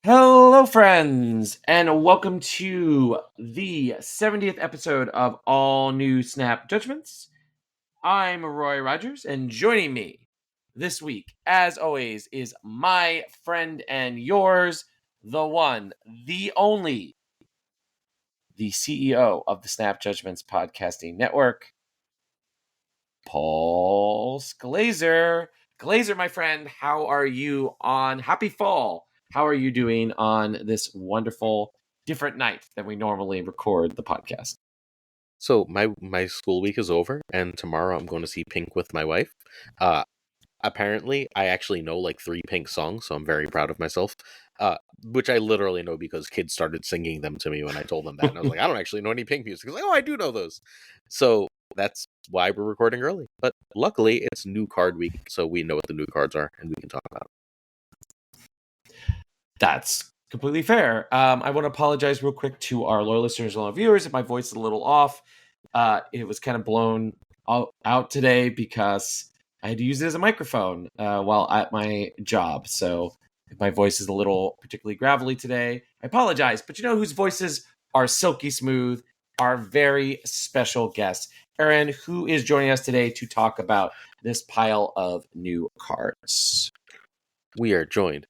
Hello, friends, and welcome to the 70th episode of All New Snap Judgments. I'm Roy Rogers, and joining me this week, as always, is my friend and yours, the one, the only, the CEO of the Snap Judgments Podcasting Network, Paul Glazer. Glazer, my friend, how are you on Happy Fall? How are you doing on this wonderful, different night than we normally record the podcast? So my school week is over, and tomorrow I'm going to see Pink with my wife. Apparently, I actually know like 3 Pink songs, so I'm very proud of myself. Which I literally know because kids started singing them to me when I told them that, and I was like, I don't actually know any Pink music. I was like, oh, I do know those. So that's why we're recording early. But luckily, it's new card week, so we know what the new cards are, and we can talk about it. That's completely fair. I want to apologize real quick to our loyal listeners and loyal viewers if my voice is a little off. It was kind of blown out today because I had to use it as a microphone while at my job. So if my voice is a little particularly gravelly today, I apologize. But you know whose voices are silky smooth? Our very special guest, Aaron, who is joining us today to talk about this pile of new cards. We are joined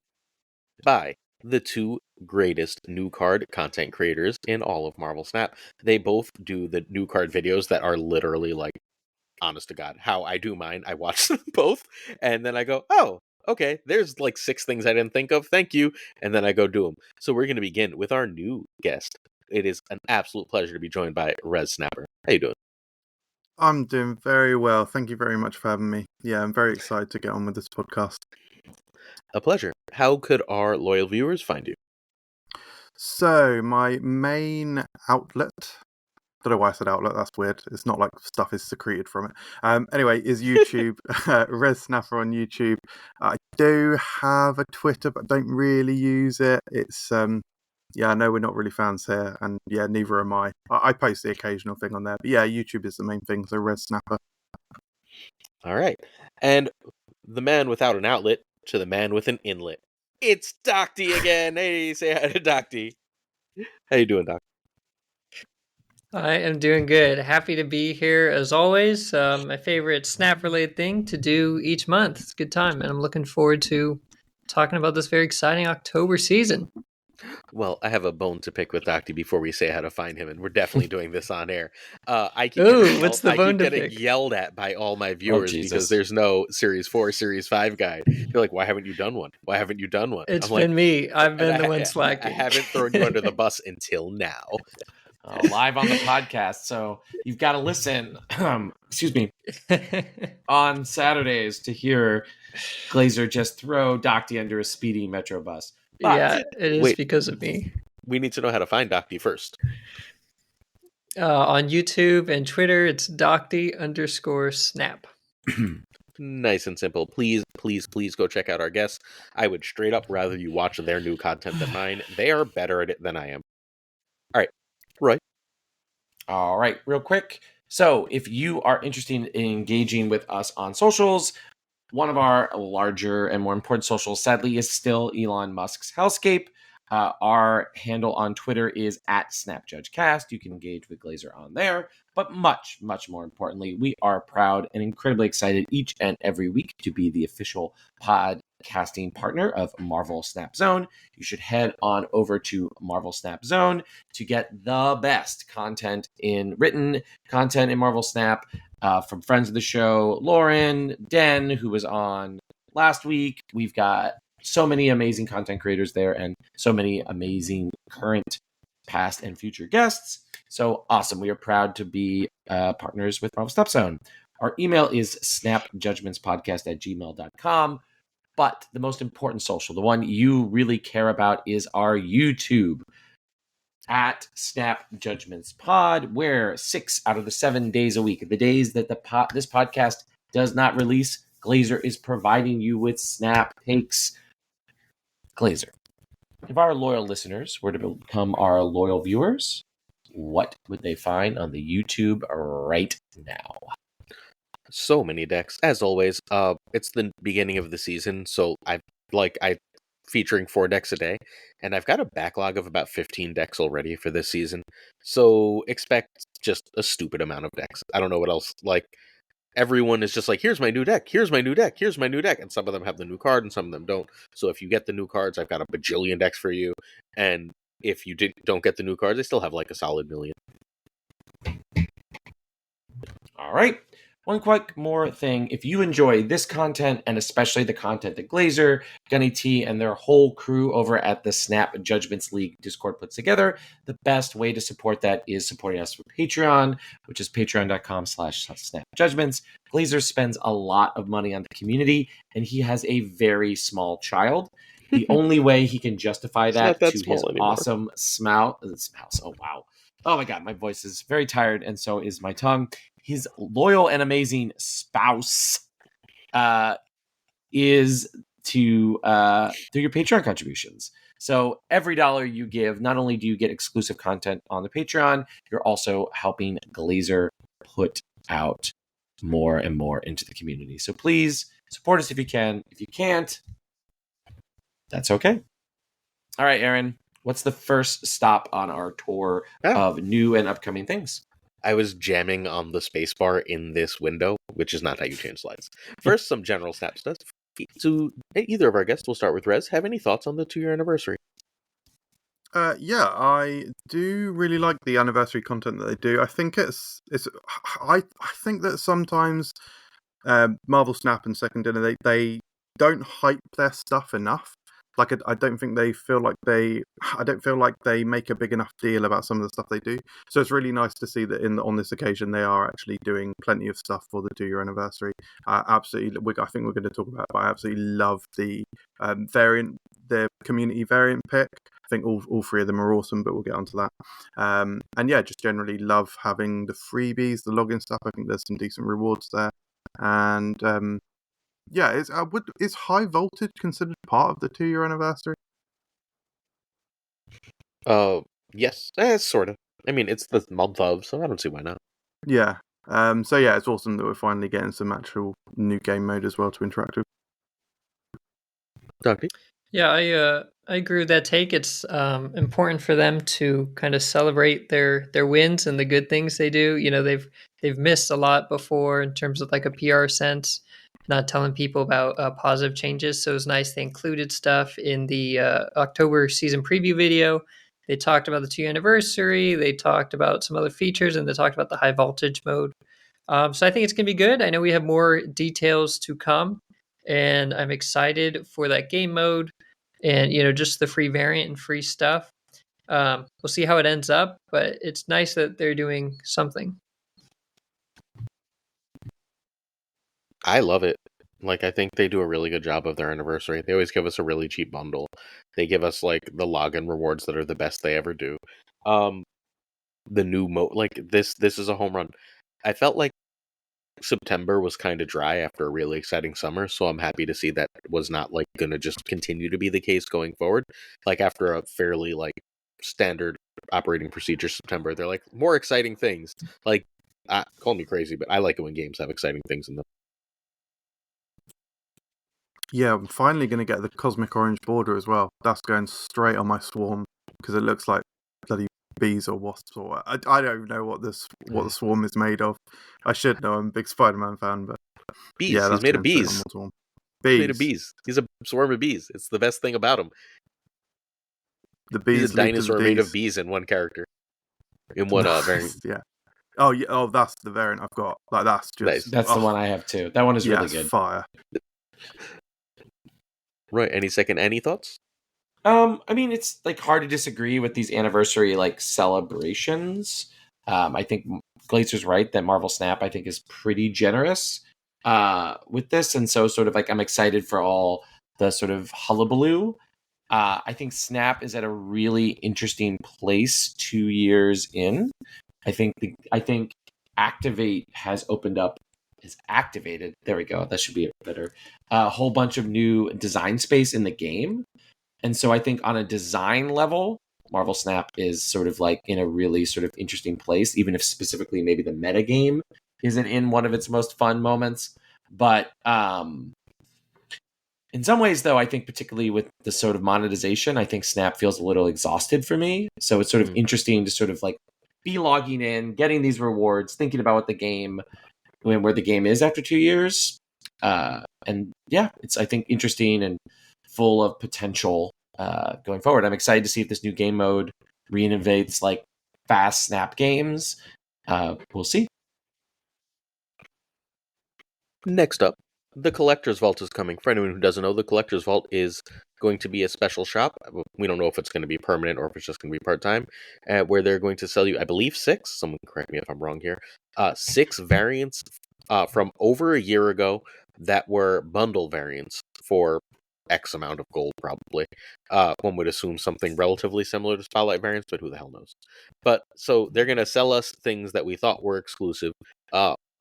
by the 2 greatest new card content creators in all of Marvel Snap. They both do the new card videos that are literally like, honest to God, how I do mine. I watch them both, and then I go, oh, okay, there's like 6 things I didn't think of. Thank you. And then I go do them. So we're going to begin with our new guest. It is an absolute pleasure to be joined by RezSnapper. How you doing? I'm doing very well. Thank you very much for having me. Yeah, I'm very excited to get on with this podcast. A pleasure. How could our loyal viewers find you? So, my main outlet, don't know why I said outlet, that's weird. It's not like stuff is secreted from it. Anyway, is YouTube, RezSnapper on YouTube. I do have a Twitter, but don't really use it. It's, I know we're not really fans here, and yeah, neither am I. I post the occasional thing on there, but yeah, YouTube is the main thing, so RezSnapper. All right. And the man without an outlet to the man with an inlet. It's Docty again. Hey, say hi to Docty. How you doing, Doc? I am doing good. Happy to be here as always. My favorite Snap-related thing to do each month. It's a good time, and I'm looking forward to talking about this very exciting October season. Well, I have a bone to pick with Docty before we say how to find him, and we're definitely doing this on air. I keep what's the bone to getting pick? yelled at by all my viewers because there's no Series 4, Series 5 guide. They're like, why haven't you done one? Why haven't you done one? It's been me. I've been the one slacking. I haven't thrown you under the bus until now. Live on the podcast, so you've got to listen excuse me on Saturdays to hear Glazer just throw Docty under a speeding metro bus. But, yeah, it is because of me. We need to know how to find Docty first. On YouTube and Twitter, it's Docty_snap. Nice and simple. Please, please, please go check out our guests. I would straight up rather you watch their new content than mine. They are better at it than I am. All right. Roy. All right, real quick. So if you are interested in engaging with us on socials, one of our larger and more important socials, sadly, is still Elon Musk's hellscape. Our handle on Twitter is @SnapJudgeCast. You can engage with Glazer on there. But much, much more importantly, we are proud and incredibly excited each and every week to be the official podcasting partner of Marvel Snap Zone. You should head on over to Marvel Snap Zone to get the best content in written content in Marvel Snap from friends of the show, Lauren, Den, who was on last week. We've got so many amazing content creators there and so many amazing current, past, and future guests. So awesome. We are proud to be partners with Marvel Snap Zone. Our email is snapjudgmentspodcast@gmail.com. But the most important social, the one you really care about, is our YouTube @SnapJudgmentsPod, where 6 out of the 7 days a week, the days that this podcast does not release, Glazer is providing you with Snap takes. Glazer, if our loyal listeners were to become our loyal viewers, what would they find on the YouTube right now? So many decks, as always. It's the beginning of the season, so I featuring 4 decks a day, and I've got a backlog of about 15 decks already for this season. So expect just a stupid amount of decks. I don't know what else. Like, everyone is just like, here's my new deck, here's my new deck, here's my new deck, and some of them have the new card and some of them don't. So if you get the new cards, I've got a bajillion decks for you, and if you don't get the new cards, I still have like a solid million. All right. One quick more thing. If you enjoy this content, and especially the content that Glazer, Gunny T, and their whole crew over at the Snap Judgments League Discord puts together, the best way to support that is supporting us with Patreon, which is patreon.com/snapjudgments. Glazer spends a lot of money on the community, and he has a very small child. The only way he can justify that to his anymore. awesome spouse. Oh, wow. Oh my God, my voice is very tired, and so is my tongue. His loyal and amazing spouse is to through your Patreon contributions. So every dollar you give, not only do you get exclusive content on the Patreon, you're also helping Glazer put out more and more into the community. So please support us if you can. If you can't, that's okay. All right, Aaron, what's the first stop on our tour of new and upcoming things? I was jamming on the spacebar in this window, which is not how you change slides. First, some general snap stuff. So, either of our guests, we'll start with Rez. Have any thoughts on the 2-year anniversary? Yeah, I do really like the anniversary content that they do. I think I think that sometimes Marvel Snap and Second Dinner they don't hype their stuff enough. Like, I don't think they feel like I don't feel like they make a big enough deal about some of the stuff they do. So it's really nice to see that on this occasion they are actually doing plenty of stuff for the 2-year anniversary. Absolutely, I think we're going to talk about it, but I absolutely love the community variant pick. I think all 3 of them are awesome, but we'll get onto that. And yeah, just generally love having the freebies, the login stuff. I think there's some decent rewards there. And yeah, is High Voltage considered part of the 2-year anniversary? Yes, sort of. I mean, it's the month of, so I don't see why not. Yeah. So yeah, it's awesome that we're finally getting some actual new game mode as well to interact with. Docty? Yeah, I agree with that take. It's important for them to kind of celebrate their wins and the good things they do. You know, they've missed a lot before in terms of like a PR sense, not telling people about positive changes. So it was nice they included stuff in the October season preview video. They talked about the 2-year anniversary. They talked about some other features, and they talked about the high voltage mode. So I think it's going to be good. I know we have more details to come, and I'm excited for that game mode and, you know, just the free variant and free stuff. We'll see how it ends up, but it's nice that they're doing something. I love it. Like, I think they do a really good job of their anniversary. They always give us a really cheap bundle. They give us, like, the login rewards that are the best they ever do. The new mode, like, this is a home run. I felt like September was kind of dry after a really exciting summer, so I'm happy to see that was not, like, going to just continue to be the case going forward. Like, after a fairly, like, standard operating procedure September, they're like, more exciting things. Like, call me crazy, but I like it when games have exciting things in them. Yeah, I'm finally going to get the Cosmic Orange border as well. That's going straight on my swarm because it looks like bloody bees or wasps or I don't know what the swarm is made of. I should know. I'm a big Spider-Man fan, but bees. Yeah, He's made of bees. Bees. Made of bees. He's a swarm of bees. It's the best thing about him. The bees. He's a dinosaur made of bees in one character. In one variant. Yeah. Oh yeah. Oh, that's the variant I've got. Like that's just. That's the one I have too. That one is really good. Fire. Right. Any thoughts? I mean, it's like hard to disagree with these anniversary like celebrations. I think Glazer's right that Marvel Snap I think is pretty generous with this, and so sort of like I'm excited for all the sort of hullabaloo. I think Snap is at a really interesting place 2 years in. I think Activate has activated. There we go. That should be better. A whole bunch of new design space in the game. And so I think on a design level, Marvel Snap is sort of like in a really sort of interesting place, even if specifically maybe the meta game isn't in one of its most fun moments. But In some ways, though, I think particularly with the sort of monetization, I think Snap feels a little exhausted for me. So it's sort of interesting to sort of like be logging in, getting these rewards, thinking about what the game, where the game is after 2 years. And yeah, it's, I think, interesting and full of potential going forward. I'm excited to see if this new game mode reinnovates like fast Snap games. We'll see. Next up, the Collector's Vault is coming. For anyone who doesn't know, the Collector's Vault is going to be a special shop. We don't know if it's going to be permanent or if it's just going to be part-time, where they're going to sell you, I believe, 6. Someone correct me if I'm wrong here. 6 variants from over a year ago that were bundle variants for X amount of gold, probably. One would assume something relatively similar to Spotlight variants, but who the hell knows? But so they're going to sell us things that we thought were exclusive.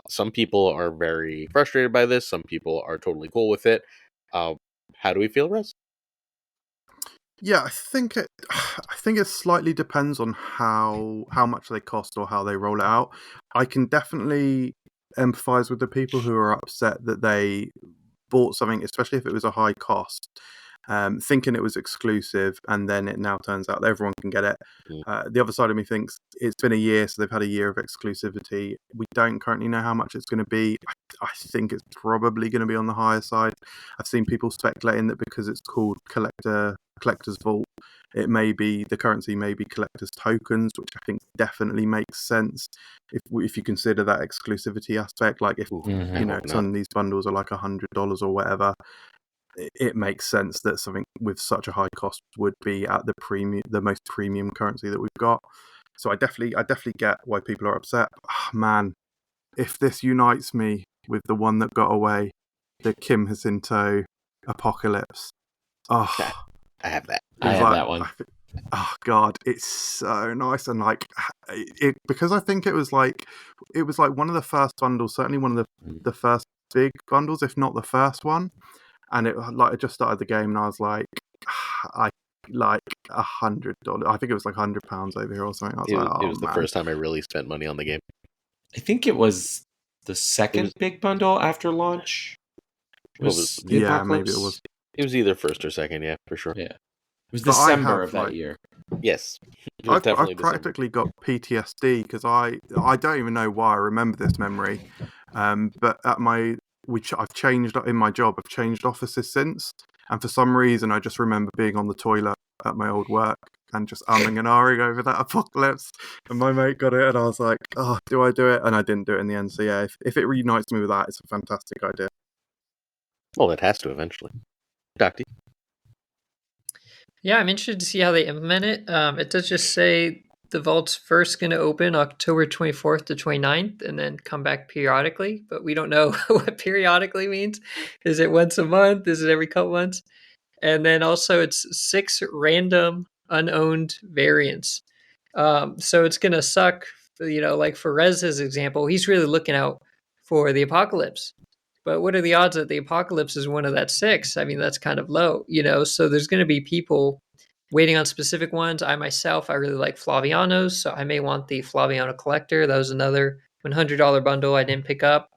Some people are very frustrated by this. Some people are totally cool with it. How do we feel, Rez? Yeah, I think it slightly depends on how much they cost or how they roll it out. I can definitely empathize with the people who are upset that they bought something, especially if it was a high cost, thinking it was exclusive, and then it now turns out that everyone can get it. The other side of me thinks it's been a year, so they've had a year of exclusivity. We don't currently know how much it's going to be. I think it's probably going to be on the higher side. I've seen people speculating that because it's called Collector's Vault, it may be the currency may be collector's tokens, which I think definitely makes sense if you consider that exclusivity aspect. Like if some of these bundles are like $100 or whatever, it makes sense that something with such a high cost would be at the most premium currency that we've got. So I definitely get why people are upset. Oh, man, if this unites me with the one that got away, the Kim Jacinto Apocalypse. Oh, I have that. I have that one. Oh God, it's so nice, and like it because I think it was like one of the first bundles, certainly one of the first big bundles, if not the first one. And it like I just started the game, and I was like, I like $100. I think it was like £100 over here or something. I was like, it was the first time I really spent money on the game. I think it was the second big bundle after launch. Maybe it was. It was either first or second, yeah, for sure. Yeah, it was December of that year. Yes, I've practically got PTSD because I don't even know why I remember this memory, but at I've changed in my job. I've changed offices since, and for some reason, I just remember being on the toilet at my old work and just umming and ahhing over that apocalypse. And my mate got it, and I was like, "Oh, do I do it?" And I didn't do it in the end. So yeah, if it reunites me with that, it's a fantastic idea. Well, it has to eventually. Docty? Yeah, I'm interested to see how they implement it. It does just say the vault's first going to open October 24th to 29th and then come back periodically, but we don't know what periodically means. Is it once a month? Is it every couple months? And then also it's 6 random unowned variants. So it's going to suck, like for Rez's example, he's really looking out for the apocalypse. But what are the odds that the apocalypse is one of that 6? I mean, that's kind of low, so there's going to be people waiting on specific ones. I myself, I really like Flavianos, so I may want the Flaviano Collector. That was another $100 bundle I didn't pick up,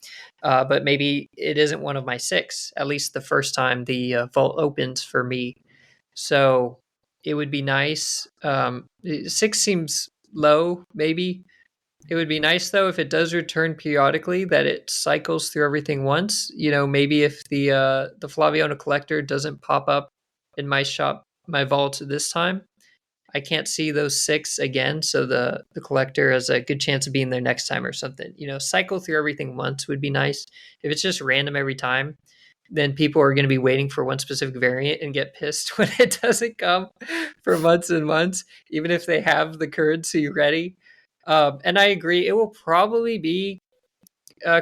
but maybe it isn't one of my 6, at least the first time the vault opens for me. So it would be nice. 6 seems low, maybe. It would be nice, though, if it does return periodically, that it cycles through everything once. Maybe if the Flaviano Collector doesn't pop up in my shop, my vault this time, I can't see those 6 again. So the Collector has a good chance of being there next time or something. Cycle through everything once would be nice. If it's just random every time, then people are going to be waiting for one specific variant and get pissed when it doesn't come for months and months, even if they have the currency ready. And I agree, it will probably be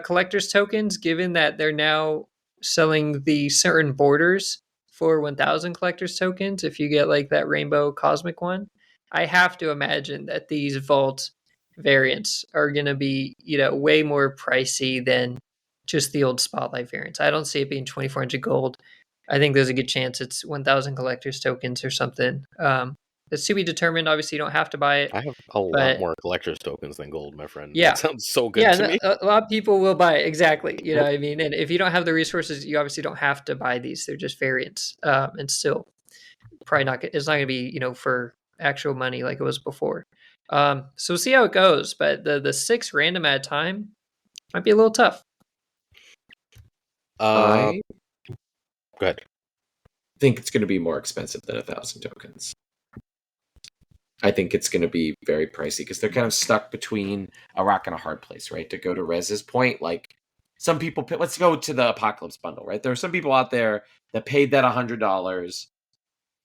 collector's tokens, given that they're now selling the certain borders for 1,000 collector's tokens if you get like that rainbow cosmic one. I have to imagine that these vault variants are going to be, way more pricey than just the old spotlight variants. I don't see it being 2,400 gold. I think there's a good chance it's 1,000 collector's tokens or something. It's to be determined. Obviously, you don't have to buy it. I have a lot But more collector's tokens than gold, my friend. yeah, That sounds so good yeah, to me. a lot of people will buy it. Exactly. You know what I mean? And if you don't have the resources, you obviously don't have to buy these. They're just variants. And still probably not, it's not going to be, you know, for actual money like it was before. So we'll see how it goes. But the 6 random at a time might be a little tough. I Go ahead. think it's going to be more expensive than 1,000 tokens. I think it's going to be very pricey because they're kind of stuck between a rock and a hard place, right? To go to Rez's point, like some people, let's go to the Apocalypse bundle, right? There are some people out there that paid that $100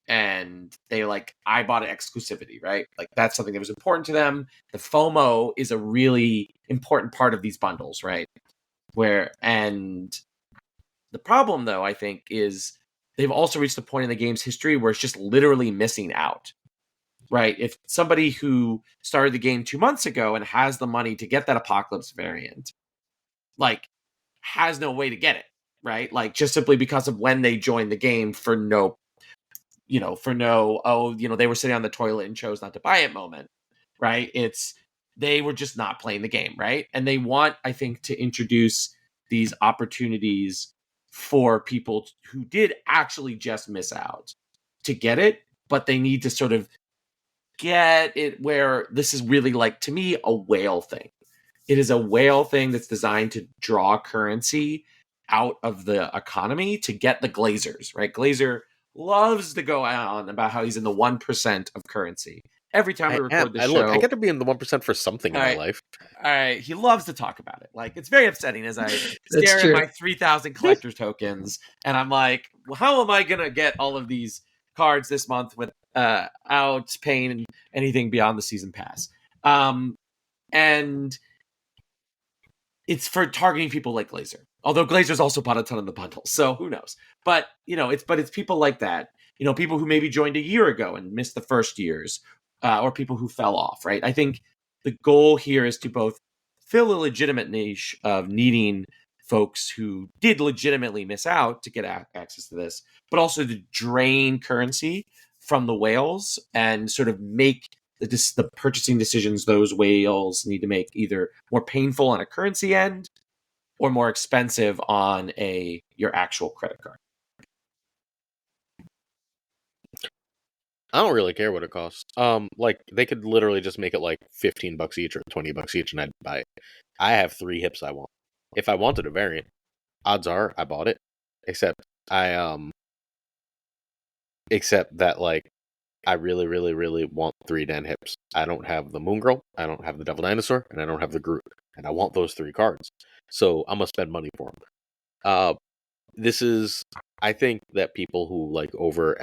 and they like, I bought an exclusivity, right? Like that's something that was important to them. The FOMO is a really important part of these bundles, right? And the problem though, I think, is they've also reached the point in the game's history where it's just literally missing out. Right, if somebody who started the game 2 months ago and has the money to get that Apocalypse variant, like, has no way to get it, right? Like, just simply because of when they joined the game they were sitting on the toilet and chose not to buy it moment, right? They were just not playing the game, right? And they want, I think, to introduce these opportunities for people who did actually just miss out to get it, but they need to sort of get it where this is really, like, to me, a whale thing. It is a whale thing that's designed to draw currency out of the economy to get the Glazers, right? Glazer loves to go on about how he's in the 1% of currency. Every time we record this show... Look, I get to be in the 1% for something in my life. All right, he loves to talk about it. Like, it's very upsetting as I stare at my 3,000 collector tokens, and I'm like, well, how am I going to get all of these cards this month without paying anything beyond the season pass? And it's for targeting people like Glazer. Although Glazer's also bought a ton of the bundles, so who knows? But it's people like that. You know, people who maybe joined a year ago and missed the first years, or people who fell off. Right? I think the goal here is to both fill a legitimate niche of needing folks who did legitimately miss out to get access to this, but also to drain currency from the whales and sort of make the purchasing decisions those whales need to make either more painful on a currency end or more expensive on your actual credit card. I don't really care what it costs. Like they could literally just make it like $15 each or $20 each, and I'd buy it. I have 3 hips I want. If I wanted a variant, odds are I bought it. Except that like I really, really, really want 3 Dan hips. I don't have the Moon Girl, I don't have the Devil Dinosaur, and I don't have the Groot. And I want those 3 cards. So I'm gonna spend money for them. I think that people who like over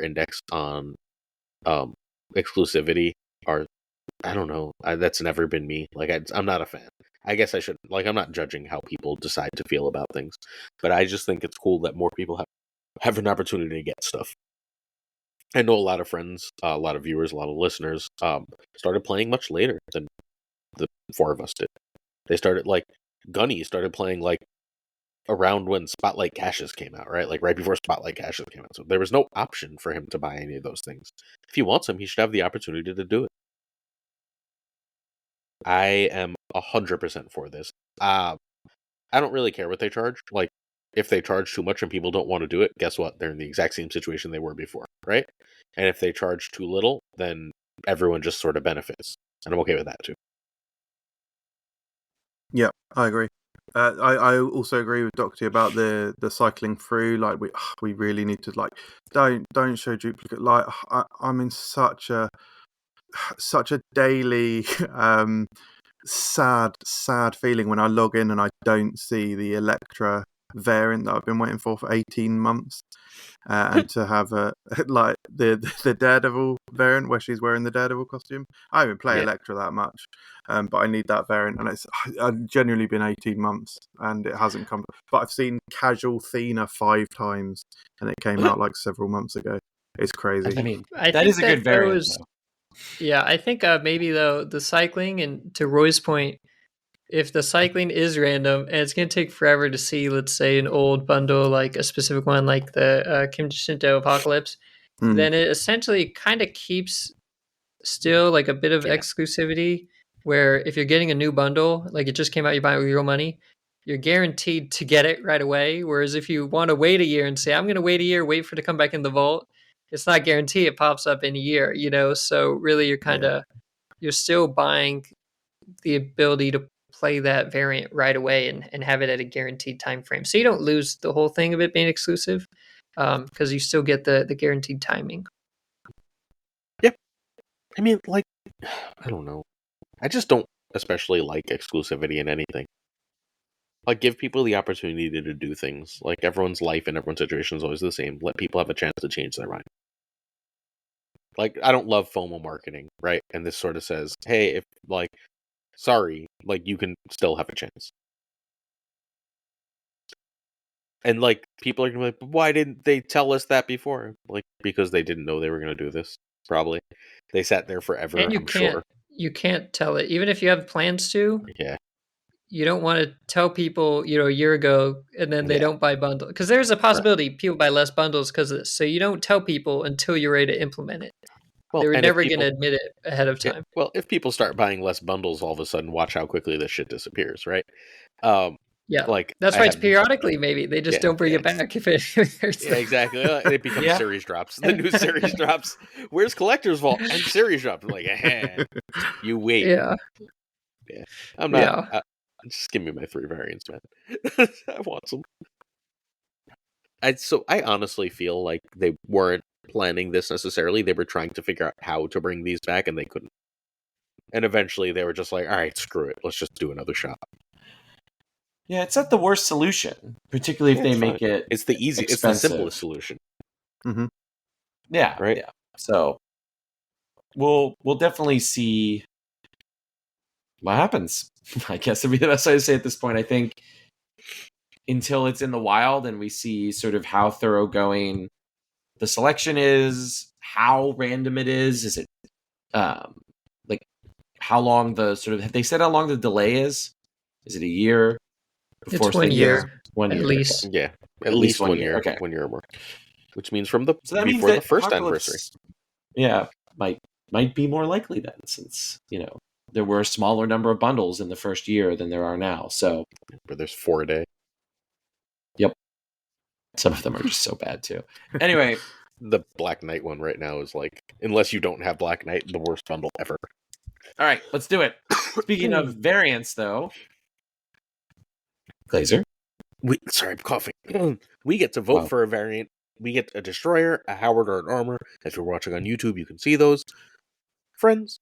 index on exclusivity are, I don't know, that's never been me. Like I'm not a fan. I guess I should, like, I'm not judging how people decide to feel about things, but I just think it's cool that more people have an opportunity to get stuff. I know a lot of friends, a lot of viewers, a lot of listeners started playing much later than the 4 of us did. They started, like, Gunny started playing, like, around when Spotlight Caches came out, right? Like, right before Spotlight Caches came out. So there was no option for him to buy any of those things. If he wants them, he should have the opportunity to do it. I am 100% for this. I don't really care what they charge. Like, if they charge too much and people don't want to do it, guess what? They're in the exact same situation they were before, right? And if they charge too little, then everyone just sort of benefits. And I'm okay with that too. Yeah, I agree. I also agree with Docty about the cycling through. Like we really need to, like, don't show duplicate. Like I'm in such a daily sad feeling when I log in and I don't see the Elektra variant that I've been waiting for 18 months. And to have like the Daredevil variant where she's wearing the Daredevil costume. I haven't played Elektra that much, but I need that variant, and I've genuinely been 18 months and it hasn't come. But I've seen casual Thena 5 times, and it came out like several months ago. It's crazy. I mean, that is a good variant. Yeah, I think maybe though the cycling, and to Roy's point, if the cycling is random and it's going to take forever to see, let's say, an old bundle, like a specific one, like the Kim Shinto Apocalypse, then it essentially kind of keeps still like a bit of exclusivity, where if you're getting a new bundle, like it just came out, you buy it with real money, you're guaranteed to get it right away. Whereas if you want to wait a year and say, I'm going to wait a year, wait for it to come back in the vault, it's not guaranteed it pops up in a year, you know? So really you're kind of, you're still buying the ability to play that variant right away and have it at a guaranteed time frame. So you don't lose the whole thing of it being exclusive, because you still get the guaranteed timing. Yep. I mean, like, I don't know. I just don't especially like exclusivity in anything. Like, give people the opportunity to do things. Like, everyone's life and everyone's situation is always the same. Let people have a chance to change their mind. Like, I don't love FOMO marketing, right? And this sort of says, hey, if, like, sorry, like, you can still have a chance. And, like, people are going to be like, but why didn't they tell us that before? Like, because they didn't know they were going to do this, probably. They sat there forever, And you can't tell it. Even if you have plans to, you don't want to tell people, you know, a year ago, and then they don't buy bundles. Because there's a possibility people buy less bundles because of this. So you don't tell people until you're ready to implement it. Well, they were never going to admit it ahead of time. Well, if people start buying less bundles, all of a sudden, watch how quickly this shit disappears, right? Like, that's right. Periodically, maybe they just don't bring it back if it. Exactly. It becomes series drops. The new series drops. Where's Collector's Vault? And series drops. I'm like, you wait. Yeah. I'm not. Just give me my 3 variants, man. I want some. I honestly feel like they weren't planning this necessarily. They were trying to figure out how to bring these back, and they couldn't. And eventually, they were just like, "All right, screw it. Let's just do another shot." Yeah, it's not the worst solution, particularly if they make it. It's the easiest. It's the simplest solution. Mm-hmm. Yeah. Right. Yeah. So we'll definitely see what happens. I guess would be the best way to say at this point. I think until it's in the wild and we see sort of how thoroughgoing the selection is, how random it is it like how long the sort of, have they said how long the delay is? Is it a year? It's 1 year. 1 year. At least. Okay. Yeah. At least 1 year. Okay. 1 year or more. Which means from before the first anniversary. Yeah. Might be more likely then, since, you know, there were a smaller number of bundles in the first year than there are now. So where there's 4 a day. Yep. Some of them are just so bad too. Anyway, the Black Knight one right now is like, unless you don't have Black Knight, the worst bundle ever. All right, let's do it. Speaking of variants, though, Glazer, sorry, I'm coughing. We get to vote for a variant. We get a destroyer, a Howard, or an armor. If you're watching on YouTube, you can see those. Friends,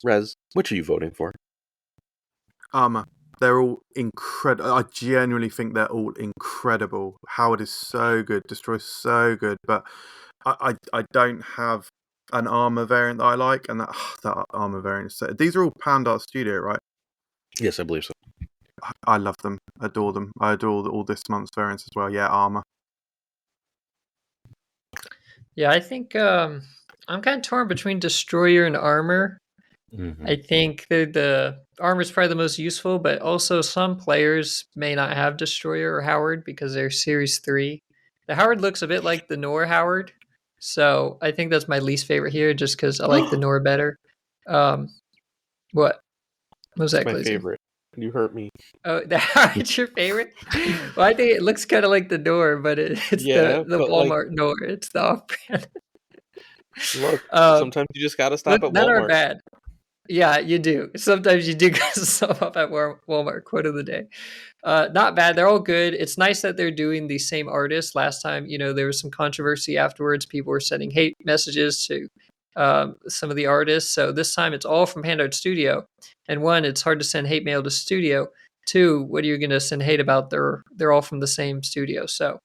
Rez, which are you voting for? Armor. They're all incredible. I genuinely think they're all incredible. Howard is so good. Destroy's so good. But I don't have an armor variant that I like. And that armor variant is so... These are all Pandart Studio, right? Yes, I believe so. I love them. Adore them. I adore all this month's variants as well. Yeah, armor. Yeah, I think I'm kind of torn between Destroyer and Armor. Mm-hmm. I think the Armor is probably the most useful, but also some players may not have Destroyer or Howard because they're Series 3. The Howard looks a bit like the Nor Howard, so I think that's my least favorite here just because I like the Nor better. What? What was that, my Glazer? Favorite. You hurt me. Oh, the Howard's your favorite? Well, I think it looks kind of like the Nor, but it's the Walmart like... Nor. It's the off-brand. Look, sometimes you just gotta stop at Walmart. None are bad. Yeah, you do. Sometimes you do gotta stop up at Walmart. Quote of the day. Not bad. They're all good. It's nice that they're doing the same artist. Last time, there was some controversy afterwards. People were sending hate messages to some of the artists. So this time it's all from Pandart Studio. And 1, it's hard to send hate mail to studio. 2, what are you going to send hate about? They're all from the same studio. So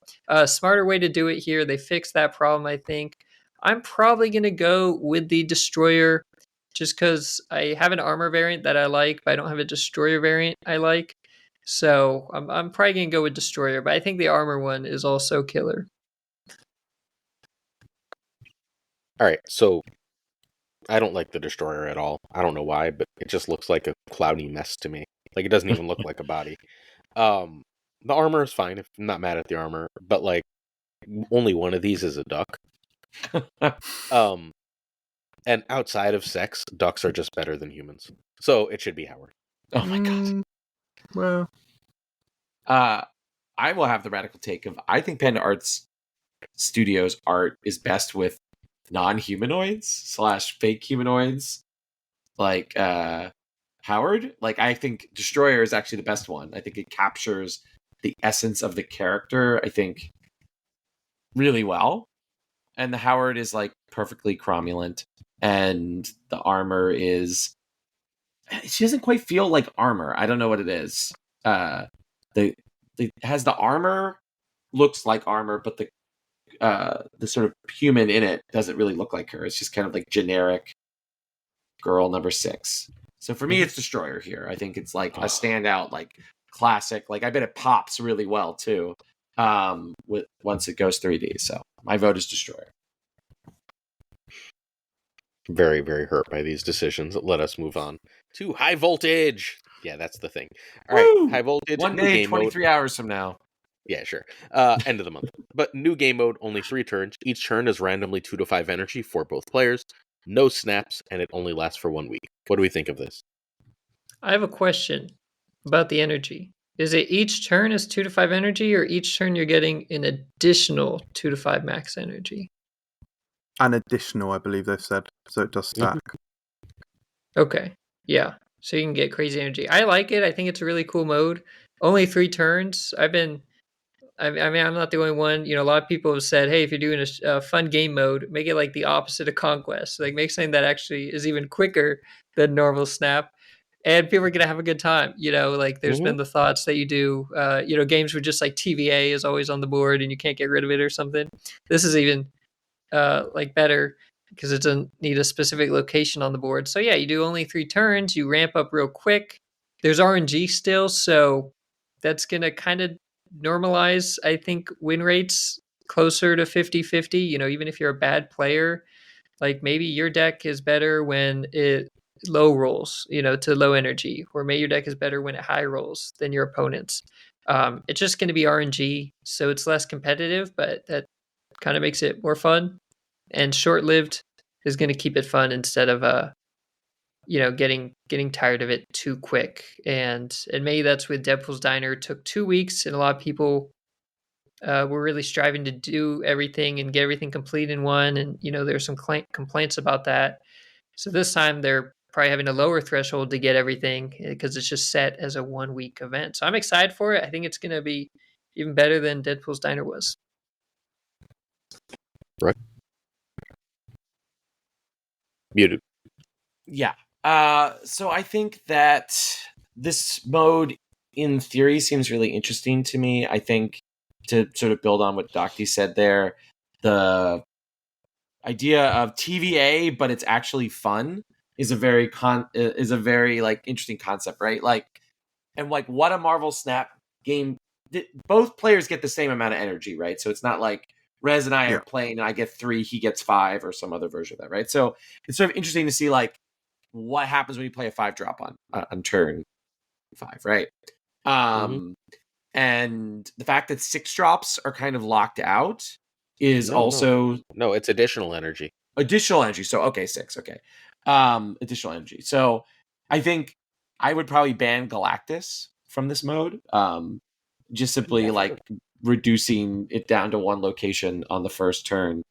smarter way to do it here. They fixed that problem, I think. I'm probably going to go with the Destroyer just because I have an armor variant that I like, but I don't have a Destroyer variant I like. So I'm probably going to go with Destroyer, but I think the armor one is also killer. All right, so I don't like the Destroyer at all. I don't know why, but it just looks like a cloudy mess to me. Like, it doesn't even look like a body. The armor is fine. I'm not mad at the armor, but like only one of these is a duck. And outside of sex, ducks are just better than humans. So it should be Howard. Oh my god. Well, I will have the radical take of I think Panda Arts Studios art is best with non-humanoids / fake humanoids like Howard. Like I think Destroyer is actually the best one. I think it captures the essence of the character, I think, really well. And the Howard is like perfectly cromulent, and the armor is she doesn't quite feel like armor. I don't know what it is. The has the armor looks like armor, but the sort of human in it doesn't really look like her. It's just kind of like generic girl number 6. So for me, it's Destroyer here. I think it's like a standout, like classic. Like I bet it pops really well too. Once it goes 3D. So my vote is Destroyer. Very, very hurt by these decisions. Let us move on to High Voltage. Yeah, that's the thing. All right, Woo! High Voltage. One new day, game 23 mode. hours from now. Yeah, sure. End of the month. But new game mode, only 3 turns. Each turn is randomly 2 to 5 energy for both players. No snaps, and it only lasts for 1 week. What do we think of this? I have a question about the energy. Is it each turn is 2 to 5 energy, or each turn you're getting an additional 2 to 5 max energy? an additional, I believe they've said, so it does stack. Okay. Yeah. So you can get crazy energy. I like it. I think it's a really cool mode. Only 3 turns. I mean, I'm not the only one. You know, a lot of people have said, hey, if you're doing a fun game mode, make it like the opposite of Conquest. Like, make something that actually is even quicker than normal Snap. And people are going to have a good time. You know, like there's been the thoughts that you do, games where just like TVA is always on the board and you can't get rid of it or something. This is even like better because it doesn't need a specific location on the board. So yeah, you do only 3 turns. You ramp up real quick. There's RNG still, so that's going to kind of normalize, I think, win rates closer to 50-50. You know, even if you're a bad player, like maybe your deck is better when it low rolls, you know, to low energy, or maybe your deck is better when it high rolls than your opponents. It's just going to be RNG, so it's less competitive, but that kind of makes it more fun. And short-lived is going to keep it fun instead of getting tired of it too quick. And maybe that's with Deadpool's Diner. It took 2 weeks, and a lot of people were really striving to do everything and get everything complete in one. And there's some complaints about that. So this time they're probably having a lower threshold to get everything because it's just set as a 1-week event. So I'm excited for it. I think it's going to be even better than Deadpool's Diner was. Right. Muted. Yeah. So I think that this mode, in theory, seems really interesting to me. I think to sort of build on what Docty said there, the idea of TVA, but it's actually fun, is a very like interesting concept, right? Like, and like what a Marvel Snap game. Both players get the same amount of energy, right? So it's not like Rez and I are playing and I get 3, he gets 5, or some other version of that, right? So it's sort of interesting to see like what happens when you play a 5-drop on turn 5, right? And the fact that 6 drops are kind of locked out is also no, it's additional energy. Additional energy. So okay, 6. Okay, additional energy. So I think I would probably ban Galactus from this mode. Just simply like reducing it down to 1 location on the first turn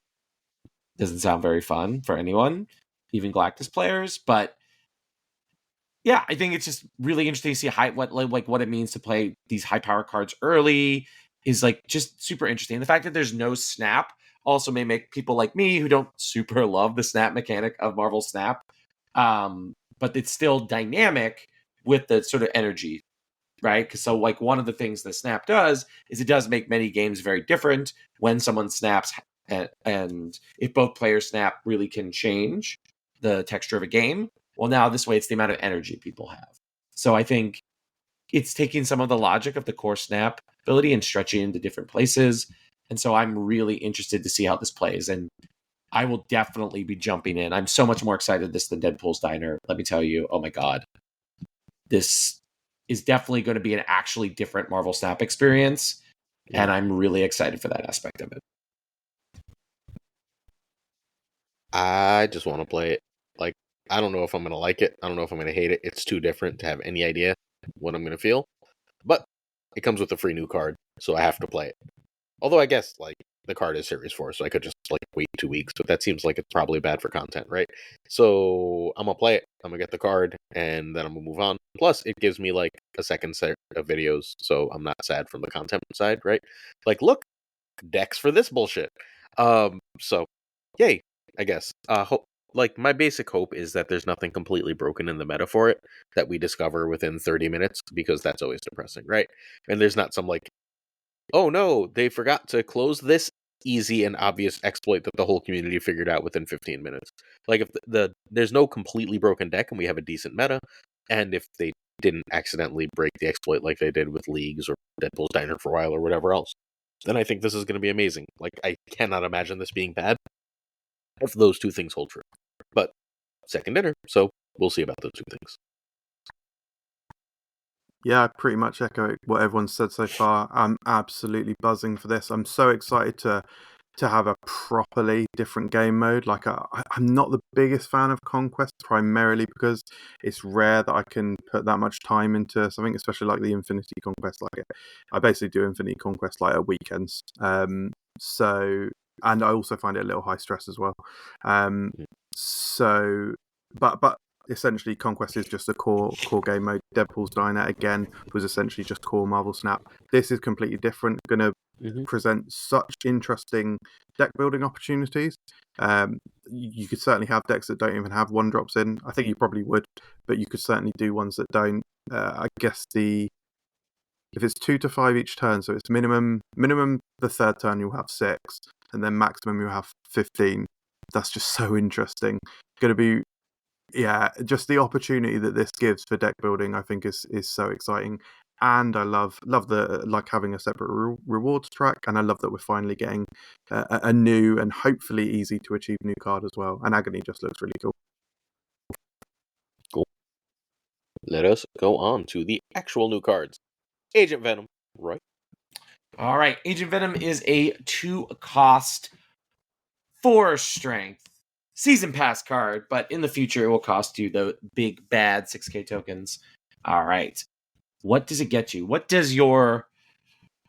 doesn't sound very fun for anyone, even Galactus players. But yeah, I think it's just really interesting to see what it means to play these high power cards early is like just super interesting. The fact that there's no snap also may make people like me who don't super love the snap mechanic of Marvel Snap, but it's still dynamic with the sort of energy. Right? Because so like one of the things that Snap does is it does make many games very different when someone snaps, and if both players snap really can change the texture of a game. Well, now this way it's the amount of energy people have. So I think it's taking some of the logic of the core Snap ability and stretching into different places. And so I'm really interested to see how this plays. And I will definitely be jumping in. I'm so much more excited this than Deadpool's Diner. Let me tell you, oh my God. This is definitely going to be an actually different Marvel Snap experience. And I'm really excited for that aspect of it. I just want to play it. Like, I don't know if I'm going to like it. I don't know if I'm going to hate it. It's too different to have any idea what I'm going to feel. But it comes with a free new card, so I have to play it. Although I guess, like, the card is Series 4, so I could just, like, wait 2 weeks. But that seems like it's probably bad for content, right? So I'm going to play it. I'm going to get the card, and then I'm going to move on. Plus, it gives me, like, a second set of videos, so I'm not sad from the content side, right? Like, look, decks for this bullshit. So, yay, I guess. Like, my basic hope is that there's nothing completely broken in the meta for it that we discover within 30 minutes, because that's always depressing, right? And there's not some, like, oh no, they forgot to close this easy and obvious exploit that the whole community figured out within 15 minutes. Like, if there's no completely broken deck and we have a decent meta, and if they didn't accidentally break the exploit like they did with Leagues or Deadpool's Diner for a while or whatever else, then I think this is going to be amazing. Like, I cannot imagine this being bad if those two things hold true. But second dinner, so we'll see about those two things. Yeah, I pretty much echo what everyone's said so far. I'm absolutely buzzing for this. I'm so excited to have a properly different game mode. Like, I'm not the biggest fan of Conquest, primarily because it's rare that I can put that much time into something, especially like the Infinity Conquest. Like, I basically do Infinity Conquest like at weekends. So, and I also find it a little high stress as well. So, but essentially, Conquest is just a core game mode. Deadpool's Diner again was essentially just core Marvel Snap. This is completely different. Going to present such interesting deck building opportunities. You could certainly have decks that don't even have 1-drops in. I think you probably would, but you could certainly do ones that don't. I guess if it's 2 to 5 each turn, so it's minimum the third turn you'll have 6, and then maximum you'll have 15. That's just so interesting. Going to be, yeah, just the opportunity that this gives for deck building, I think is so exciting. And I love the, like, having a separate rewards track, and I love that we're finally getting a new and hopefully easy to achieve new card as well. And Agony just looks really cool. Cool. Let us go on to the actual new cards. Agent Venom, right? All right, Agent Venom is a 2-cost, 4 strength season pass card, but in the future it will cost you the big bad 6k tokens. All right, what does it get you? What does your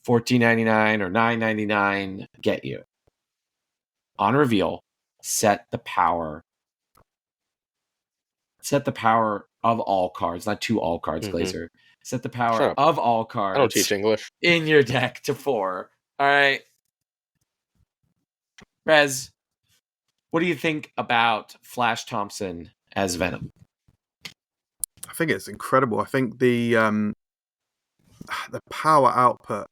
$14.99 or $9.99 get you? On reveal, set the power of all cards, not to all cards, Glazer. Set the power of all cards. I don't teach English. In your deck to 4. All right, Rez, what do you think about Flash Thompson as Venom? I think it's incredible. I think the power output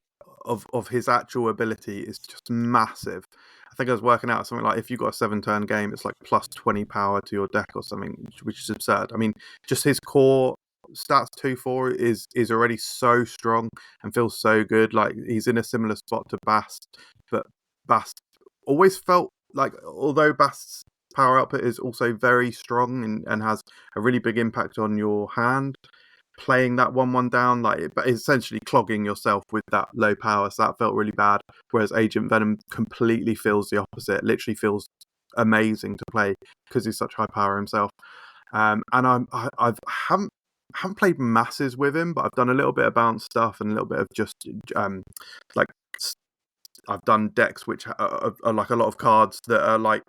of his actual ability is just massive. I think I was working out something like, if you've got a 7-turn game, it's like plus 20 power to your deck or something, which is absurd. I mean, just his core stats 2-4 is already so strong and feels so good. Like, he's in a similar spot to Bast, but Bast always felt like, although Bast's power output is also very strong and has a really big impact on your hand, playing that 1-1 down, like, but essentially clogging yourself with that low power, so that felt really bad. Whereas Agent Venom completely feels the opposite. Literally feels amazing to play because he's such high power himself. And I haven't played masses with him, but I've done a little bit of bounce stuff and a little bit of just like, I've done decks which are like a lot of cards that are like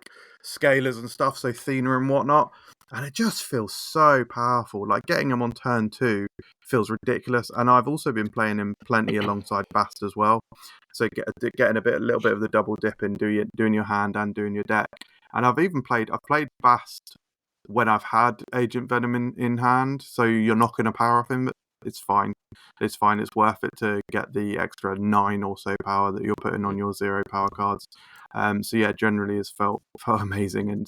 scalers and stuff, so thena and whatnot, and it just feels so powerful. Like, getting him on turn 2 feels ridiculous. And I've also been playing him plenty alongside Bast as well, so getting a little bit of the double dip in doing your hand and doing your deck. And I've played Bast when I've had Agent Venom in hand, so you're not going to power off him. It's fine. It's worth it to get the extra 9 or so power that you're putting on your 0 power cards. So yeah, generally it's felt amazing, and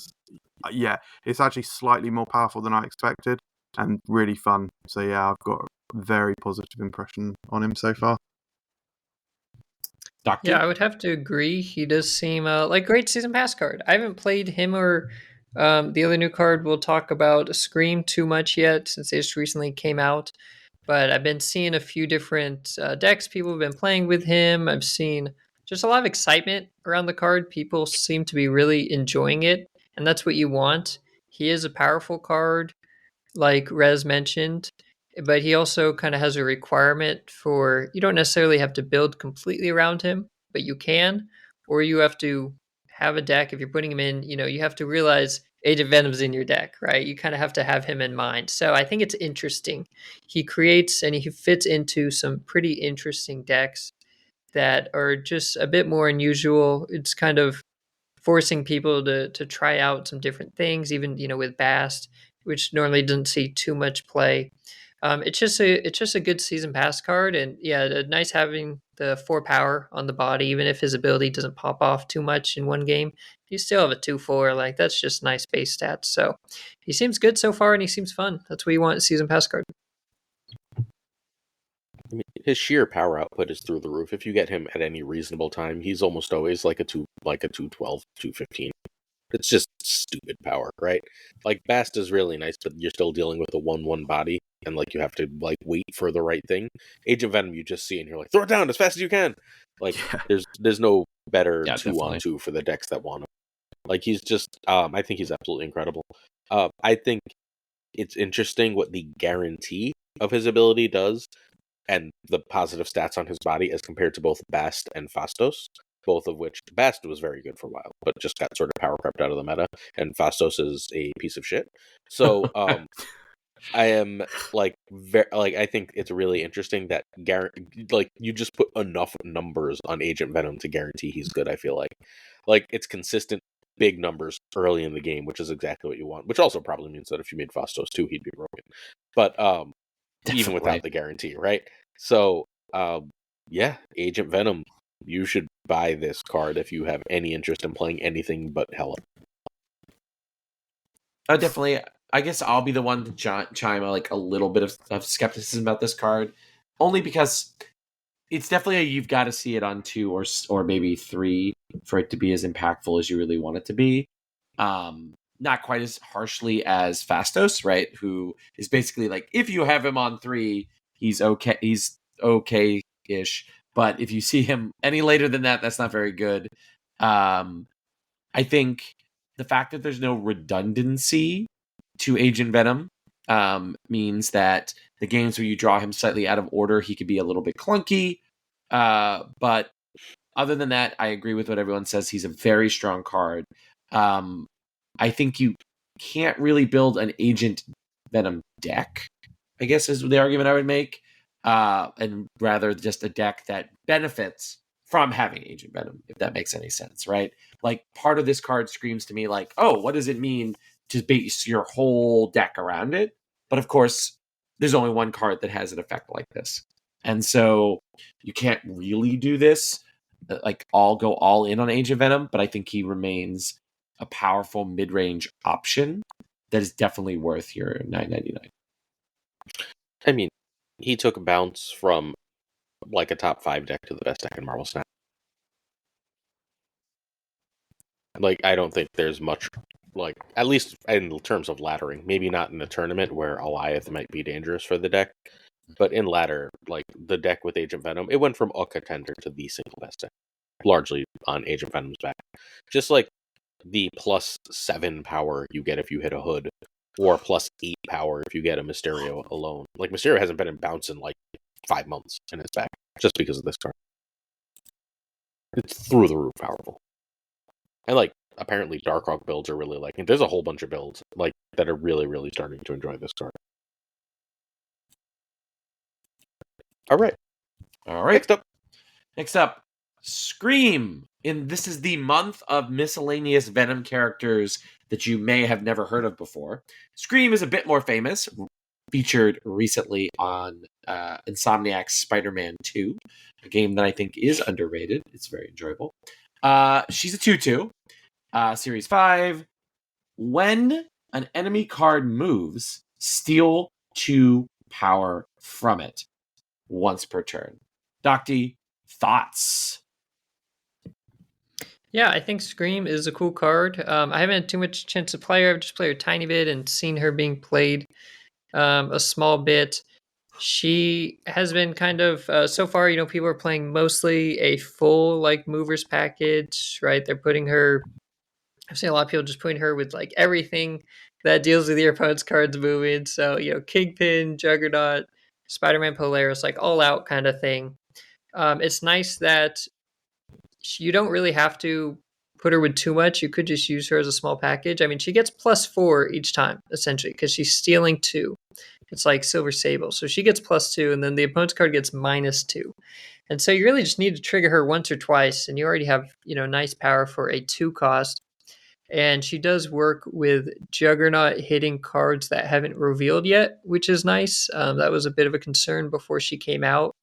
yeah, it's actually slightly more powerful than I expected and really fun. So yeah, I've got a very positive impression on him so far. Docty? Yeah, I would have to agree. He does seem like great season pass card. I haven't played him or the other new card we'll talk about, Scream, too much yet, since they just recently came out. But I've been seeing a few different decks people have been playing with him. I've seen just a lot of excitement around the card. People seem to be really enjoying it. and that's what you want. He is a powerful card, like Rez mentioned, but he also kind of has a requirement for you don't necessarily have to build completely around him, but you can, or you have to have a deck. If you're putting him in, you have to realize Agent Venom's in your deck, right? You kind of have to have him in mind. So I think it's interesting. He creates and he fits into some pretty interesting decks that are just a bit more unusual. It's kind of forcing people to try out some different things, even with Bast, which normally doesn't see too much play. It's just a good season pass card, and yeah, nice having the 4 power on the body, even if his ability doesn't pop off too much in one game. You still have a 2/4, like that's just nice base stats. So he seems good so far, and he seems fun. That's what you want a season pass card. I mean, his sheer power output is through the roof. If you get him at any reasonable time, he's almost always like a 212, 215. It's just stupid power, right? Like Bast is really nice, but you're still dealing with a 1/1 body, and like you have to like wait for the right thing. Agent Venom, you just see and you're like, throw it down as fast as you can. Like there's no better 2-on-2 for the decks that want him. Like he's just, I think he's absolutely incredible. I think it's interesting what the guarantee of his ability does, and the positive stats on his body as compared to both Bast and Phastos, both of which Bast was very good for a while, but just got sort of power crept out of the meta, and Phastos is a piece of shit. So I am I think it's really interesting that you just put enough numbers on Agent Venom to guarantee he's good. I feel like it's consistent big numbers early in the game, which is exactly what you want. Which also probably means that if you made Phastos 2, he'd be broken. But even without the guarantee, right? So yeah, Agent Venom, you should buy this card if you have any interest in playing anything but Hela. Definitely. I guess I'll be the one to chime a little bit of skepticism about this card, only because it's definitely you've got to see it on 2 or maybe 3 for it to be as impactful as you really want it to be. Not quite as harshly as Phastos, right? Who is basically like, if you have him on 3, he's okay-ish. But if you see him any later than that, that's not very good. I think the fact that there's no redundancy to Agent Venom means that the games where you draw him slightly out of order, he could be a little bit clunky. But other than that, I agree with what everyone says. He's a very strong card. I think you can't really build an Agent Venom deck, I guess is the argument I would make. And rather just a deck that benefits from having Agent Venom, if that makes any sense, right? Like, part of this card screams to me like, oh, what does it mean to base your whole deck around it? But of course, there's only one card that has an effect like this. And so you can't really do this, like go all in on Agent Venom, but I think he remains a powerful mid-range option that is definitely worth your $9.99. I mean, he took a bounce from like a top 5 deck to the best deck in Marvel Snap. Like, I don't think there's much, like, at least in terms of laddering, maybe not in a tournament where Goliath might be dangerous for the deck, but in ladder, like, the deck with Agent Venom, it went from a contender to the single best deck, largely on Agent Venom's back. Just like the +7 power you get if you hit a Hood, or +8 power if you get a Mysterio alone. Like, Mysterio hasn't been in bounce in like 5 months in its back, just because of this card. It's through the roof powerful. And like, apparently Darkhawk builds are really liking. There's a whole bunch of builds like that are really, really starting to enjoy this card. All right. Next up, Scream. And this is the month of miscellaneous Venom characters that you may have never heard of before. Scream is a bit more famous, featured recently on Insomniac's Spider-Man 2, a game that I think is underrated. It's very enjoyable. She's a 2/2, Series 5. When an enemy card moves, steal 2 power from it once per turn. Docty, thoughts? Yeah, I think Scream is a cool card. I haven't had too much chance to play her. I've just played her a tiny bit and seen her being played a small bit. She has been kind of, so far, people are playing mostly a full, like, movers package, right? They're putting her I've seen a lot of people just putting her with like everything that deals with your opponent's cards moving. So, Kingpin, Juggernaut, Spider-Man Polaris, like all out kind of thing. It's nice that you don't really have to put her with too much. You could just use her as a small package. I mean, she gets +4 each time, essentially, because she's stealing 2. It's like Silver Sable. So she gets +2, and then the opponent's card gets -2. And so you really just need to trigger her once or twice, and you already have, nice power for a 2 cost. And she does work with Juggernaut hitting cards that haven't revealed yet, which is nice. That was a bit of a concern before she came out,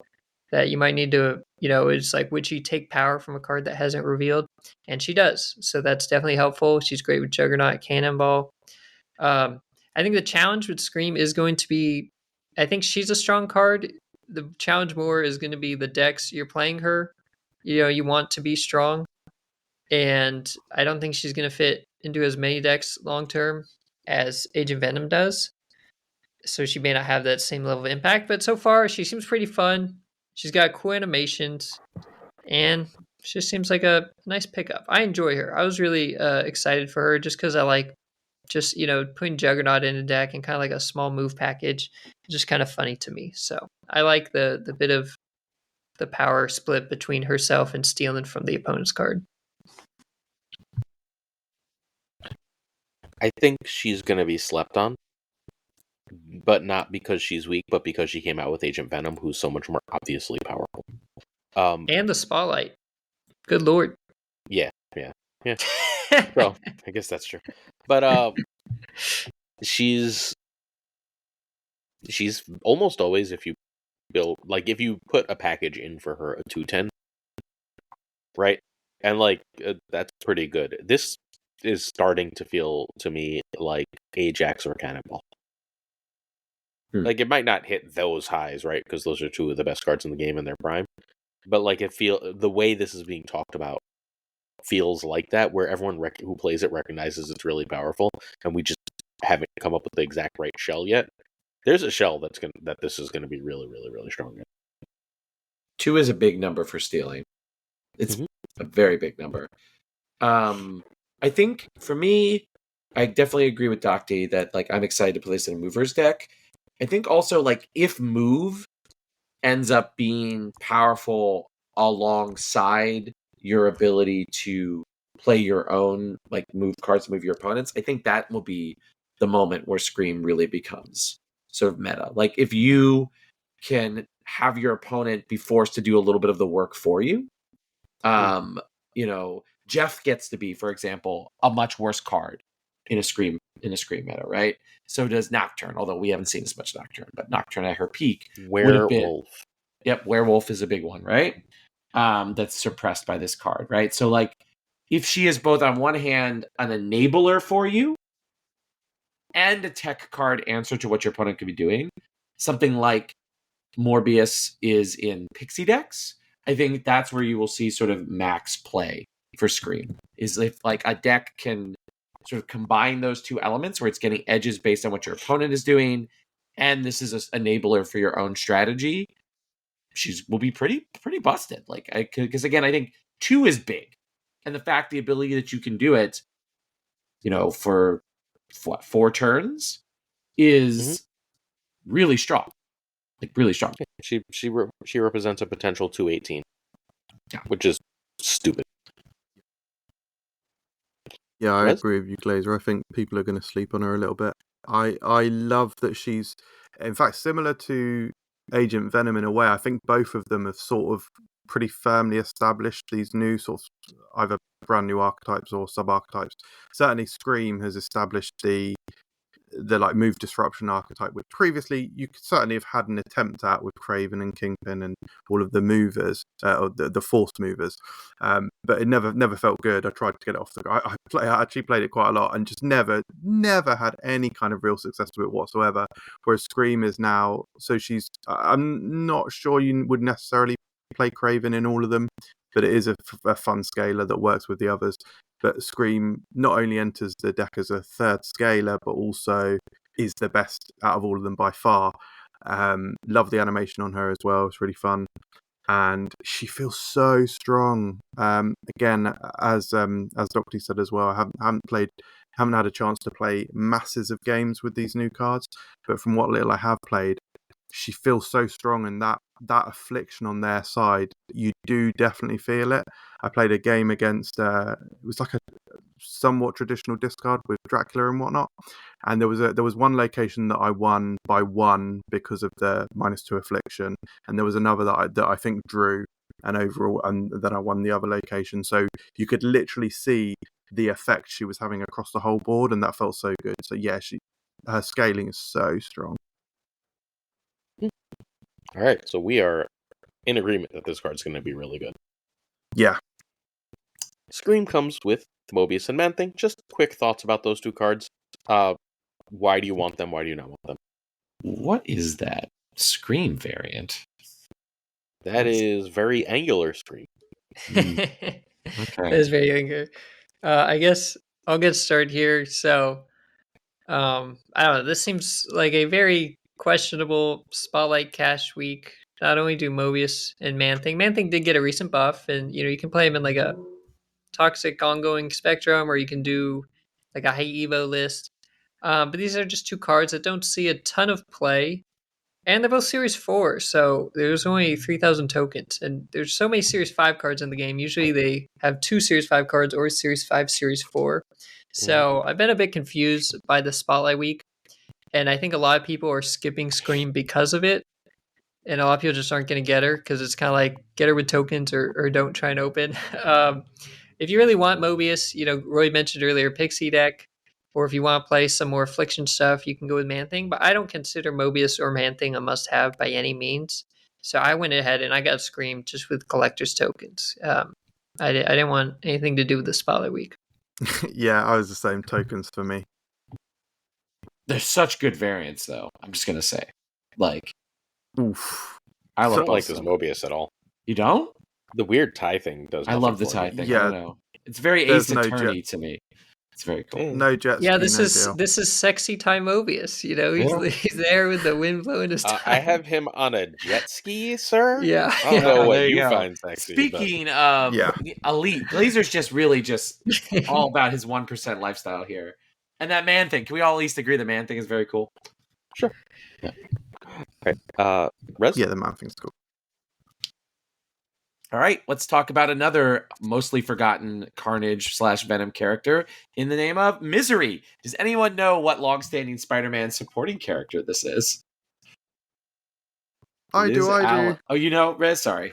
that you might need to, it's like, would she take power from a card that hasn't revealed? And she does. So that's definitely helpful. She's great with Juggernaut, Cannonball. I think the challenge with Scream is going to be, I think she's a strong card. The challenge more is going to be the decks you're playing her. You want to be strong. And I don't think she's going to fit into as many decks long term as Agent Venom does. So she may not have that same level of impact. But so far, she seems pretty fun. She's got cool animations. And she just seems like a nice pickup. I enjoy her. I was really excited for her just because I like just, putting Juggernaut in a deck and kind of like a small move package. It's just kind of funny to me. So I like the bit of the power split between herself and stealing from the opponent's card. I think she's going to be slept on, but not because she's weak, but because she came out with Agent Venom, who's so much more obviously powerful. And the spotlight. Good lord. Yeah. Well, I guess that's true. But she's almost always, if you put a package in for her, a 2/10, right? And that's pretty good. This is starting to feel to me like Ajax or Cannonball. Like, it might not hit those highs, right? Because those are 2 of the best cards in the game in their prime. But the way this is being talked about feels like that, where everyone who plays it recognizes it's really powerful, and we just haven't come up with the exact right shell yet. There's a shell that this is gonna be really, really, really strong in. 2 is a big number for stealing. It's a very big number. I think for me, I definitely agree with Docty that I'm excited to play this in a movers deck. I think also if move ends up being powerful alongside your ability to play your own move cards, move your opponents, I think that will be the moment where Scream really becomes sort of meta. If you can have your opponent be forced to do a little bit of the work for you. Jeff gets to be, for example, a much worse card in a Scream meta, right? So does Nocturne, although we haven't seen as much Nocturne, but Nocturne at her peak would have been. Yep, Werewolf is a big one, right? That's suppressed by this card, right? So if she is both on one hand an enabler for you and a tech card answer to what your opponent could be doing, something like Morbius is in Pixie decks, I think that's where you will see sort of max play for Scream, is if a deck can sort of combine those 2 elements where it's getting edges based on what your opponent is doing, and this is an enabler for your own strategy. Will be pretty busted. Because again, I think 2 is big, and the ability that you can do it, for 4 turns is really strong. Really strong. She represents a potential 2/18, which is stupid. Yeah, I agree with you, Glazer. I think people are going to sleep on her a little bit. I love that she's, in fact, similar to Agent Venom in a way. I think both of them have sort of pretty firmly established these new sort of either brand new archetypes or sub-archetypes. Certainly Scream has established the move disruption archetype, which previously you could certainly have had an attempt at with Craven and Kingpin and all of the movers, or the forced movers, but it never felt good. I tried to get it off the. I actually played it quite a lot and just never had any kind of real success with it whatsoever. Whereas Scream is now, so she's. I'm not sure you would necessarily play Craven in all of them, but it is a fun scaler that works with the others. But Scream not only enters the deck as a third scaler, but also is the best out of all of them by far. Love the animation on her as well. It's really fun. and she feels so strong. Again, as Docty said as well, I haven't had a chance to play masses of games with these new cards, but from what little I have played, she feels so strong, and that affliction on their side, you do definitely feel it. I played a game against it was like a somewhat traditional discard with Dracula and whatnot, and there was one location that I won by 1 because of the -2 affliction, and there was another that I think drew and overall, and then I won the other location. So you could literally see the effect she was having across the whole board, and that felt so good. So yeah, her scaling is so strong. All right, so we are in agreement that this card's going to be really good. Yeah. Scream comes with Mobius and Man-Thing. Just quick thoughts about those 2 cards. Why do you want them? Why do you not want them? What is that Scream variant? That is very angular Scream. Okay. That is very angular. I guess I'll get started here. So, I don't know. This seems like a very questionable Spotlight Cash week. Not only do Mobius and Man-Thing did get a recent buff, and you can play him in like a toxic ongoing spectrum, or you can do like a high evo list. But these are just 2 cards that don't see a ton of play, and they're both Series 4, so there's only 3,000 tokens, and there's so many Series 5 cards in the game. Usually they have 2 Series 5 cards or Series 5, Series 4. So I've been a bit confused by the Spotlight Week, and I think a lot of people are skipping Scream because of it, and a lot of people just aren't going to get her because it's kind of like get her with tokens or don't try and open. If you really want Mobius, Roy mentioned earlier Pixie deck, or if you want to play some more Affliction stuff, you can go with Man-Thing. But I don't consider Mobius or Man-Thing a must-have by any means. So I went ahead and I got Scream just with collector's tokens. I didn't want anything to do with the Spotlight Week. Yeah, I was the same. Tokens for me. They're such good variants, though. I'm just gonna say, like, oof. I love don't like both this of them. Mobius at all. You don't? The weird tie thing does. I love the tie thing. Yeah. I don't know. It's very There's Ace no Attorney to me. It's very cool. No jet Yeah, ski, this no is deal. this is sexy tie Mobius. He's there with the wind blowing his tie. I have him on a jet ski, sir. Yeah. I don't know what There you go. find sexy. Speaking of Yeah. elite, Glazer's just really just all about his 1% lifestyle here. And that Man-Thing, can we all at least agree the Man-Thing is very cool? Sure. Yeah. Okay. Rez? Yeah, the Man-Thing's cool. All right, let's talk about another mostly forgotten Carnage/Venom character in the name of Misery. Does anyone know what longstanding Spider-Man supporting character this is? I do. Oh, you know, Rez? Sorry.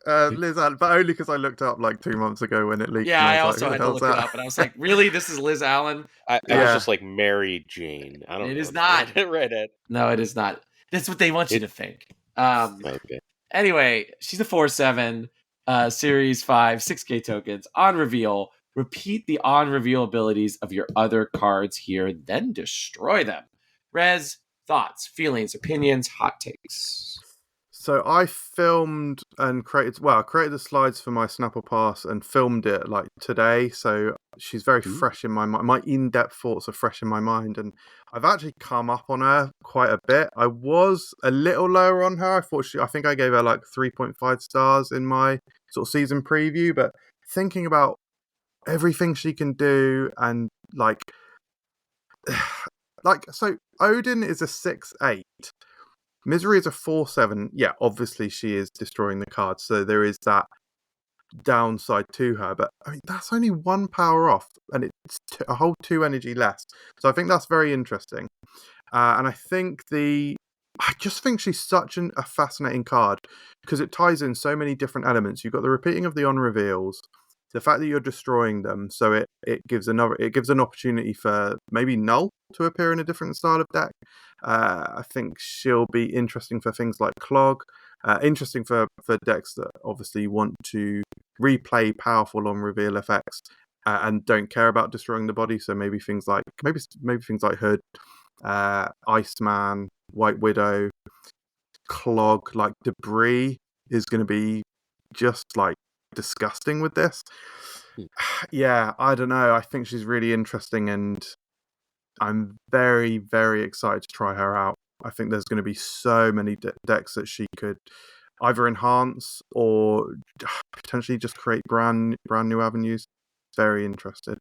Liz Allen, but only because I looked it up like 2 months ago when it leaked. Yeah, I was also had to look it up, and I was like, really? This is Liz Allen? It was just like Mary Jane. I don't know. It is not. Reddit. No, it is not. That's what they want you to think. Okay. Anyway, she's a 4/7, Series 5, 6K tokens. On reveal, repeat the on reveal abilities of your other cards here, then destroy them. Rez, thoughts, feelings, opinions, hot takes. So I filmed and created the slides for my Snapple Pass and filmed it like today. So she's very fresh in my mind. My in-depth thoughts are fresh in my mind, and I've actually come up on her quite a bit. I was a little lower on her. I think I gave her like 3.5 stars in my sort of season preview, but thinking about everything she can do and so Odin is a 6/8. Misery is a 4/7. Yeah, obviously she is destroying the cards, so there is that downside to her. But I mean, that's only 1 power off, and it's a whole 2 energy less. So I think that's very interesting. And I just think she's such a fascinating card because it ties in so many different elements. You've got the repeating of the on reveals, the fact that you're destroying them, so it gives an opportunity for maybe Null to appear in a different style of deck. I think she'll be interesting for things like Clog, interesting for decks that obviously want to replay powerful on reveal effects and don't care about destroying the body. So maybe things like Hood, Iceman, White Widow, Clog, like Debris is going to be just like disgusting with this. Yeah, I don't know. I think she's really interesting, and I'm very, very excited to try her out. I think there's going to be so many decks that she could either enhance or potentially just create brand new avenues. Very interested.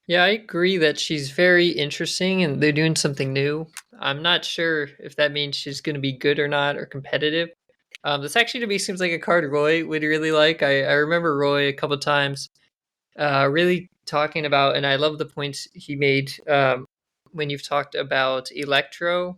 Yeah, I agree that she's very interesting and they're doing something new. I'm not sure if that means she's going to be good or not or competitive. This actually to me seems like a card Roy would really like. I remember Roy a couple times really talking about, and I love the points he made when you've talked about Electro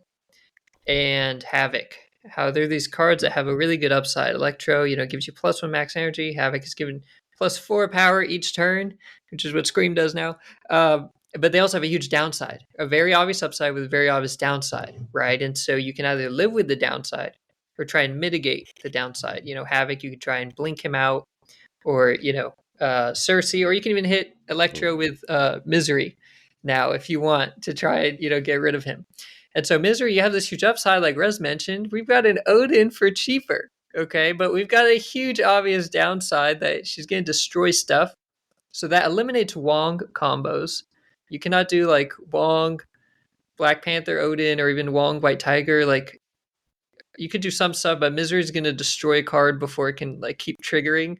and Havoc. How they're these cards that have a really good upside. Electro, gives you +1 max energy. Havoc is given +4 power each turn, which is what Scream does now. But they also have a huge downside, a very obvious upside with a very obvious downside, right? And so you can either live with the downside or try and mitigate the downside. Havoc, you could try and blink him out, or Cersei, or you can even hit Electro with Misery now if you want to try and get rid of him. And so Misery, you have this huge upside, like Rez mentioned. We've got an Odin for cheaper, okay? But we've got a huge obvious downside that she's going to destroy stuff. So that eliminates Wong combos. You cannot do like Wong, Black Panther, Odin, or even Wong, White Tiger. Like you could do some stuff, but Misery is going to destroy a card before it can like keep triggering.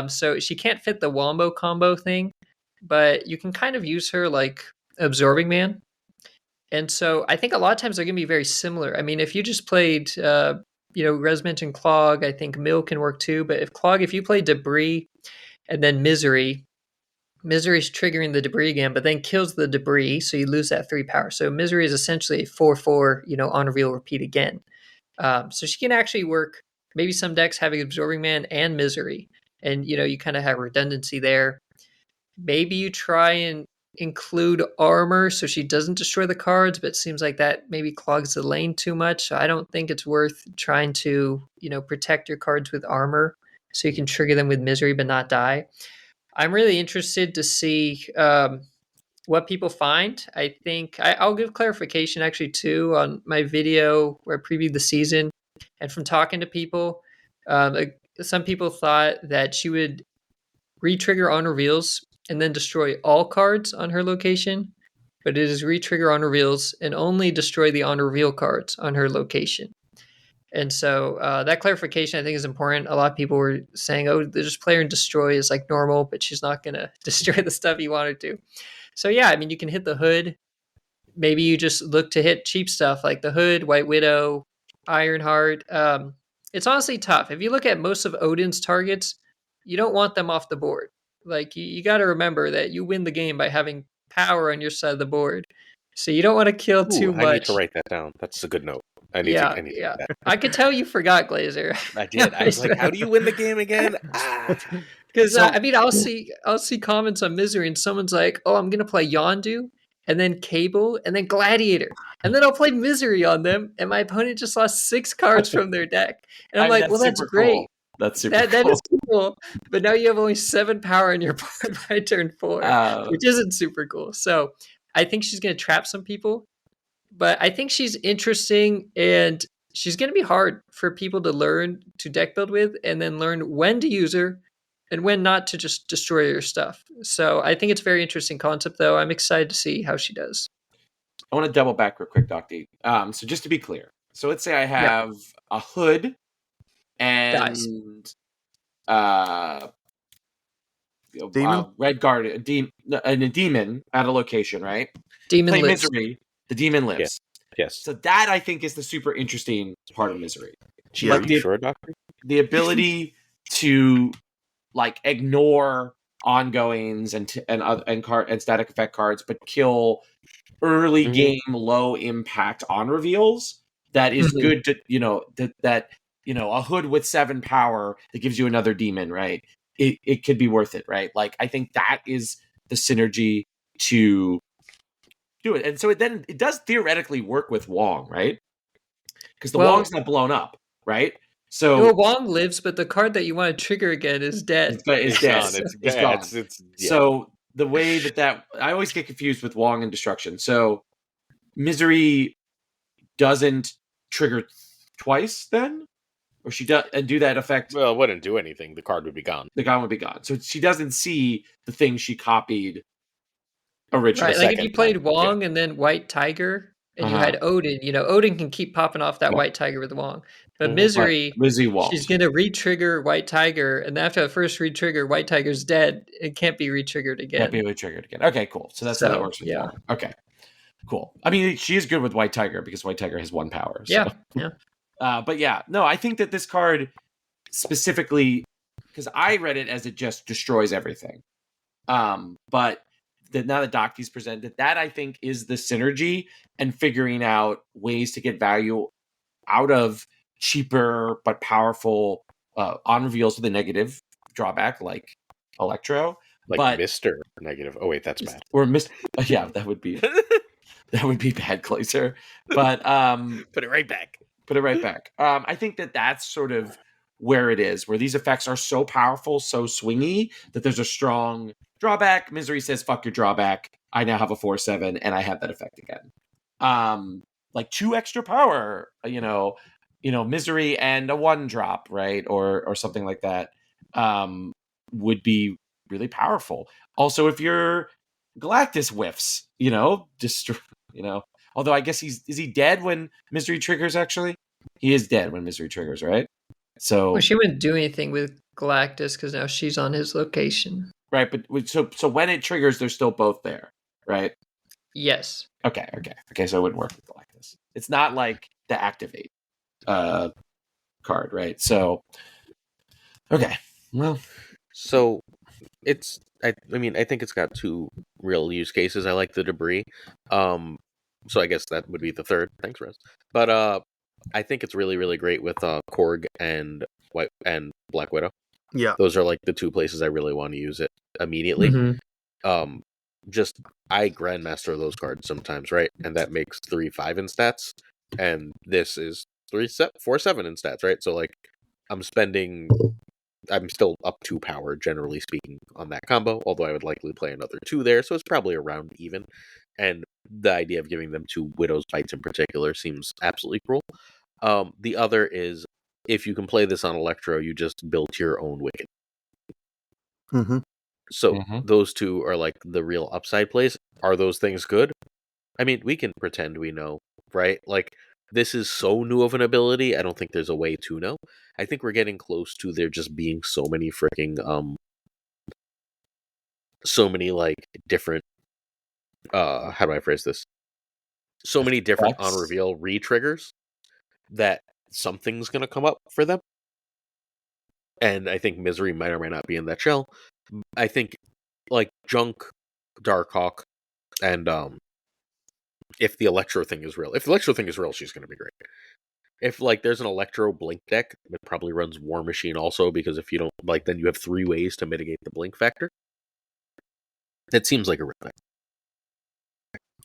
So she can't fit the Wombo combo thing, but you can kind of use her like Absorbing Man. And so I think a lot of times they're going to be very similar. I mean, if you just played, Rez mentioned Clog, I think Mill can work too. But if you play Debris and then Misery's triggering the Debris again, but then kills the Debris, so you lose that 3 power. So Misery is essentially a 4/4, on reveal repeat again. So she can actually work. Maybe some decks having Absorbing Man and Misery, and you kind of have redundancy there. Maybe you try and include armor so she doesn't destroy the cards, but it seems like that maybe clogs the lane too much. So I don't think it's worth trying to, protect your cards with armor so you can trigger them with Misery but not die. I'm really interested to see what people find. I think I'll give clarification actually too on my video where I previewed the season, and from talking to people, some people thought that she would re-trigger on reveals and then destroy all cards on her location, but it is re-trigger on reveals and only destroy the on reveal cards on her location. And so that clarification I think is important. A lot of people were saying, oh, just play her and destroy is like normal, but she's not going to destroy the stuff you want her to. So yeah, I mean, you can hit the Hood. Maybe you just look to hit cheap stuff like the Hood, White Widow, Ironheart. It's honestly tough. If you look at most of Odin's targets, you don't want them off the board. Like you got to remember that you win the game by having power on your side of the board. So you don't want to kill too much. I need to write that down. That's a good note. I need to I could tell you forgot, Glazer. I did. I was like, how do you win the game again? Because I'll see comments on Misery and someone's like, oh, I'm going to play Yondu and then Cable and then Gladiator. And then I'll play Misery on them. And my opponent just lost 6 cards from their deck. And I'm like, well, that's great. Cool. That's super cool. That is cool. But now you have only 7 power in your board by turn 4, which isn't super cool. So I think she's going to trap some people. But I think she's interesting, and she's going to be hard for people to learn to deck build with and then learn when to use her and when not to just destroy your stuff. So I think it's a very interesting concept, though. I'm excited to see how she does. I want to double back real quick, Docty. So just to be clear. So let's say I have a Hood and Demon? Red Guard, and a demon at a location, right? Demon Play lives. Misery. The demon lives. Yes. So that I think is the super interesting part of Misery. Yeah. Are you sure, Doctor? The ability to like ignore ongoings and static effect cards, but kill early game low impact on reveals. That is good to that a Hood with 7 power that gives you another demon, right? It could be worth it, right? Like I think that is the synergy to do it. And so it does theoretically work with Wong, right? Because the Wong's not blown up, right? So Wong lives, but the card that you want to trigger again is dead. It's dead. It's gone. So the way that I always get confused with Wong and Destruction. So Misery doesn't trigger twice then? Or she does and do that effect. Well, it wouldn't do anything. The card would be gone. The card would be gone. So she doesn't see the thing she copied originally. Right, like if you played Wong and then White Tiger, and you had Odin, Odin can keep popping off that White Tiger with Wong. But Misery, she's going to re-trigger White Tiger, and after the first re-trigger, White Tiger's dead. It can't be re-triggered again. Can't be re-triggered again. Okay, cool. So that's how that works with Wong. Okay, cool. I mean, she is good with White Tiger because White Tiger has 1 power. So. Yeah. But yeah, no, I think that this card specifically, because I read it as it just destroys everything. But now that Docty's presented, that I think is the synergy and figuring out ways to get value out of cheaper but powerful on reveals with a negative drawback like Electro. Like Mr. Negative. Oh wait, that's bad. Or Mr. Yeah, that would be bad, Glazer. But put it right back. I think that's sort of where it is, where these effects are so powerful, so swingy, that there's a strong drawback. Misery says, fuck your drawback. I now have a 4/7, and I have that effect again. Like 2 extra power, Misery and a 1 drop, right? Or something like that would be really powerful. Also, if your Galactus whiffs, destroy, although I guess is he dead when Misery triggers, actually? He is dead when Misery triggers, right? So she wouldn't do anything with Galactus because now she's on his location. Right, but so when it triggers, they're still both there, right? Yes. Okay, so it wouldn't work with Galactus. It's not like the activate card, right? So okay. Well, so it's I think it's got 2 real use cases. I like the debris. So I guess that would be the third. Thanks, Rez. But I think it's really, really great with Korg and Black Widow. Yeah. Those are like the 2 places I really want to use it immediately. Mm-hmm. Just I grandmaster those cards sometimes, right? And that makes 3/5 in stats. And this is 4/7 in stats, right? So like I'm still up 2 power, generally speaking, on that combo, although I would likely play another 2 there, so it's probably around even. And the idea of giving them 2 Widow's Bites in particular seems absolutely cruel. The other is, if you can play this on Electro, you just built your own Wicked. Mm-hmm. So those 2 are like the real upside plays. Are those things good? I mean, we can pretend we know, right? Like, this is so new of an ability, I don't think there's a way to know. I think we're getting close to there just being so many freaking, so many, like, different, how do I phrase this? So many different on-reveal re-triggers that something's going to come up for them. And I think Misery might or might not be in that shell. I think, like, Junk, Darkhawk, and, if the Electro thing is real, she's going to be great. If, like, there's an Electro Blink deck, it probably runs War Machine also, because if you don't, like, then you have 3 ways to mitigate the Blink factor. That seems like a real thing.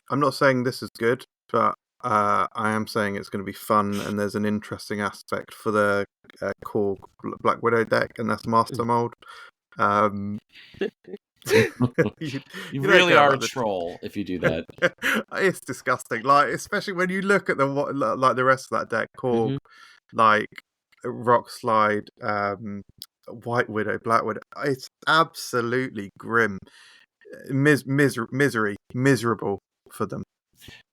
I'm not saying this is good, but I am saying it's going to be fun, and there's an interesting aspect for the core Black Widow deck, and that's Master Mold. you really are a troll if you do that. It's disgusting, like, especially when you look at the rest of that deck, Korg, like Rock Slide, White Widow, Black Widow. It's absolutely grim. Miserable for them.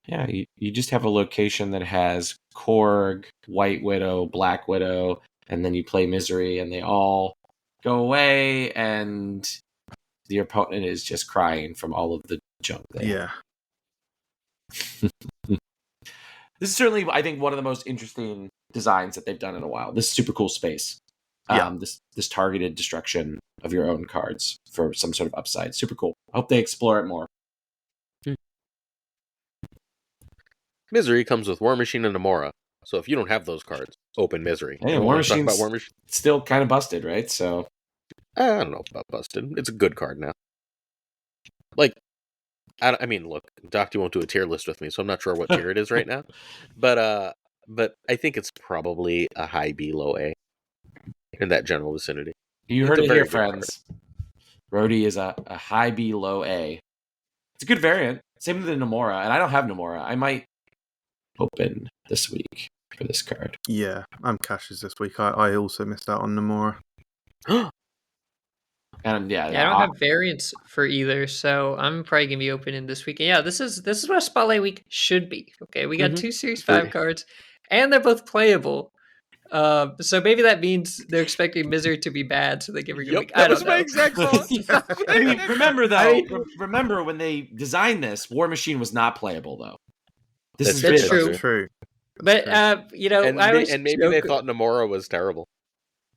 Yeah, you just have a location that has Korg, White Widow, Black Widow, and then you play Misery, and they all go away, and the opponent is just crying from all of the junk there. Yeah. This is certainly, I think, one of the most interesting designs that they've done in a while. This is super cool space. Yeah. This targeted destruction of your own cards for some sort of upside. Super cool. I hope they explore it more. Misery comes with War Machine and Namora. So if you don't have those cards, open Misery. Hey, War Machine's still kind of busted, right? So I don't know about busted. It's a good card now. Like, I mean, look, Docty won't do a tier list with me, so I'm not sure what tier it is right now. But I think it's probably a high B, low A in that general vicinity. You heard it here, friends. Rhodey is a high B, low A. It's a good variant. Same with the Namora, and I don't have Namora. I might open this week for this card. Yeah, I'm cashes this week. I also missed out on Namora. And Yeah, I don't have variants for either, so I'm probably gonna be opening this weekend. Yeah, this is what Spotlight Week should be. Okay, we got 2 Series 5 cards, and they're both playable. So maybe that means they're expecting Misery to be bad, so they give her a good week. I don't know. my exact thought. I mean, remember though, remember when they designed this, War Machine was not playable though. That's true. But and maybe they thought Namora was terrible.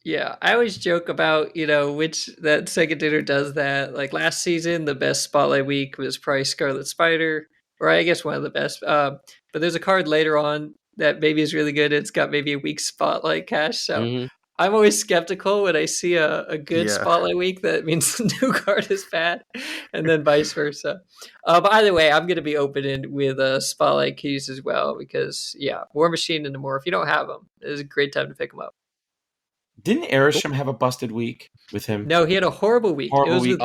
Yeah, I always joke about, which that Sega dinner does that. Like last season, the best Spotlight Week was probably Scarlet Spider, or I guess one of the best. But there's a card later on that maybe is really good. It's got maybe a weak Spotlight cache. So I'm always skeptical when I see a good Spotlight Week that means the new card is bad, and then vice versa. But either way, I'm going to be opening with Spotlight keys as well because, War Machine and Namor, if you don't have them, it's a great time to pick them up. Didn't arishem have a busted week with him? No, he had a horrible week. It was with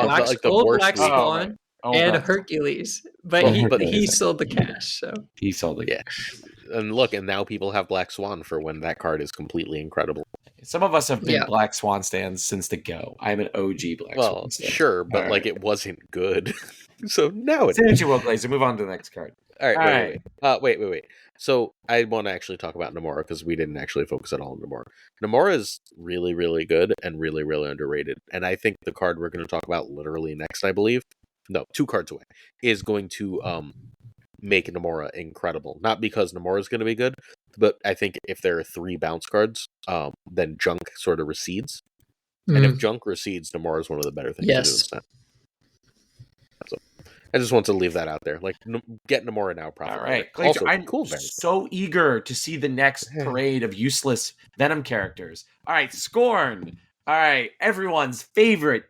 old Black Swan and Hercules, but he sold the cash. So he sold the cash. And look, and now people have Black Swan for when that card is completely incredible. Some of us have been Black Swan stands since the go. I'm an OG Black Swan stand. Sure, but it wasn't good. So now it's Synergy World Glazer. Move on to the next card. All right, wait. So I want to actually talk about Namora because we didn't actually focus at all on Namora. Namora is really, really good and really, really underrated. And I think the card we're going to talk about literally next, I believe, 2 cards away, is going to make Namora incredible. Not because Namora is going to be good, but I think if there are 3 bounce cards, then Junk sort of recedes. And if Junk recedes, Namora is one of the better things to do this time. So I just want to leave that out there. Like, get Namora now, probably. All right. Also, I'm cool so eager to see the next parade of useless Venom characters. All right, Scorn. All right, everyone's favorite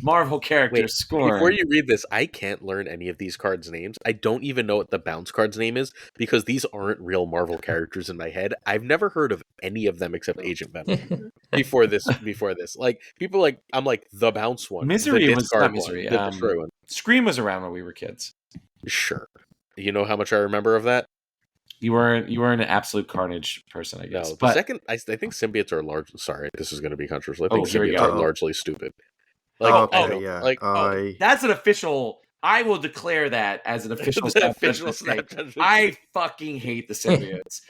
Marvel character, Scorn. Before you read this, I can't learn any of these cards' names. I don't even know what the bounce card's name is because these aren't real Marvel characters in my head. I've never heard of any of them except Agent Venom before this. Like, people I'm like, the bounce one. Misery was not Misery. The destroy one. Scream was around when we were kids. Sure. You know how much I remember of that? You weren't an absolute carnage person, I guess. No, but second, I think symbiotes are large. Sorry, this is going to be controversial. I think here we symbiotes go. are largely stupid. That's an official. I will declare that as an official mistake. I fucking hate the symbiotes.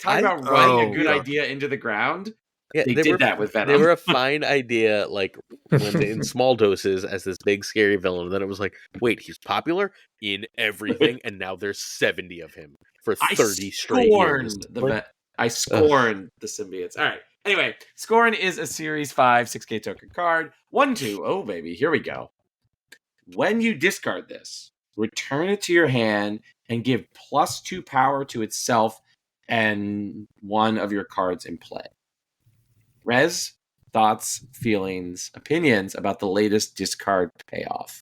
Talk about running a good idea into the ground. Yeah, they did that with Venom. They were a fine idea, when in small doses as this big scary villain. And then it was like, wait, he's popular in everything, and now there's 70 of him for 30 straight years. I scorned the symbiotes. All right. Anyway, Scorn is a Series 5 6K token card. 1/2. Oh, baby. Here we go. When you discard this, return it to your hand and give +2 power to itself and one of your cards in play. Rez, thoughts, feelings, opinions about the latest discard payoff?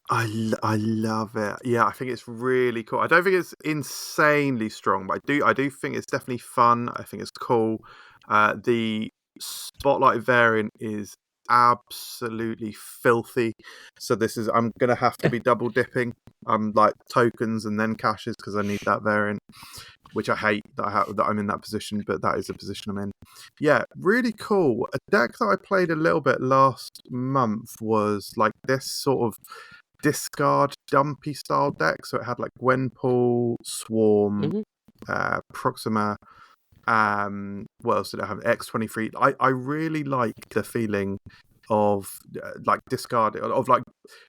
I love it. Yeah, I think it's really cool. I don't think it's insanely strong, but I do think it's definitely fun. I think it's cool. The Spotlight variant is absolutely filthy. So I'm gonna have to be double dipping. Tokens and then caches because I need that variant, which I hate that I'm in that position, but that is the position I'm in. Yeah, really cool. A deck that I played a little bit last month was this sort of discard dumpy style deck. So it had gwenpool, Swarm, Proxima. What else did I have? X-23. I really like the feeling of discarding, of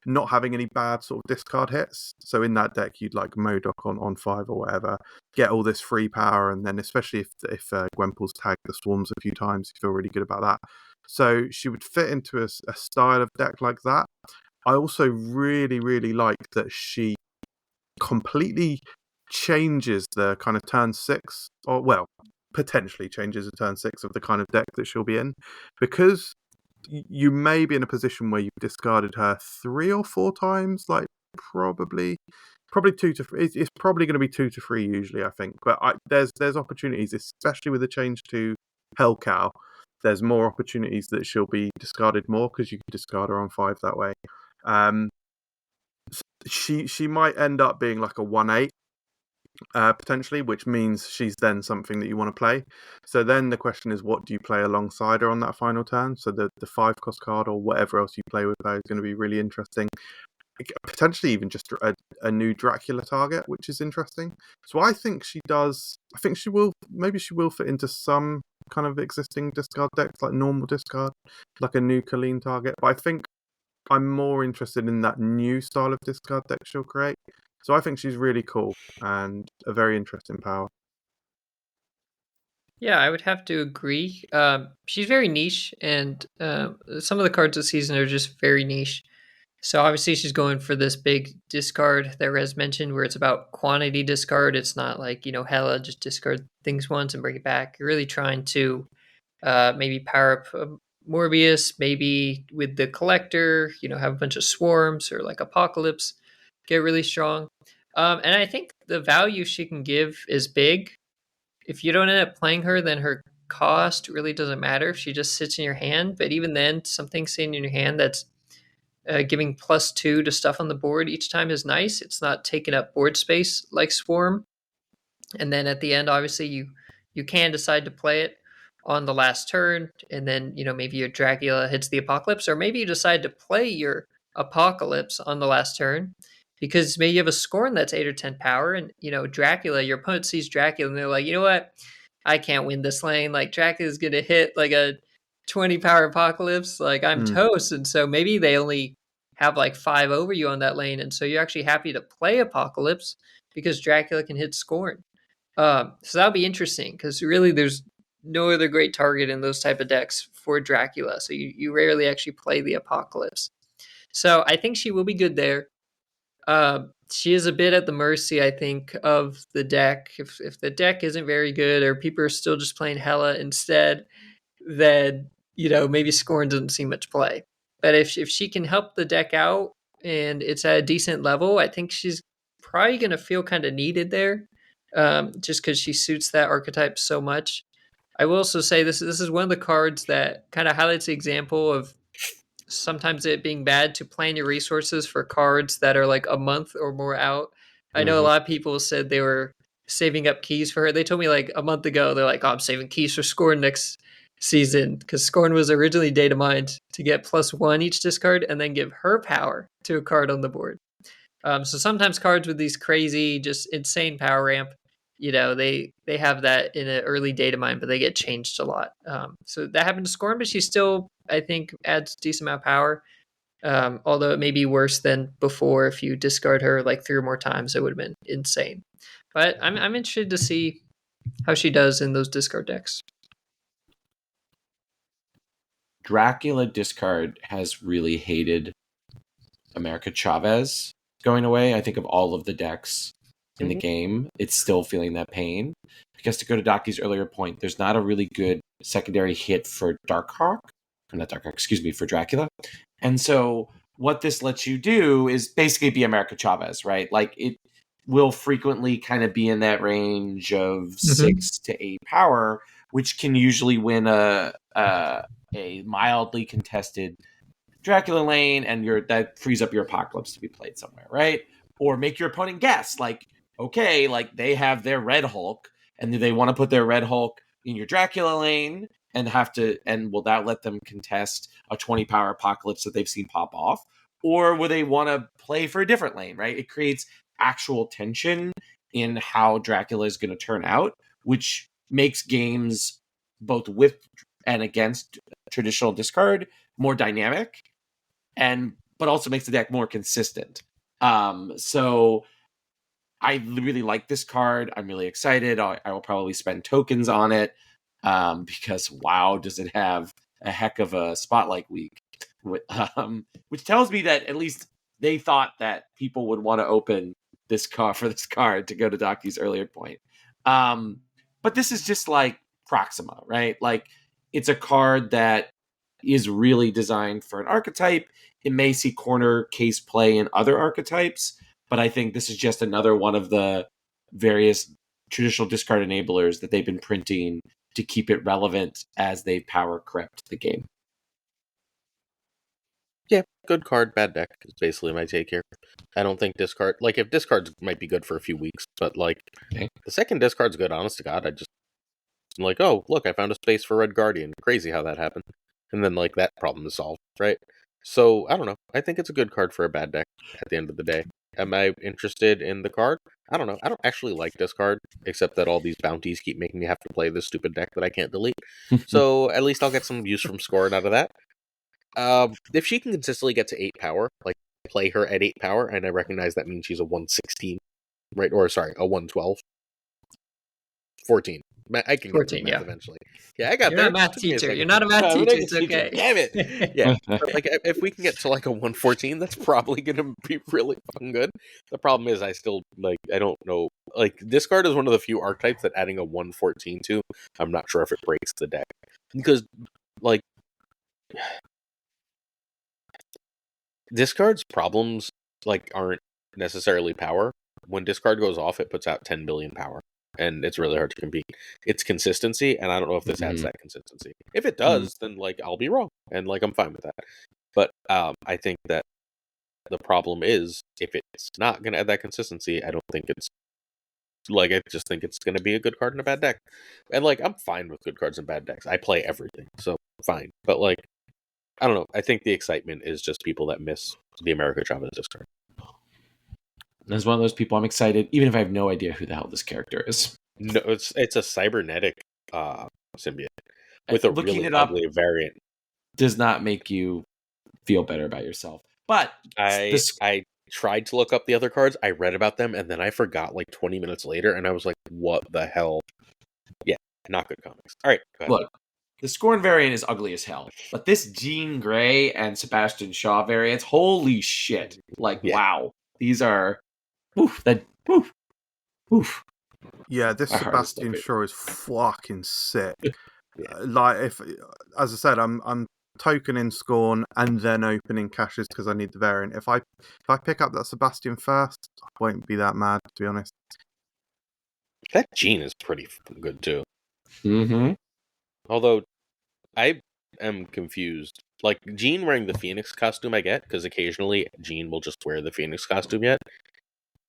not having any bad sort of discard hits. So in that deck, you'd Modok on 5 or whatever, get all this free power, and then especially if Gwenpool's tagged the Swarms a few times, you feel really good about that. So she would fit into a style of deck like that. I also really, really like that she completely changes the kind of turn 6, or potentially changes the turn 6 of the kind of deck that she'll be in, because you may be in a position where you've discarded her 3 or 4 times, probably 2 to 3. It's probably going to be 2 to 3 usually, I think. But there's opportunities, especially with the change to Hellcow. There's more opportunities that she'll be discarded more because you can discard her on 5 that way. She might end up being a 1/8. potentially, which means she's then something that you want to play. So then the question is, what do you play alongside her on that final turn? So the 5-cost card or whatever else you play with her is going to be really interesting. Potentially even just a new Dracula target, which is interesting. So I think she does. I think she will. Maybe she will fit into some kind of existing discard decks, like normal discard, like a new Colleen target. But I think I'm more interested in that new style of discard deck she'll create. So I think she's really cool and a very interesting power. Yeah, I would have to agree. She's very niche, and some of the cards this season are just very niche. So obviously she's going for this big discard that Rez mentioned, where it's about quantity discard. It's not like, hella just discard things once and bring it back. You're really trying to maybe power up Morbius, maybe with the collector, have a bunch of swarms or like Apocalypse, get really strong. And I think the value she can give is big. If you don't end up playing her, then her cost really doesn't matter if she just sits in your hand. But even then, something sitting in your hand that's giving +2 to stuff on the board each time is nice. It's not taking up board space like Swarm. And then at the end, obviously, you can decide to play it on the last turn, and then maybe your Dracula hits the Apocalypse, or maybe you decide to play your Apocalypse on the last turn because maybe you have a Scorn that's 8 or 10 power, and Dracula, your opponent sees Dracula and they're like, you know what, I can't win this lane. Like Dracula's gonna hit like a 20 power Apocalypse, like I'm toast. And so maybe they only have like 5 over you on that lane, and so you're actually happy to play Apocalypse because Dracula can hit Scorn. So that'll be interesting because really there's no other great target in those type of decks for Dracula. So you rarely actually play the Apocalypse. So I think she will be good there. She is a bit at the mercy, I think, of the deck. If the deck isn't very good or people are still just playing Hela instead, then maybe Scorn doesn't see much play. But if she can help the deck out and it's at a decent level, I think she's probably going to feel kind of needed there, just because she suits that archetype so much. I will also say this is one of the cards that kind of highlights the example of sometimes it being bad to plan your resources for cards that are like a month or more out. I know a lot of people said they were saving up keys for her. They told me like a month ago, they're like, oh, I'm saving keys for Scorn next season because Scorn was originally data mined to get +1 each discard and then give her power to a card on the board. So sometimes cards with these crazy, just insane power ramp, they have that in an early data mine, but they get changed a lot. So that happened to Scorn, but she still, I think, adds a decent amount of power. Although it may be worse than before. If you discard her like 3 or more times, it would have been insane. But I'm interested to see how she does in those discard decks. Dracula discard has really hated America Chavez going away. I think of all of the decks in the game, it's still feeling that pain. Because to go to Docty's earlier point, there's not a really good secondary hit for Darkhawk. Not Darkhawk, excuse me, for Dracula. And so what this lets you do is basically be America Chavez, right? Like it will frequently kind of be in that range of 6 to 8 power, which can usually win a mildly contested Dracula lane, and that frees up your Apocalypse to be played somewhere, right? Or make your opponent guess, like, okay, like they have their Red Hulk, and do they want to put their Red Hulk in your Dracula lane and will that let them contest a 20 power Apocalypse that they've seen pop off? Or will they want to play for a different lane, right? It creates actual tension in how Dracula is going to turn out, which makes games both with and against traditional discard more dynamic, but also makes the deck more consistent. So I really like this card. I'm really excited. I will probably spend tokens on it because wow, does it have a heck of a spotlight week, which tells me that at least they thought that people would want to open this card for this card, to go to Docty's earlier point. But this is just like Proxima, right? Like it's a card that is really designed for an archetype. It may see corner case play in other archetypes, but I think this is just another one of the various traditional discard enablers that they've been printing to keep it relevant as they power correct the game. Yeah, good card, bad deck is basically my take here. I don't think discard, like, if discards might be good for a few weeks, but, like, Okay. the second discard's good, honest to God, I'm like, oh, look, I found a space for Red Guardian. Crazy how that happened. And then, like, that problem is solved, right? So, I don't know. I think it's a good card for a bad deck at the end of the day. Am I interested in the card? I don't know. I don't actually like this card, except that all these bounties keep making me have to play this stupid deck that I can't delete. So, at least I'll get some use from Scorn out of that. If she can consistently get to 8 power, like, play her at 8 power, and I recognize that means she's a 116, right? Or, sorry, a 112. 14. I can 14, get to math yeah. eventually. Yeah, I got You're there. not a math Took me a teacher. second. You're not a math I'm an teacher. English It's okay. Damn it. Yeah. But, like, if we can get to like a 114, that's probably going to be really fucking good. The problem is I still, like, I don't know. Like, this card is one of the few archetypes that adding a 114 to, I'm not sure if it breaks the deck. Because, like, discard's problems, like, aren't necessarily power. When discard goes off, it puts out 10 billion power. And it's really hard to compete. It's consistency, and I don't know if this adds that consistency. If it does, then, like, I'll be wrong, and, like, I'm fine with that. But I think that the problem is, if it's not going to add that consistency, I don't think it's, like, I just think it's going to be a good card in a bad deck. And, like, I'm fine with good cards in bad decks. I play everything, so fine. But, like, I don't know. I think the excitement is just people that miss the America Chavez discard. As one of those people, I'm excited, even if I have no idea who the hell this character is. No, it's a cybernetic symbiote with a Looking really it up ugly variant. does not make you feel better about yourself. But I tried to look up the other cards. I read about them, and then I forgot like 20 minutes later, and I was like, what the hell? Yeah, not good comics. All right, go ahead. Look, the Scorn variant is ugly as hell. But this Jean Grey and Sebastian Shaw variants, holy shit. Like, wow. These are... Oof. Oof. Yeah, this My heart is Sebastian so Shaw is fucking sick. Like, if, as I said, I'm tokening Scorn and then opening caches because I need the variant. If I pick up that Sebastian first, I won't be that mad, to be honest. That Jean is pretty good too. Mm-hmm. Although I am confused. Like, Jean wearing the Phoenix costume, I get, because occasionally Jean will just wear the Phoenix costume yet.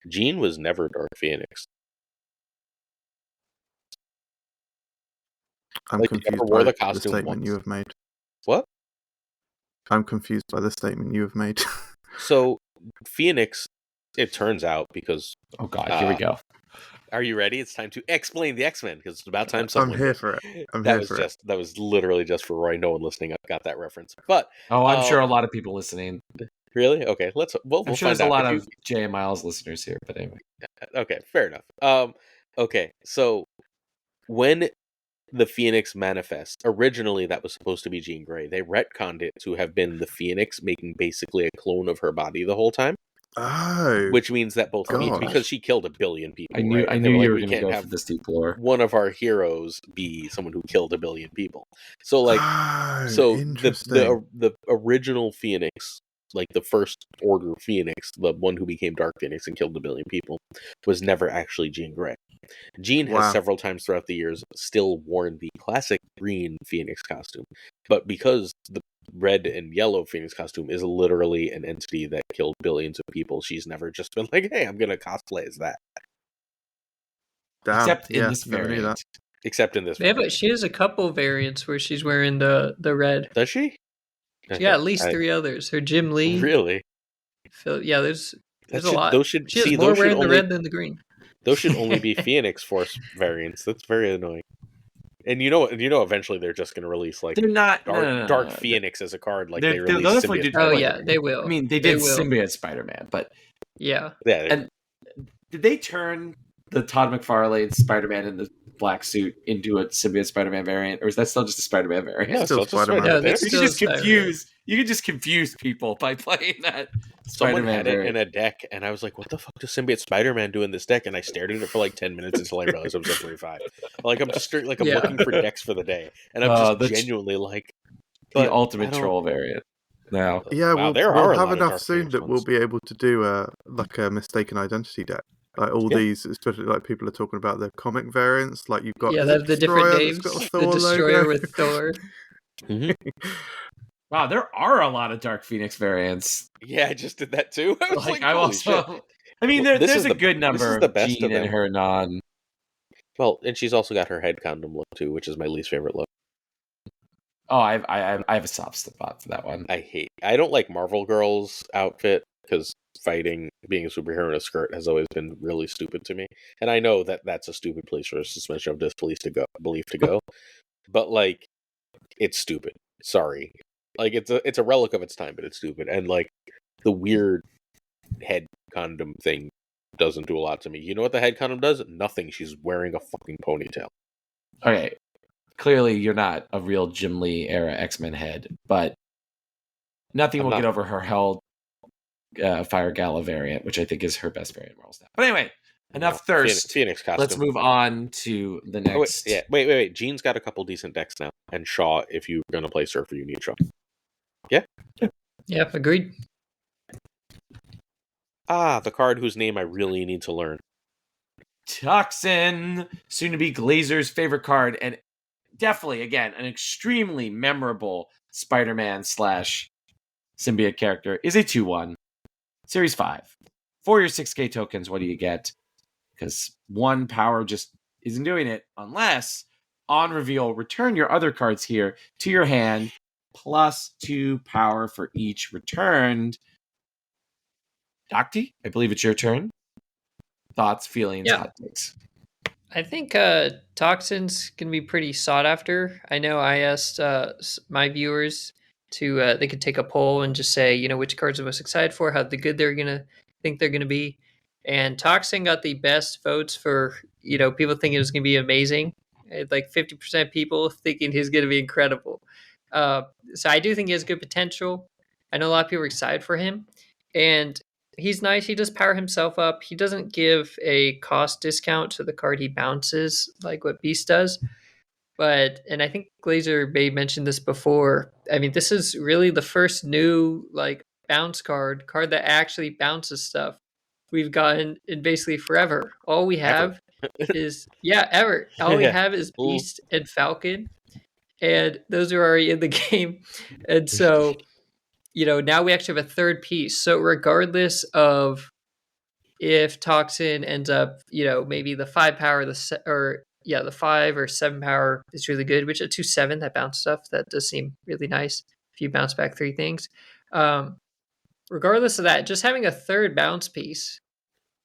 Jean was never Dark Phoenix. I'm like, confused wore by the the costume statement once. you have made. What? I'm confused by the statement you have made. So, Phoenix, it turns out, because... Oh god, here we go. Are you ready? It's time to explain the X-Men, because it's about time someone... I'm here for it. That was literally just for Roy. No one listening got that reference. But... Oh, I'm sure a lot of people listening. Really? Okay, we'll I'm sure find there's out. a lot of J. Miles listeners here, but anyway. Okay, fair enough. Okay, so when the Phoenix manifests, originally that was supposed to be Jean Grey. They retconned it to have been the Phoenix making basically a clone of her body the whole time. Oh, which means that gosh. because she killed 1 billion people. I knew you were going to go for this deep lore. One of our heroes be someone who killed 1 billion people. So like, the original Phoenix, like the first order Phoenix, the one who became Dark Phoenix and killed 1 billion people, was never actually Jean Grey. Jean has several times throughout the years still worn the classic green Phoenix costume, but because the red and yellow Phoenix costume is literally an entity that killed billions of people, she's never just been like, hey, I'm gonna cosplay as that. Damn. Except in this variant. Except in this variant. But she has a couple variants where she's wearing the red. Does she? She got at least 3 others. Her Jim Lee. Really? Yeah, there's a lot. Those she has more wearing the red than the green. Those should only be Phoenix Force variants. That's very annoying. And you know, eventually they're just going to release like they're not Dark Phoenix as a card, like they released Symbiote. Oh yeah, they will. I mean, they did Symbiote Spider-Man, but yeah. And did they turn the Todd McFarlane Spider-Man in the black suit into a Symbiote Spider-Man variant, or is that still just a Spider-Man variant? No, still Spider-Man. No, you can just confuse people by playing that. Someone had it in a deck, and I was like, "What the fuck does Symbiote Spider-Man do in this deck?" And I stared at it for like 10 minutes until I realized it was a 3/5. Like I'm just looking for decks for the day, and I'm just genuinely like the ultimate troll variant. Now, yeah, we'll have enough soon that we'll be able to do a mistaken identity deck. Like all these, especially like people are talking about the comic variants. Like you've got the different names. The Destroyer with Thor. Wow, there are a lot of Dark Phoenix variants. Yeah, I just did that too. I was like, I holy shit. I mean, Well, there's a good this number is the of best Jean of and them. her non. Well, and she's also got her head condom look too, which is my least favorite look. Oh, I have a soft spot for that one. I don't like Marvel Girl's outfit because being a superhero in a skirt has always been really stupid to me. And I know that that's a stupid place for a suspension of disbelief to go. But like, it's stupid. Sorry. Like it's a relic of its time, but it's stupid. And like the weird head condom thing doesn't do a lot to me. You know what the head condom does? Nothing. She's wearing a fucking ponytail. Okay. Clearly you're not a real Jim Lee era X-Men head, but nothing will get over her Fire Gala variant, which I think is her best variant Marvel Snap. But anyway, enough thirst. Phoenix costume. Let's move on to the next. Wait. Jean's got a couple decent decks now. And Shaw, if you're going to play Surfer, you need Shaw. Yeah? Yep, agreed. The card whose name I really need to learn. Toxin, soon to be Glazer's favorite card, and definitely, again, an extremely memorable Spider-Man / symbiote character, is a 2/1. Series 5. For your 6K tokens, what do you get? Because 1 power just isn't doing it unless, on reveal, return your other cards here to your hand, plus 2 power for each returned. Docty, I believe it's your turn. Thoughts, feelings, hot takes. I think Toxin's going to be pretty sought after. I know I asked my viewers to, they could take a poll and just say, which cards they're most excited for, how good they're going to think they're going to be. And Toxin got the best votes for, people thinking it was going to be amazing. Like 50% people thinking he's going to be incredible. So I do think he has good potential. I know a lot of people are excited for him. And he's nice. He does power himself up. He doesn't give a cost discount to the card he bounces like what Beast does. And I think Glazer may mention this before. I mean, this is really the first new bounce card that actually bounces stuff we've gotten in basically forever. All we have is ever. All we have is Beast and Falcon, and those are already in the game. And so now we actually have a third piece. So regardless of if Toxin ends up, maybe the 5 power, the 5 or 7 power is really good, which at 2/7, that bounce stuff, that does seem really nice if you bounce back 3 things. Regardless of that, just having a third bounce piece,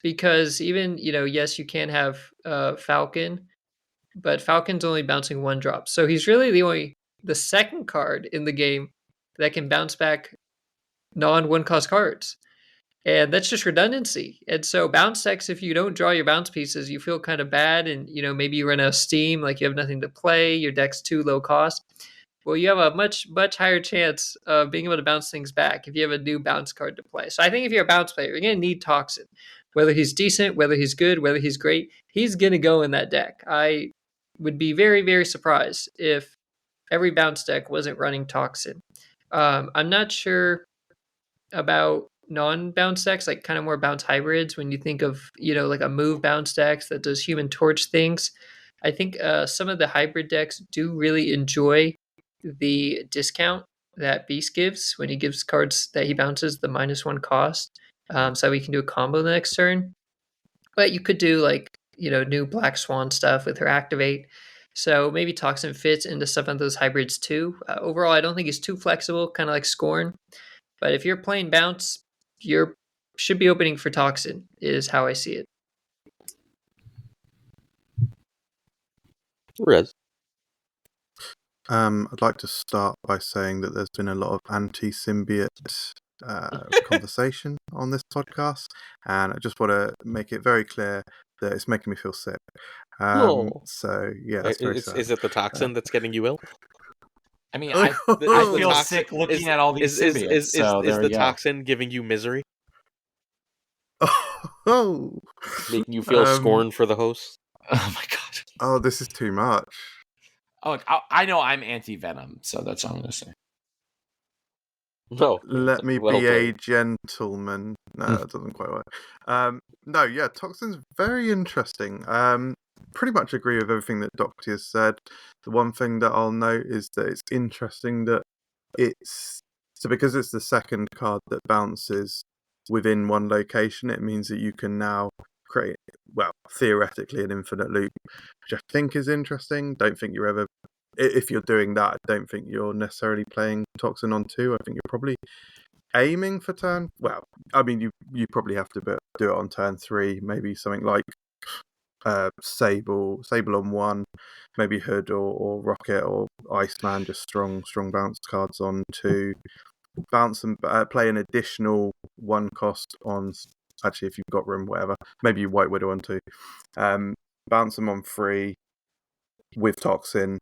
because even, yes, you can have Falcon, but Falcon's only bouncing 1 drop. So he's really the second card in the game that can bounce back non-1 cost cards. And that's just redundancy. And so bounce decks, if you don't draw your bounce pieces, you feel kind of bad. And, maybe you run out of steam, like you have nothing to play, your deck's too low cost. Well, you have a much, much higher chance of being able to bounce things back if you have a new bounce card to play. So I think if you're a bounce player, you're going to need Toxin. Whether he's decent, whether he's good, whether he's great, he's going to go in that deck. I would be very, very surprised if every bounce deck wasn't running Toxin. I'm not sure about non-bounce decks, like kind of more bounce hybrids. When you think of, like a move bounce decks that does Human Torch things, I think some of the hybrid decks do really enjoy the discount that Beast gives when he gives cards that he bounces the -1 cost. So we can do a combo the next turn. But you could do new Black Swan stuff with her activate. So maybe Toxin fits into some of those hybrids too. Overall, I don't think he's too flexible, kind of like Scorn. But if you're playing bounce, you should be opening for Toxin, is how I see it. Rez. I'd like to start by saying that there's been a lot of anti-symbiote conversation on this podcast, and I just want to make it very clear that it's making me feel sick. So yeah, that's very sad. Is it the Toxin that's getting you ill? I mean, I feel sick looking at all these symbiotes. Is the Toxin giving you misery? Oh, making you feel scorn for the host? Oh my god! Oh, this is too much. Oh, I know I'm Anti-Venom, so that's all I'm going to say. No. Let me be a gentleman. No, that doesn't quite work. No, yeah, Toxin's very interesting. Pretty much agree with everything that Docty has said. The one thing that I'll note is that it's interesting that because it's the second card that bounces within one location, it means that you can now create, well, theoretically, an infinite loop, which I think is interesting. Don't think you're ever, if you're doing that, I don't think you're necessarily playing Toxin on 2. I think you're probably aiming for turn. Well, I mean, you probably have to do it on turn 3. Maybe something like Sable on 1, maybe Hood or Rocket or Iceman, just strong bounce cards on 2. Bounce and play an additional 1 cost on. Actually, if you've got room, whatever. Maybe you White Widow on 2. Bounce them on 3 with Toxin.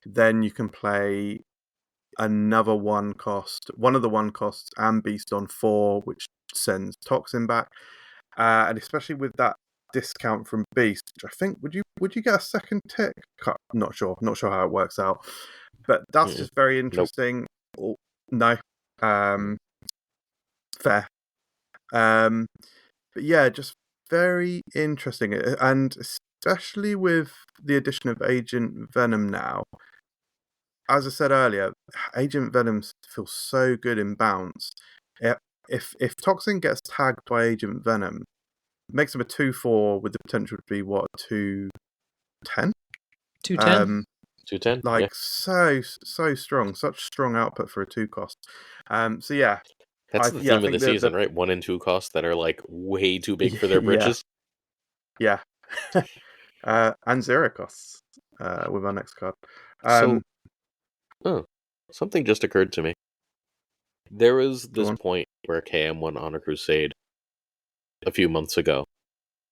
Then you can play another 1 cost, one of the 1 costs, and Beast on 4, which sends Toxin back. And especially with that discount from Beast, which I think would you get a second tick? Not sure how it works out, but that's just very interesting. Nope. No, fair. But yeah, just very interesting, and especially with the addition of Agent Venom now. As I said earlier, Agent Venom feels so good in bounce. If Toxin gets tagged by Agent Venom, it makes him a 2/4 with the potential to be what, 2/10? 2/10. 2/10. Like, yeah. so strong, such strong output for a 2 cost. So yeah. That's the theme of the season, right? 1 and 2 costs that are like way too big for their britches. Yeah. And 0 costs with our next card. Something just occurred to me. There was this point where KM went on a crusade a few months ago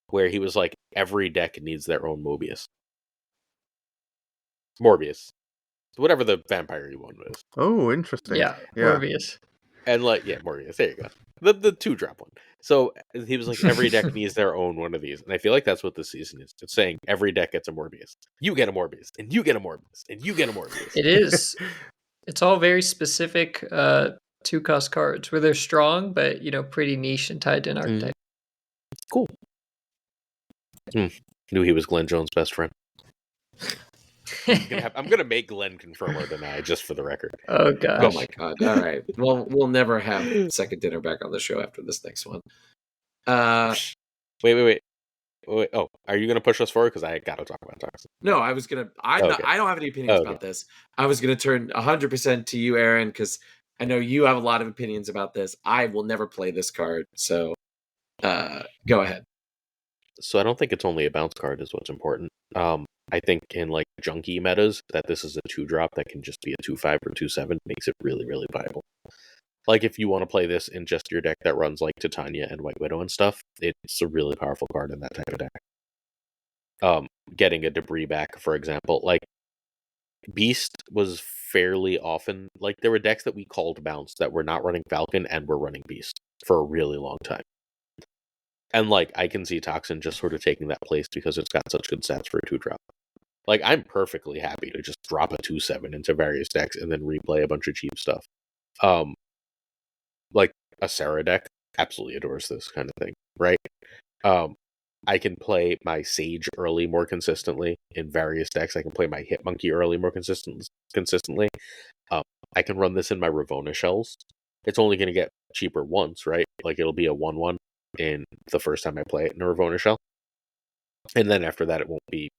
where he was like, every deck needs their own Morbius. Whatever the vampire one is. Oh, interesting. Yeah. Morbius. And like, yeah, Morbius, there you go. The 2-drop one. So he was like, every deck needs their own one of these. And I feel like that's what this season is. It's saying every deck gets a Morbius. You get a Morbius, and you get a Morbius, and you get a Morbius. It is. It's all very specific 2-cost cards where they're strong, but pretty niche and tied to an archetype. Cool. Knew he was Glenn Jones' best friend. I'm gonna make Glenn confirm or deny just for the record. Oh gosh. Oh my god. All right. Well, we'll never have Second Dinner back on the show after this next one. Wait. Oh, are you gonna push us forward? Because I gotta talk about Toxin. No, I was gonna. I don't have any opinions about this. I was gonna turn 100% to you, Aaron, because I know you have a lot of opinions about this. I will never play this card, so go ahead. So I don't think it's only a bounce card is what's important. I think in like junkie metas that this is a 2-drop that can just be a 2/5 or 2/7 makes it really, really viable. Like if you want to play this in just your deck that runs like Titania and White Widow and stuff, it's a really powerful card in that type of deck. Getting a debris back, for example, like Beast was fairly often, like there were decks that we called bounce that were not running Falcon and were running Beast for a really long time. And like I can see Toxin just sort of taking that place because it's got such good stats for a 2-drop. Like I'm perfectly happy to just drop a 2/7 into various decks and then replay a bunch of cheap stuff. Like a Sarah deck absolutely adores this kind of thing, right? I can play my Sage early more consistently in various decks. I can play my Hit Monkey early more consistently. I can run this in my Ravona shells. It's only going to get cheaper once, right? Like it'll be a 1/1 in the first time I play it in a Ravona shell. And then after that, it won't be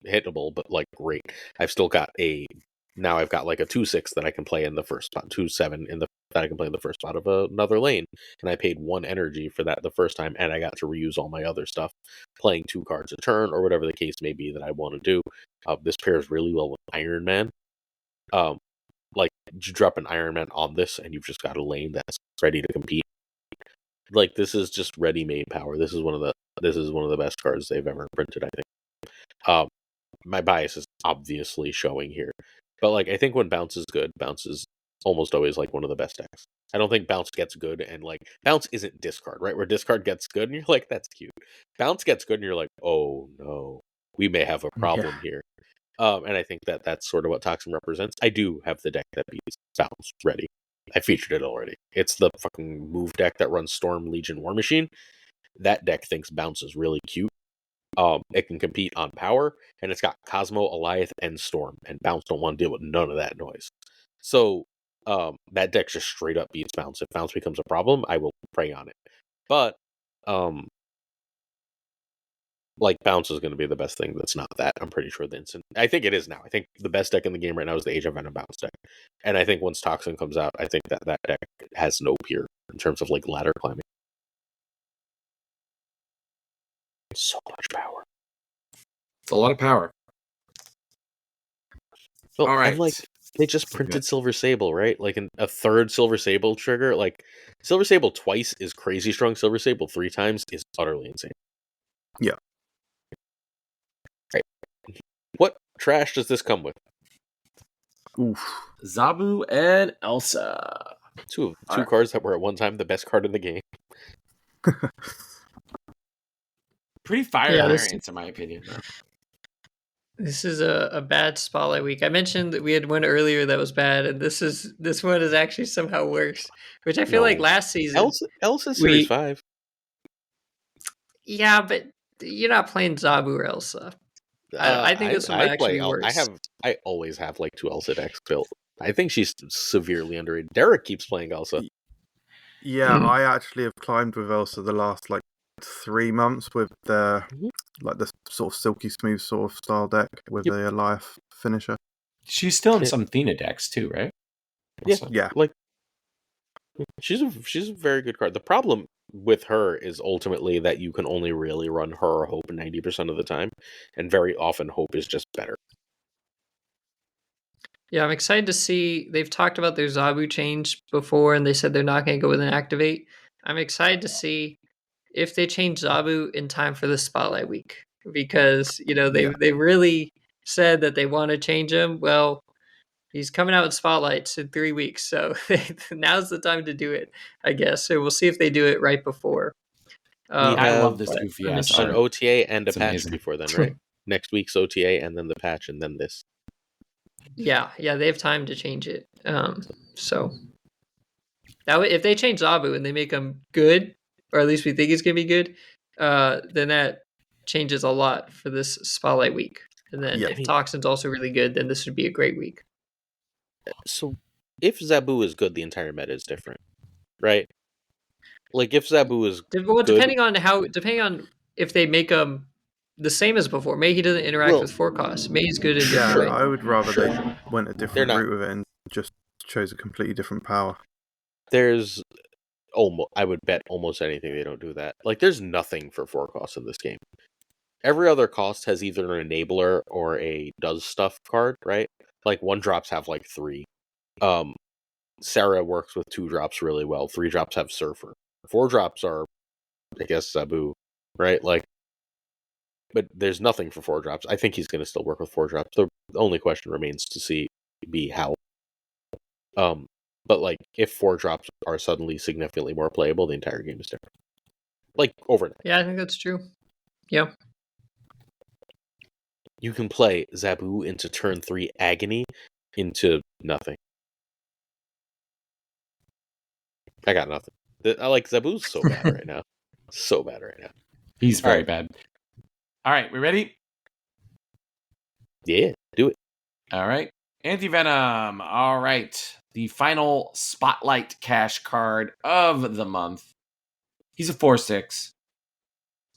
hittable, but like great. I've got like a 2/6 that I can play in the first spot, 2/7 that I can play in the first spot of another lane. And I paid 1 energy for that the first time, and I got to reuse all my other stuff, playing 2 cards a turn or whatever the case may be that I want to do. This pairs really well with Iron Man. Like you drop an Iron Man on this, and you've just got a lane that's ready to compete. Like this is just ready-made power. This is one of the best cards they've ever printed, I think. My bias is obviously showing here, but like I think when bounce is good, bounce is almost always like one of the best decks. I don't think bounce gets good and like bounce isn't discard, right? Where discard gets good and you're like, that's cute. Bounce gets good and you're like, oh no, we may have a problem here. And I think that's sort of what Toxin represents. I do have the deck that beats bounce ready. I featured it already. It's the fucking move deck that runs Storm, Legion, War Machine. That deck thinks bounce is really cute. It can compete on power, and it's got Cosmo, Alioth, and Storm, and bounce don't want to deal with none of that noise. So that deck just straight up beats bounce. If bounce becomes a problem, I will prey on it. But like bounce is going to be the best thing. That's not that. I'm pretty sure the instant. I think it is now. I think the best deck in the game right now is the Age of Venom bounce deck, and I think once Toxin comes out, I think that deck has no peer in terms of like ladder climbing. So much power. It's a lot of power. Well, All right. and like they just printed Silver Sable, right? Like a third Silver Sable trigger. Like Silver Sable twice is crazy strong. Silver Sable 3 times is utterly insane. Yeah. Right. What trash does this come with? Oof. Zabu and Elsa. Two right. cards that were at one time the best card in the game. Pretty fire Yeah, variants, in my opinion. This is a bad spotlight week. I mentioned that we had one earlier that was bad, and this one is actually somehow worse. Which I feel like last season Elsa Series 5. Yeah, but you're not playing Zabu or Elsa. I think this one might actually be worse. I always have like 2 Elsa decks built. I think she's severely underrated. Derek keeps playing Elsa. Yeah, I actually have climbed with Elsa the last like 3 months with the sort of silky smooth sort of style deck with the life finisher. She's still in some Thena decks too, right? Yeah. Like she's a very good card. The problem with her is ultimately that you can only really run her or Hope 90% of the time, and very often Hope is just better. Yeah, I'm excited to see. They've talked about their Zabu change before, and they said they're not going to go with an activate. I'm excited to see if they change Zabu in time for the Spotlight Week, because they really said that they want to change him. Well, he's coming out in Spotlights in 3 weeks, so now's the time to do it, I guess. So we'll see if they do it right before. I love this goofy ass an OTA and a patch amazing. before then, right? Next week's OTA and then the patch and then this. Yeah, they have time to change it. So that if they change Zabu and they make him good, or at least we think he's gonna be good, then that changes a lot for this Spotlight Week. And then if Toxin's also really good, then this would be a great week. So if Zabu is good, the entire meta is different, right? Like if Zabu is good, depending on if they make him the same as before. Maybe he doesn't interact with 4 costs. Maybe he's good in different way. I would rather they went a different route with it and just chose a completely different power. There's I would bet almost anything they don't do that. Like there's nothing for 4 costs in this game. Every other cost has either an enabler or a does stuff card, right? Like 1-drops have like 3. Sarah works with 2-drops really well. 3-drops have Surfer. 4-drops are, I guess, Zabu, right? Like, but there's nothing for 4-drops. I think he's going to still work with 4-drops. The only question remains to be how. But like, if 4-drops are suddenly significantly more playable, the entire game is different. Like overnight. Yeah, I think that's true. Yeah. You can play Zabu into turn 3 Agony into nothing. I got nothing. I like Zabu's so bad right now. So bad right now. He's very bad. All right, we ready? Yeah, do it. All right. Anti-Venom. All right. The final Spotlight Cash card of the month. He's a 4/6.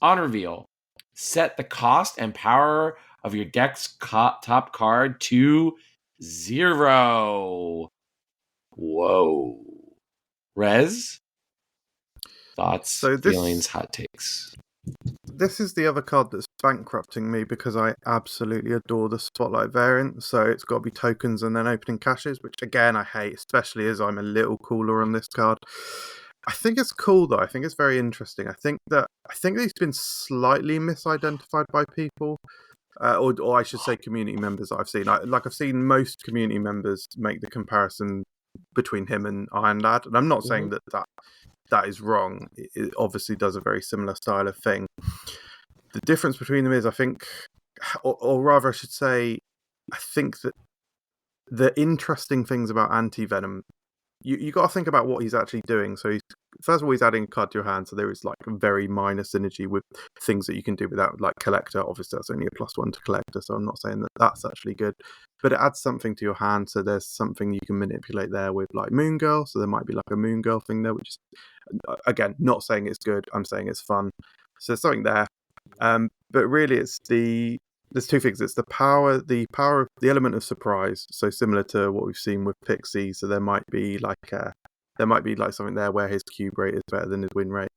On reveal, set the cost and power of your deck's top card to 0. Whoa. Rez? Thoughts, feelings, hot takes. This is the other card that's bankrupting me because I absolutely adore the Spotlight variant. So it's got to be tokens and then opening caches, which again I hate, especially as I'm a little cooler on this card. I think it's cool though. I think it's very interesting. I think he's been slightly misidentified by people, or I should say, community members that I've seen. I've seen most community members make the comparison between him and Iron Lad, and I'm not saying that is wrong. It obviously does a very similar style of thing. The difference between them is, I think, or rather, I should say, I think that the interesting things about Anti-Venom, you got to think about what he's actually doing. So first of all, he's adding a card to your hand, so there is like a very minor synergy with things that you can do without, like collector. Obviously, that's only a +1 to collector, so I'm not saying that that's actually good, but it adds something to your hand. So there's something you can manipulate there with like Moon Girl. So there might be like a Moon Girl thing there, which is, again, not saying it's good. I'm saying it's fun. So there's something there. But really, there's two things. It's the power of the element of surprise. So similar to what we've seen with Pixie. So there might be like something there where his cube rate is better than his win rate.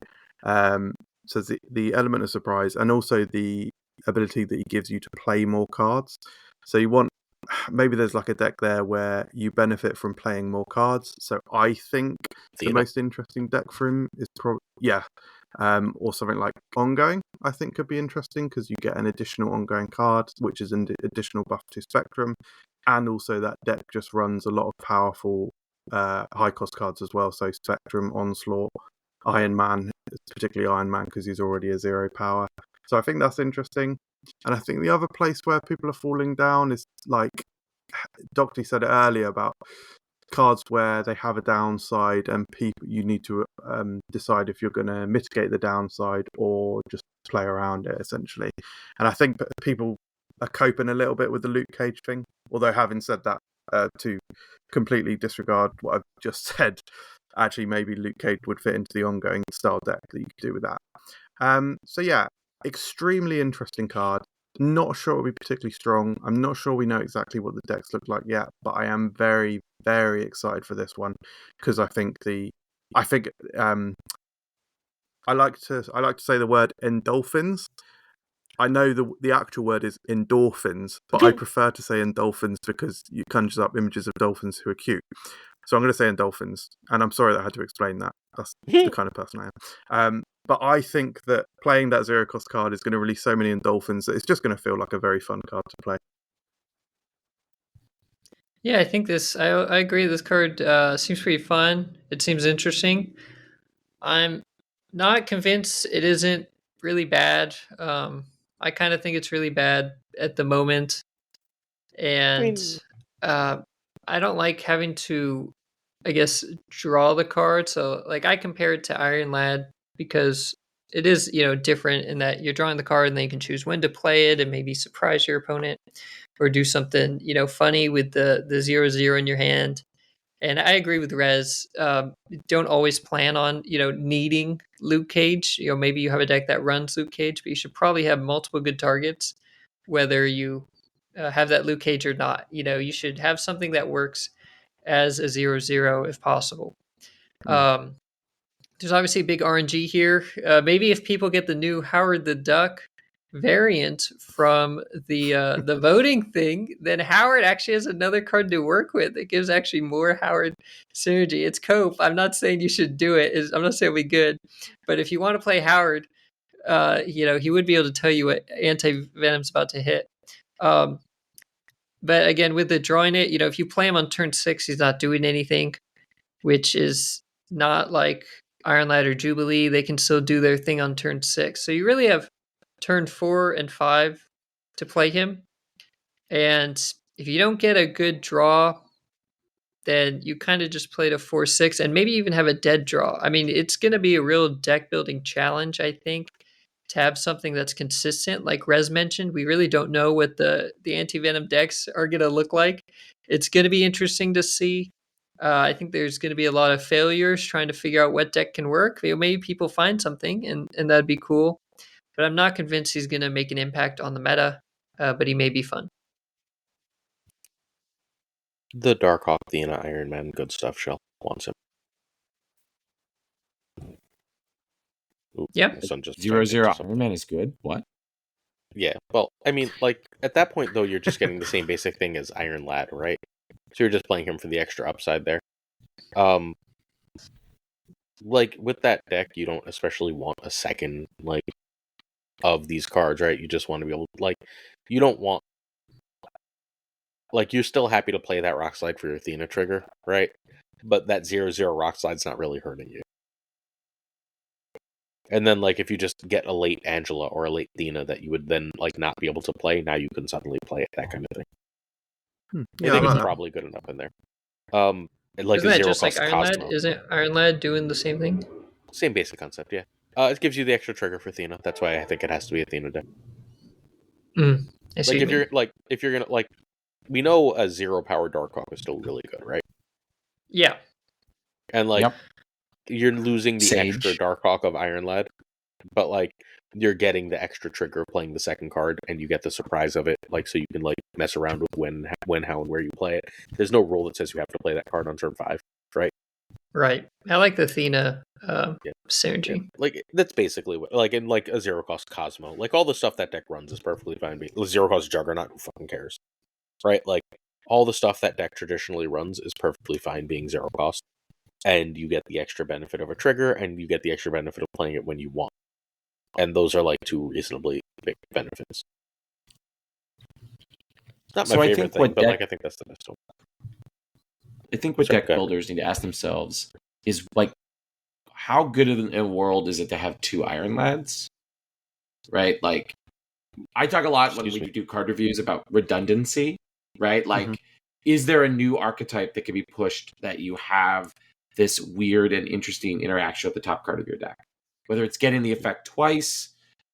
So the element of surprise, and also the ability that he gives you to play more cards. So maybe there's like a deck there where you benefit from playing more cards. So I think the most interesting deck for him is probably or something like Ongoing. I think could be interesting because you get an additional Ongoing card, which is an additional buff to Spectrum, and also that deck just runs a lot of powerful high cost cards as well. So Spectrum, Onslaught, Iron Man, particularly Iron Man because he's already a 0 power. So I think that's interesting. And I think the other place where people are falling down is like Docty said it earlier about cards where they have a downside and you need to decide if you're going to mitigate the downside or just play around it essentially. And I think people are coping a little bit with the Luke Cage thing, although having said that, to completely disregard what I've just said, actually maybe Luke Cage would fit into the Ongoing style deck that you could do with that. So yeah, extremely interesting card. Not sure it'll be particularly strong. I'm not sure we know exactly what the decks look like yet, but I am very, very excited for this one because I like to say the word endorphins. I know the actual word is endorphins, but I prefer to say endorphins because it conjures up images of dolphins who are cute. So I'm going to say endorphins, and I'm sorry that I had to explain that. That's the kind of person I am. But I think that playing that 0 cost card is going to release so many endorphins that it's just going to feel like a very fun card to play. Yeah, I think I agree. This card seems pretty fun. It seems interesting. I'm not convinced it isn't really bad. I kind of think it's really bad at the moment. And I don't like having to, I guess, draw the card. So like I compare it to Iron Lad because it is, different in that you're drawing the card and then you can choose when to play it and maybe surprise your opponent or do something, funny with the 0/0 in your hand. And I agree with Rez. Don't always plan on, needing Luke Cage. Maybe you have a deck that runs Luke Cage, but you should probably have multiple good targets, whether you have that Luke Cage or not. You should have something that works as a 0/0 if possible. There's obviously big RNG here. Maybe if people get the new Howard the Duck variant from the voting thing, then Howard actually has another card to work with. It gives actually more Howard synergy. It's cope. I'm not saying you should do it. I'm not saying it'll be good, but if you want to play Howard, he would be able to tell you what Anti-Venom's about to hit. But again, with the drawing it, if you play him on turn 6, he's not doing anything, which is not like Iron Lad or Jubilee. They can still do their thing on turn 6. So you really have turn 4 and 5 to play him. And if you don't get a good draw, then you kind of just played a 4/6 and maybe even have a dead draw. I mean, it's going to be a real deck building challenge, I think, to have something that's consistent. Like Rez mentioned, we really don't know what the Anti-Venom decks are going to look like. It's going to be interesting to see. I think there's going to be a lot of failures trying to figure out what deck can work. Maybe people find something and that'd be cool. But I'm not convinced he's going to make an impact on the meta, but he may be fun. The Darkhawk, thena, Iron Man, good stuff. Shell wants him. Ooh, yeah. 0/0 Iron Man is good. What? Yeah. Well, I mean, like, at that point, though, you're just getting the same basic thing as Iron Lad, right? So you're just playing him for the extra upside there. Like, with that deck, you don't especially want a second, like, of these cards, right? You just want to be able to, like, you don't want, like, you're still happy to play that Rock Slide for your thena trigger, right? But that 0/0 Rock Slide's not really hurting you. And then, like, if you just get a late Angela or a late thena that you would then, like, not be able to play, now you can suddenly play it, that kind of thing. Yeah, I think it's probably good enough in there. Like Isn't a that 0 just like cost Iron Cosmo. Lad? Isn't Iron Lad doing the same thing? Same basic concept, yeah. It gives you the extra trigger for Thena. That's why I think it has to be a Thena deck. I see Like what if you're gonna like, we know a 0 power Darkhawk is still really good, right? yeah. And like Yep. you're losing the extra Sage. Darkhawk of Iron Lad, but like you're getting the extra trigger of playing the second card, and you get the surprise of it, like so you can like mess around with when, how, and where you play it. There's no rule that says you have to play that card on turn 5, right? Right. I like the Thena synergy. Yeah. Like that's basically what, like in like a 0 cost Cosmo, like all the stuff that deck runs is perfectly fine. 0 cost Juggernaut, who fucking cares, right? Like all the stuff that deck traditionally runs is perfectly fine being 0 cost, and you get the extra benefit of a trigger, and you get the extra benefit of playing it when you want. And those are like 2 reasonably big benefits. Not my favorite thing, but like I think that's the best one. I think what deck builders need to ask themselves is like, how good in a world is it to have 2 Iron Lads? Right? Like, I talk a lot when we do card reviews about redundancy, right? Like, is there a new archetype that can be pushed that you have this weird and interesting interaction with the top card of your deck? Whether it's getting the effect twice,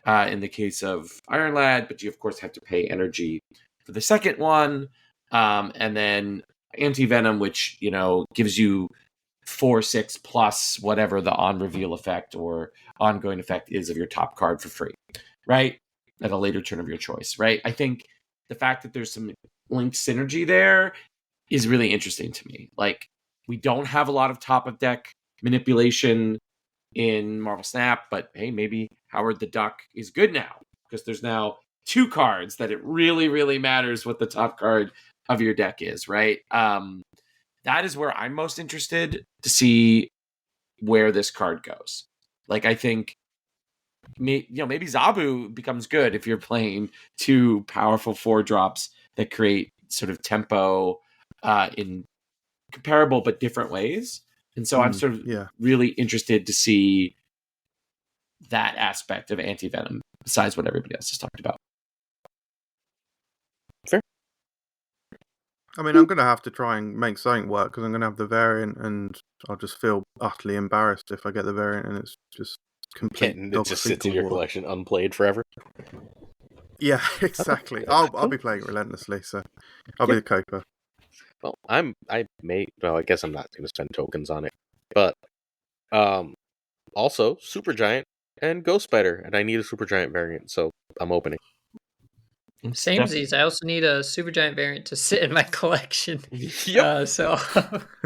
in the case of Iron Lad, but you of course have to pay energy for the second one, and then Anti-Venom, which, you know, gives you 4/6 plus whatever the on reveal effect or ongoing effect is of your top card for free, right? At a later turn of your choice, right? I think the fact that there's some linked synergy there is really interesting to me. Like, we don't have a lot of top of deck manipulation in Marvel Snap, but hey, maybe Howard the Duck is good now because there's now 2 cards that it really, really matters what the top card of your deck is, right? That is where I'm most interested to see where this card goes. Like, I think, maybe Zabu becomes good if you're playing 2 powerful 4-drops that create sort of tempo in comparable but different ways. And so I'm sort of really interested to see that aspect of Anti-Venom besides what everybody else has talked about. Fair. I mean, I'm going to have to try and make something work because I'm going to have the variant, and I'll just feel utterly embarrassed if I get the variant and it's just complete. It just sits in your collection unplayed forever. Yeah, exactly. I'll be playing it relentlessly, so I'll be the coper. Well, I guess I'm not going to spend tokens on it, but also Supergiant and Ghost Spider, and I need a Supergiant variant, so I'm opening. Samesies. I also need a Supergiant variant to sit in my collection. Yep. So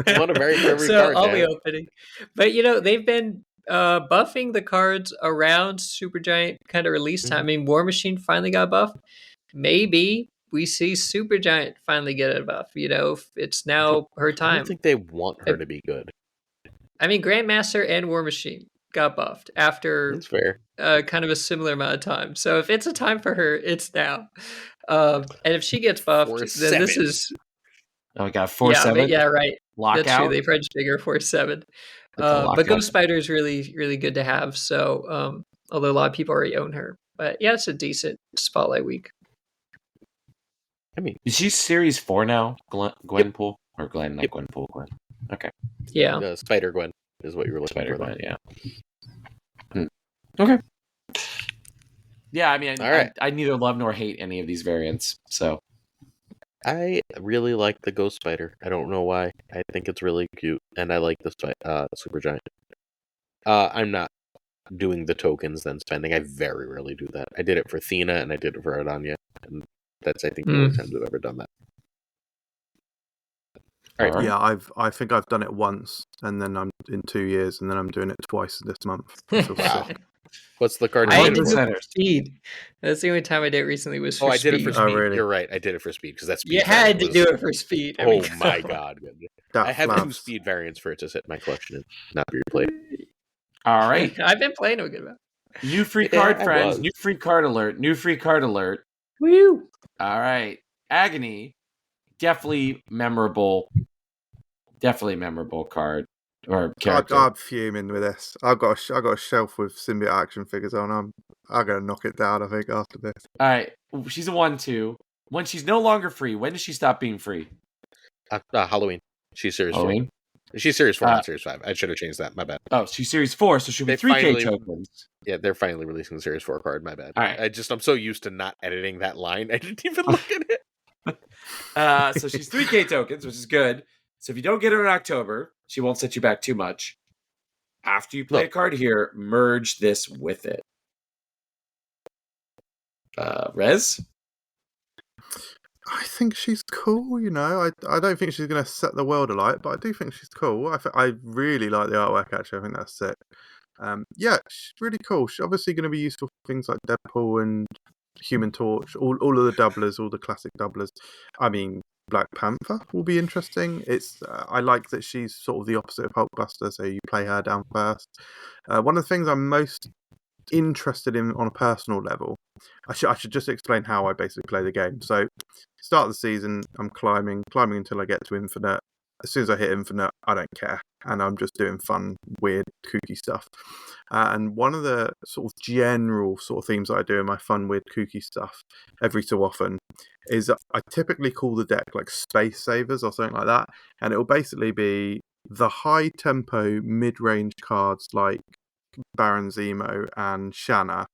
one a variant for every card. I'll be opening. But they've been buffing the cards around Supergiant kind of release time. I mean, War Machine finally got buffed. Maybe we see Supergiant finally get a buff. If it's now her time. I don't think they want her to be good. I mean, Grandmaster and War Machine got buffed after That's fair. Kind of a similar amount of time. So if it's a time for her, it's now. And if she gets buffed, then this is... Oh, we got 4/7? Yeah, right. Lockout? That's true. They French bigger 4/7. But Ghost Spider is really, really good to have. So, although a lot of people already own her. But yeah, it's a decent Spotlight week. I mean... Is she Series 4 now, Gwenpool? Or Glenn, not Gwenpool, Gwen. Okay. Yeah. Spider-Gwen is what you were looking for. Spider-Gwen, yeah. Okay. Yeah, I mean, I neither love nor hate any of these variants, so. I really like the Ghost Spider. I don't know why. I think it's really cute, and I like the Supergiant. I'm not doing the tokens, then spending. I very rarely do that. I did it for Thena, and I did it for Adanya, and that's, I think, the only time I've ever done that. All right. Yeah, I think I've done it once, and then I'm in 2 years, and then I'm doing it twice this month. Wow. What's the card? I had to do it for speed. That's the only time I did it recently was for speed. I did it for speed. Oh, really? You're right. I did it for speed because that's speed. You had to do it for speed. I mean, my god! I have 2 speed variants for it to sit in my collection and not be replayed. All right, I've been playing a good amount. New free card, friends. New free card alert. New free card alert. Woo! All right, Agony. Definitely memorable card or character. I'm fuming with this. I've got a shelf with symbiote action figures on. I'm gonna knock it down, I think, after this. All right, she's a 1/2. When she's no longer free, when does she stop being free? Halloween. She's Series 4. She's Series 4, not Series 5. I should have changed that. My bad. Oh, she's Series 4, so she'll be They 3K finally- tokens. Yeah, they're finally releasing the Series 4 card. My bad. All right. I'm so used to not editing that line. I didn't even look at it. So she's 3K tokens, which is good. So if you don't get her in October, she won't set you back too much. After you play a card here, merge this with it. Rez? I think she's cool, you know. I don't think she's going to set the world alight, but I do think she's cool. I really like the artwork, actually. I think that's sick. Yeah, she's really cool. She's obviously going to be useful for things like Deadpool and Human Torch, all of the doublers, all the classic doublers. I mean, Black Panther will be interesting. It's I like that she's sort of the opposite of Hulkbuster, so you play her down first. One of the things I'm most interested in on a personal level, I should just explain how I basically play the game. So, start of the season, I'm climbing until I get to Infinite. As soon as I hit Infinite, I don't care, and I'm just doing fun, weird, kooky stuff. And one of the sort of general sort of themes that I do in my fun, weird, kooky stuff every so often is I typically call the deck like Space Savers or something like that, and it will basically be the high tempo mid range cards like Baron Zemo and Shanna,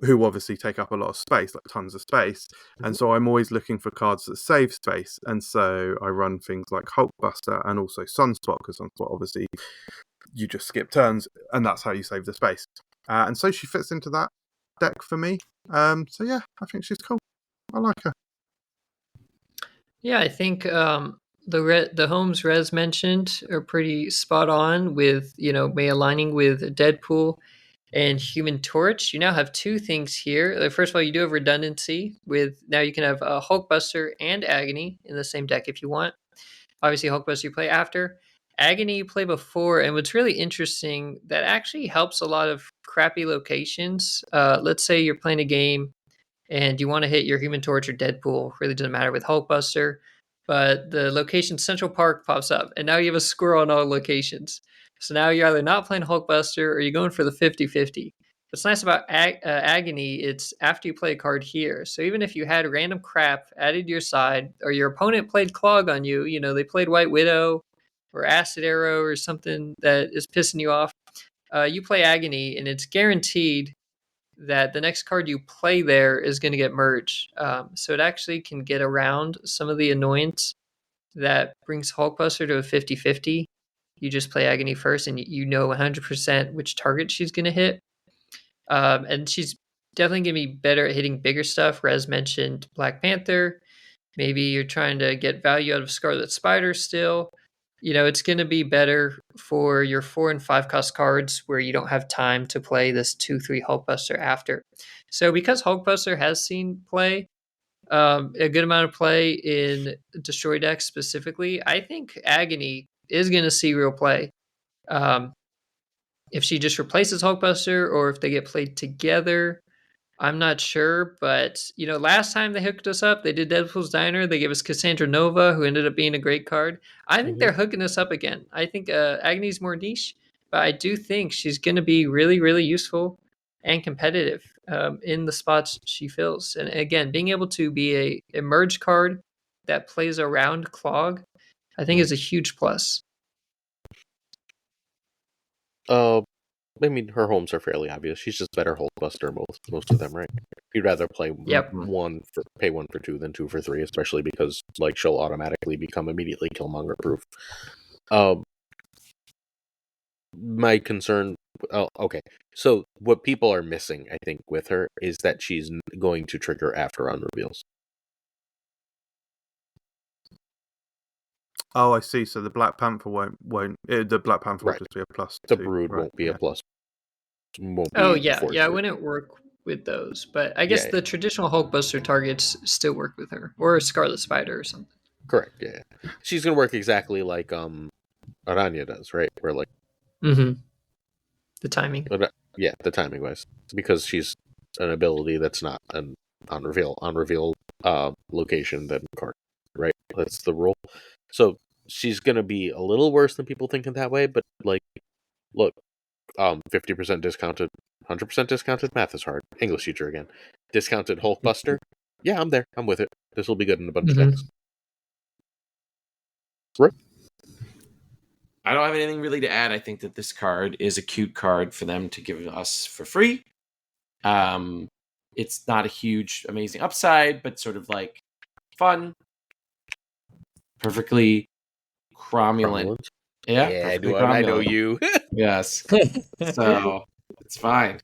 who obviously take up a lot of space, like tons of space. And so I'm always looking for cards that save space. And so I run things like Hulkbuster and also Sunspot, because Sunspot, obviously, you just skip turns, and that's how you save the space. And so she fits into that deck for me. So yeah, I think she's cool. I like her. Yeah, I think the homes Rez mentioned are pretty spot on with, May aligning with Deadpool and Human Torch. You now have two things here. First of all, you do have redundancy with now you can have Hulkbuster and Agony in the same deck if you want. Obviously, Hulkbuster you play after. Agony you play before, and what's really interesting, that actually helps a lot of crappy locations. Let's say you're playing a game and you want to hit your Human Torch or Deadpool. Really doesn't matter with Hulkbuster, but the location Central Park pops up, and now you have a squirrel on all locations. So now you're either not playing Hulkbuster or you're going for the 50-50. What's nice about Agony, it's after you play a card here. So even if you had random crap added to your side, or your opponent played Clog on you, they played White Widow or Acid Arrow or something that is pissing you off, you play Agony, and it's guaranteed that the next card you play there is going to get merged. So it actually can get around some of the annoyance that brings Hulkbuster to a 50-50. You just play Agony first, and you know 100% which target she's going to hit. And she's definitely going to be better at hitting bigger stuff. Rez mentioned Black Panther. Maybe you're trying to get value out of Scarlet Spider still. It's going to be better for your 4 and 5 cost cards where you don't have time to play this 2-3 Hulkbuster after. So because Hulkbuster has seen play, a good amount of play in Destroy decks specifically, I think Agony is going to see real play. If she just replaces Hulkbuster or if they get played together, I'm not sure. But, last time they hooked us up, they did Deadpool's Diner. They gave us Cassandra Nova, who ended up being a great card. I think they're hooking us up again. I think Agony's more niche, but I do think she's going to be really, really useful and competitive in the spots she fills. And again, being able to be a merge card that plays around Clog, I think is a huge plus. I mean, her homes are fairly obvious. She's just better Hulkbuster most of them, right? You'd rather play pay 1 for 2 than 2 for 3, especially because she'll automatically become immediately Killmonger proof. My concern. Oh, okay. So what people are missing, I think, with her is that she's going to trigger after unreveals. Oh, I see. So the Black Panther won't. The Black Panther will Right. just be a plus. The 2. Brood Right, won't be yeah. a plus. Won't be Yeah, force it root. wouldn't work with those. But I guess Yeah. the traditional Hulkbuster targets still work with her, or Scarlet Spider or something. Correct. Yeah, she's gonna work exactly like Aranya does, right? Where Mm-hmm. The timing. Yeah, the timing wise, because she's an ability that's not an on reveal location than card, right? That's the rule. So she's gonna be a little worse than people think in that way, but look, 50% discounted, 100% discounted. Math is hard. English teacher again. Discounted Hulkbuster. Yeah, I'm there. I'm with it. This will be good in a bunch of decks. Right? I don't have anything really to add. I think that this card is a cute card for them to give us for free. It's not a huge, amazing upside, but sort of like fun, perfectly cromulent. Yeah, I perfectly do. I know cromulent. you. Yes. So it's fine.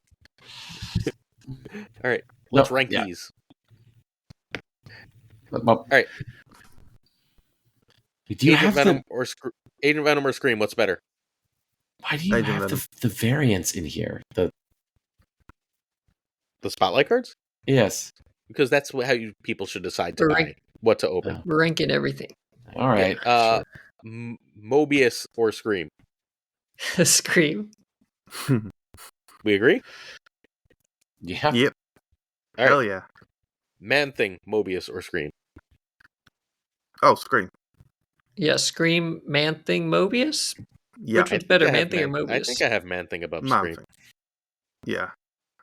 All right, let's No, rank yeah. these. Well, All right, do you Agent have Venom or Agent Venom or Scream? What's better? Why do you Agent have Venom. the variants in here? The spotlight cards? Yes. Because that's how people should decide to We're buy rank- what to open. We're ranking everything. All right. Yeah. Sure. Mobius or Scream? Scream. We agree? Yeah. Yep. All right. Hell yeah. Man-Thing, Mobius or Scream? Oh, Scream. Yeah, Scream, Man-Thing, Mobius? Yeah. Which one's better, I have Man-Thing or Mobius? I think I have Man-Thing above Man Scream. Thing. Yeah.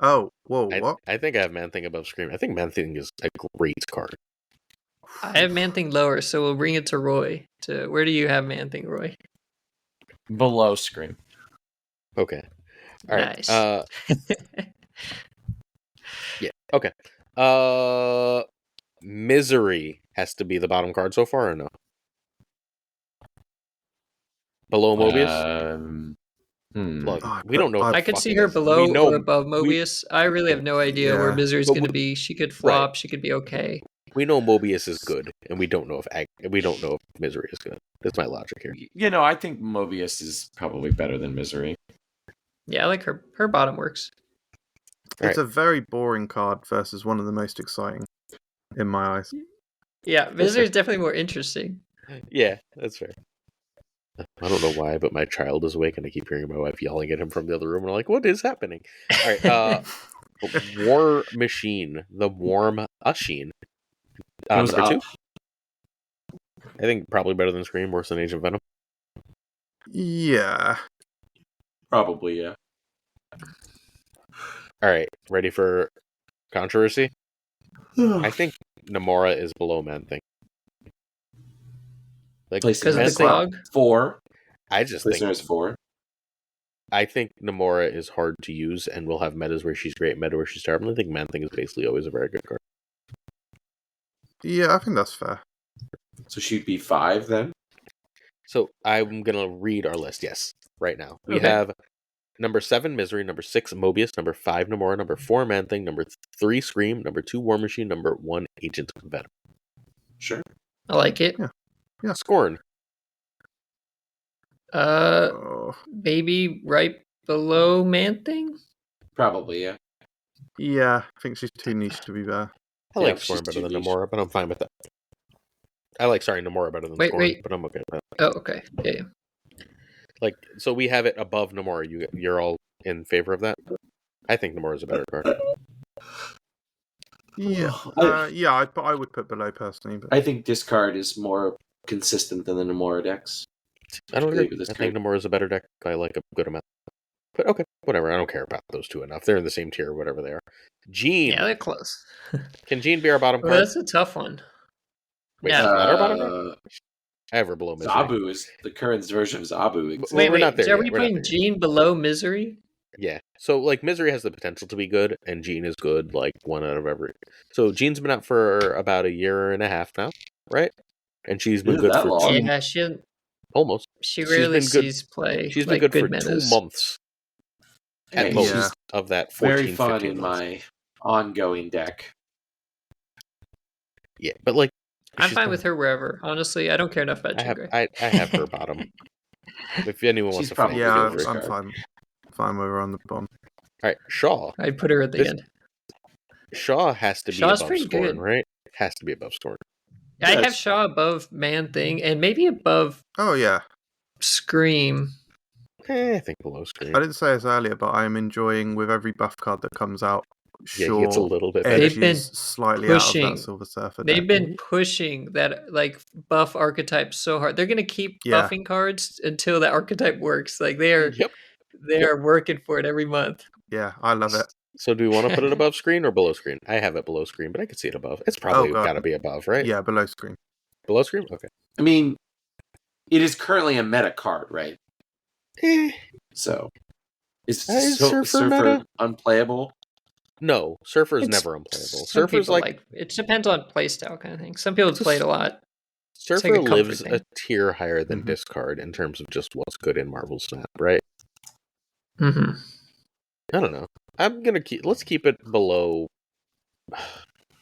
Oh, whoa, what? I think I have Man-Thing above Scream. I think Man-Thing is a great card. I have Man-Thing lower, so we'll bring it to Roy. Where do you have Man-Thing, Roy? Below Scream. Okay. All right. Nice. Yeah. Okay. Misery has to be the bottom card so far, or no? Below Mobius? Look, Oh, we don't know. I what I the could fuck see it her is. below We know, or above Mobius. I really have no idea where Yeah. Misery's But going to be. She could flop. She could be okay. we know Mobius is good, and we don't know if Misery is good. That's my logic here. You know, I think Mobius is probably better than Misery. Yeah, I like her. Her bottom works. It's a very boring card versus one of the most exciting in my eyes. Yeah, Misery's definitely more interesting. Yeah, that's fair. I don't know why, but my child is awake, and I keep hearing my wife yelling at him from the other room. And I'm like, "What is happening?" All right, War Machine, the Warm Machine, Goes number 2. up. I think probably better than Scream, worse than Agent Venom. Yeah. Probably, yeah. All right, ready for controversy? I think Namora is below Man-Thing. Like, Because Because of the Man-Thing, clog? 4. I just think Listeners 4. I think Namora is hard to use and will have metas where she's great, meta where she's terrible. I think Man-Thing is basically always a very good card. Yeah, I think that's fair. So she'd be 5 then? So I'm going to read our list, yes, right now. We Okay. have number 7, Misery, number 6, Mobius, number 5, Namora, number 4, Man-Thing, number 3, Scream, number 2, War Machine, number 1, Agent Venom. Sure. I like it. Yeah. Scorn. Oh, Maybe right below Man-Thing? Probably, yeah. yeah, I think she's too niche to be there. I Yeah, like she's Scorn better too than niche. Namora, but I'm fine with that. I like, Namora better than Wait, Scorn, wait. but I'm okay with that. Oh, okay. Yeah. Like, so we have it above Namora. You're all in favor of that? I think Namora is a better card. Yeah, I would put below personally. But I think this card is more consistent than the Namora decks. I don't agree agree. with this I think card. Namora is a better deck by like a good amount. But okay, whatever. I don't care about those two enough. They're in the same tier, or whatever they are. Jean. Yeah, they're close. Can Jean be our bottom Well, card? that's a tough one. Wait, No. is that our bottom card? I have her below Misery. Zabu is the current version of Zabu. exists. Wait, we're Wait, not there are yet. we We're not putting there Jean below Misery? Yeah. So like Misery has the potential to be good, and Jean is good, like 1 out of every. So Jean's been out for about a year and a half now, right? And she's been Is it good that for long? Yeah, she almost. she She's rarely been good- sees play. She's like been good for metas. 2 months at Hey, most Yeah. of that 14, Very fun 15 in months. my ongoing deck. Yeah, but like I'm she's fine been- with her wherever. Honestly, I don't care enough about I Jean have Grey. I have her bottom. If anyone wants She's to fight, probably yeah, feel free. I'm fine with her on the bottom. All right, Shaw. I'd put her at the This- end. Shaw has to be Shaw's above pretty Scorn, good. right? Has to be above Scorn. I have Yes. Shaw above Man-Thing and maybe above Oh yeah, Scream. I think below Scream. I didn't say this earlier, but I am enjoying with every buff card that comes out. Yeah, Sure, he gets a little bit better. edges They've been slightly pushing- out of that Silver Surfer. They've deck. been pushing that like buff archetype so hard. They're gonna keep Yeah. buffing cards until that archetype works. Like they're Yep. working for it every month. Yeah, I love it. So do we want to put it above Screen or below Screen? I have it below Screen, but I could see it above. It's probably God. got to be above, right? Yeah, below Screen. Below Screen? Okay. I mean, it is currently a meta card, right? So is Is Surfer meta? unplayable? No, Surfer is It's- never unplayable. Some Surfer's people like it depends on playstyle kind of thing. Some people play it a lot. Surfer like a comfort lives thing. a tier higher than Mhm. Discard in terms of just what's good in Marvel Snap, right? Mm-hmm. I don't know. Let's keep it below.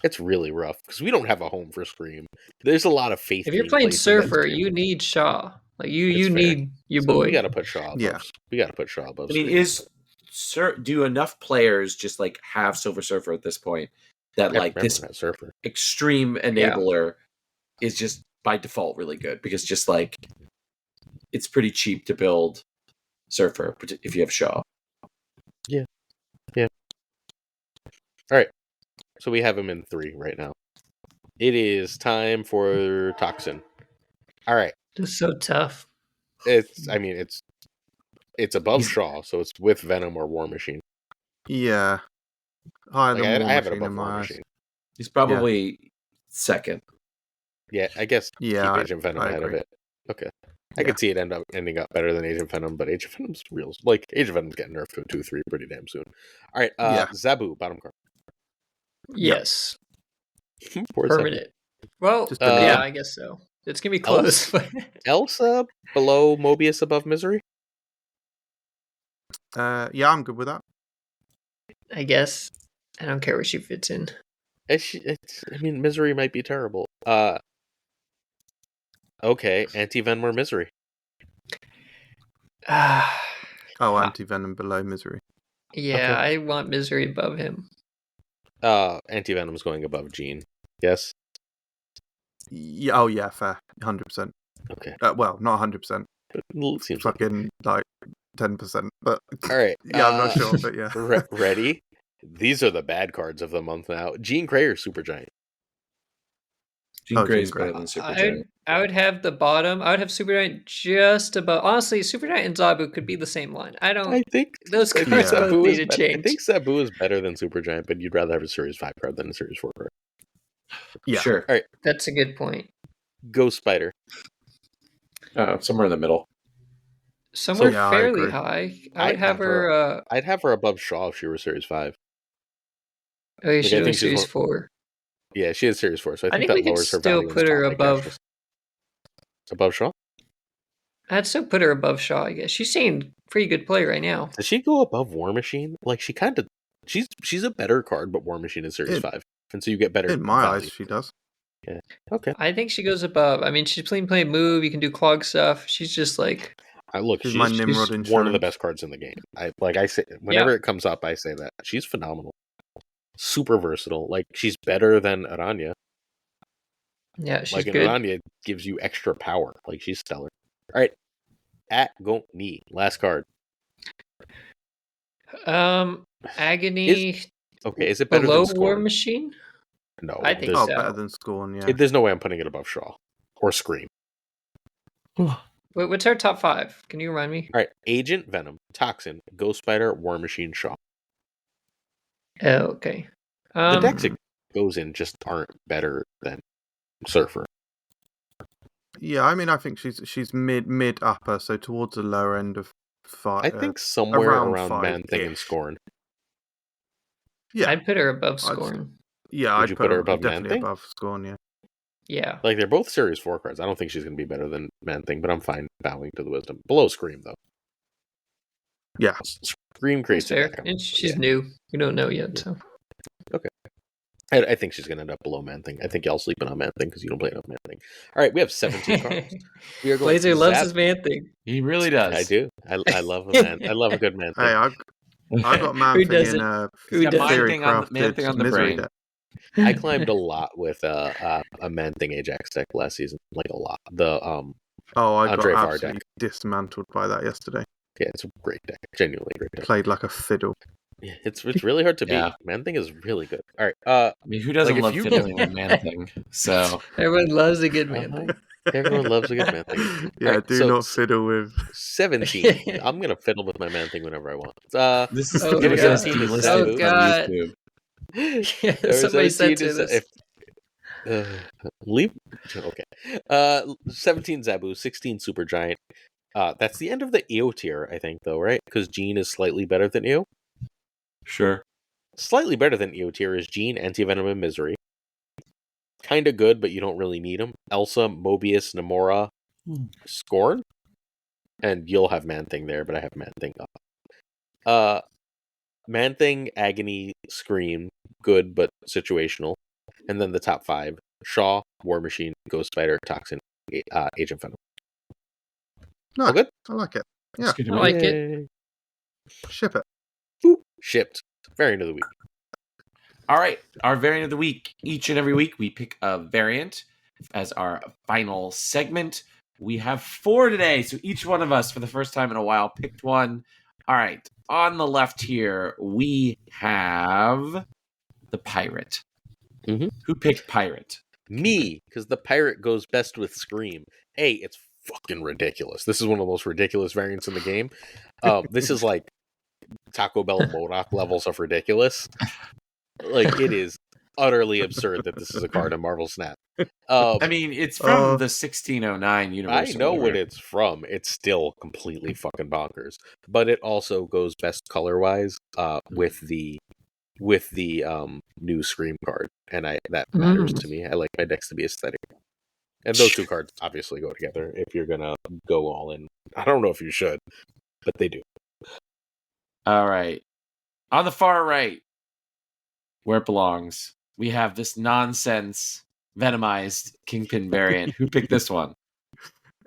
It's really rough because we don't have a home for Scream. There's a lot of faith. If you're being playing placed in that Surfer, Scream. you need Shaw. Like you It's fair. need your So boy. we got to put Shaw above. Yeah. We got to put Shaw above. I mean, Scream. do enough players just like have Silver Surfer at this point that like Everyone this has Surfer. extreme enabler is just by default really good because just like it's pretty cheap to build Surfer if you have Shaw. All right. So we have him in 3 right now. It is time for Toxin. All right. It's so tough. It's above Shaw, so it's with Venom or War Machine. Yeah. Higher Like, than War I have it Machine above in War my eyes. Machine. He's probably second. Yeah, I guess Yeah, keep Agent Venom I ahead of agree. it. Okay. I Yeah. could see it ending up better than Agent Venom, but Agent Venom's real. Like, Agent Venom's getting nerfed to a 2-3 pretty damn soon. All right, Yeah. Zabu, bottom card. Yes. Poor Zabu. Permanent. Well, Just yeah, delete I guess so. It's gonna be close. but- Elsa below Mobius above Misery? Yeah, I'm good with that. I guess. I don't care where she fits in. Misery might be terrible. Okay, Anti-Venom or Misery? Ah, Oh, Anti-Venom below Misery. yeah, Okay. I want Misery above him. Anti-Venom's going above Jean. Yes? Yeah, oh yeah, fair. 100%. Okay. Well, not 100%. But it seems like Fucking like 10%. But All right. yeah, I'm not sure, but yeah. Ready? These are the bad cards of the month now. Jean Grey or Supergiant? Jean Grey Jean is Grey. better than Supergiant. I would have the bottom. I would have Supergiant just above. Honestly, Supergiant and Zabu could be the same line. I don't. I think Those I think cards both Zabu need is to I change. think Zabu is better than Supergiant, but you'd rather have a Series 5 card than a Series 4 card. Yeah. Sure. All right. That's a good point. Ghost Spider. Somewhere in the middle. Somewhere yeah, I fairly agree. high. I I'd would have have her- her. I'd have her above Shaw if she were Series 5. Oh, yeah, Like, she's I doing think she's Series one- 4. Yeah, she is Series 4, so I I think think we that could lowers her still value in put her top above. characters. Above Shaw? I'd still put her above Shaw. I guess she's saying pretty good play right now. Does she go above War Machine? Like, she kind of... She's a better card, but War Machine is Series 5. And so you get better In my value. eyes, she does. Okay. I think she goes above. I mean, she's play move. You can do clog stuff. She's just like Look, She's she's, my she's Nimrod one of the insurance. best cards in the game. I say whenever it comes up, I say that she's phenomenal, super versatile. Like, she's better than Aranya. yeah, she's Like, good. Aranya gives you extra power. Like, she's stellar. All right, at Gontni, last card. Agony Okay, is it better below than War Scorn? Machine. No, I think Oh, so. better than Scorn, yeah. There's no way I'm putting it above Shaw or Scream. Wait, what's our top 5? Can you remind me? All right, Agent Venom, Toxin, Ghost Spider, War Machine, Shaw. Oh, okay. The decks it goes in just aren't better than Surfer. Yeah, I mean, I think she's mid upper, so towards the lower end of 5. I think somewhere around around 5-ish. Man Thing and Scorn. Yeah, I'd put her above I'd- Scorn. yeah, Would I'd you put her above definitely Man-Thing? above Scorn. Yeah, Yeah. Like, they're both Series 4 cards. I don't think she's going to be better than Man Thing, but I'm fine bowing to the wisdom. Below Scream, though. yeah. Scream That's creates a fair. deck. And she's new. We don't know yet, so. I think she's going to end up below Man Thing. I think y'all sleeping on Man Thing because you don't play enough Man Thing. All right, we have 17 cards. We are going Blazer loves Zap- his man thing. He really does. I do. I love a man. I love a good Man Thing. Hey, I got Man Who Thing doesn't? in Who got doesn't? theory Man Thing on the misery brain. deck. I climbed a lot with a Man Thing Ajax deck last season. Like, a lot. The Oh, I Andre got Var absolutely deck. dismantled by that yesterday. Yeah, it's a great deck. Genuinely great deck. Played like a fiddle. Yeah, it's really hard to beat. Yeah. Man Thing is really good. All right. I mean, who doesn't Like, if love you- fiddling with Man Thing? So Everyone loves a good man Uh-huh. thing. Everyone loves a good Man Thing. Yeah, Alright, do so- not fiddle with. 17. I'm gonna fiddle with my Man Thing whenever I want. this is Oh, it was God. a delisted Oh, from God. YouTube. Yeah, There was somebody 17 censor this. leave. Okay. 17 Zabu, 16 Supergiant, That's the end of the EO tier, I think, though, right? Because Jean is slightly better than EO. Sure. Slightly better than EO tier is Jean, Anti-Venom, and Misery. Kind of good, but you don't really need them. Elsa, Mobius, Namora, Scorn, and you'll have Man-Thing there, but I have Man-Thing up. Man-Thing, Agony, Scream, good but situational. And then the top 5, Shaw, War Machine, Ghost Spider, Toxin, Agent Venom. No, All good? I like it. That's Yeah, good to I me. like it. ship it. Boop. Shipped. Variant of the week. All right, our variant of the week. Each and every week, we pick a variant as our final segment. We have 4 today, so each one of us, for the first time in a while, picked one. All right, on the left here, we have the pirate. Mhm. Who picked pirate? Me, because the pirate goes best with Scream. It's fucking ridiculous. This is one of the most ridiculous variants in the game. This is like Taco Bell MODOK levels of ridiculous. Like, it is utterly absurd that this is a card in Marvel Snap. I mean, it's from the 1609 universe. I know what it's from. It's still completely fucking bonkers. But it also goes best color-wise with the new Scream card. And that matters to me. I like my decks to be aesthetic. And those two cards obviously go together if you're gonna go all in. I don't know if you should, but they do. All right. On the far right, where it belongs, we have this nonsense Venomized Kingpin variant. Who picked this one?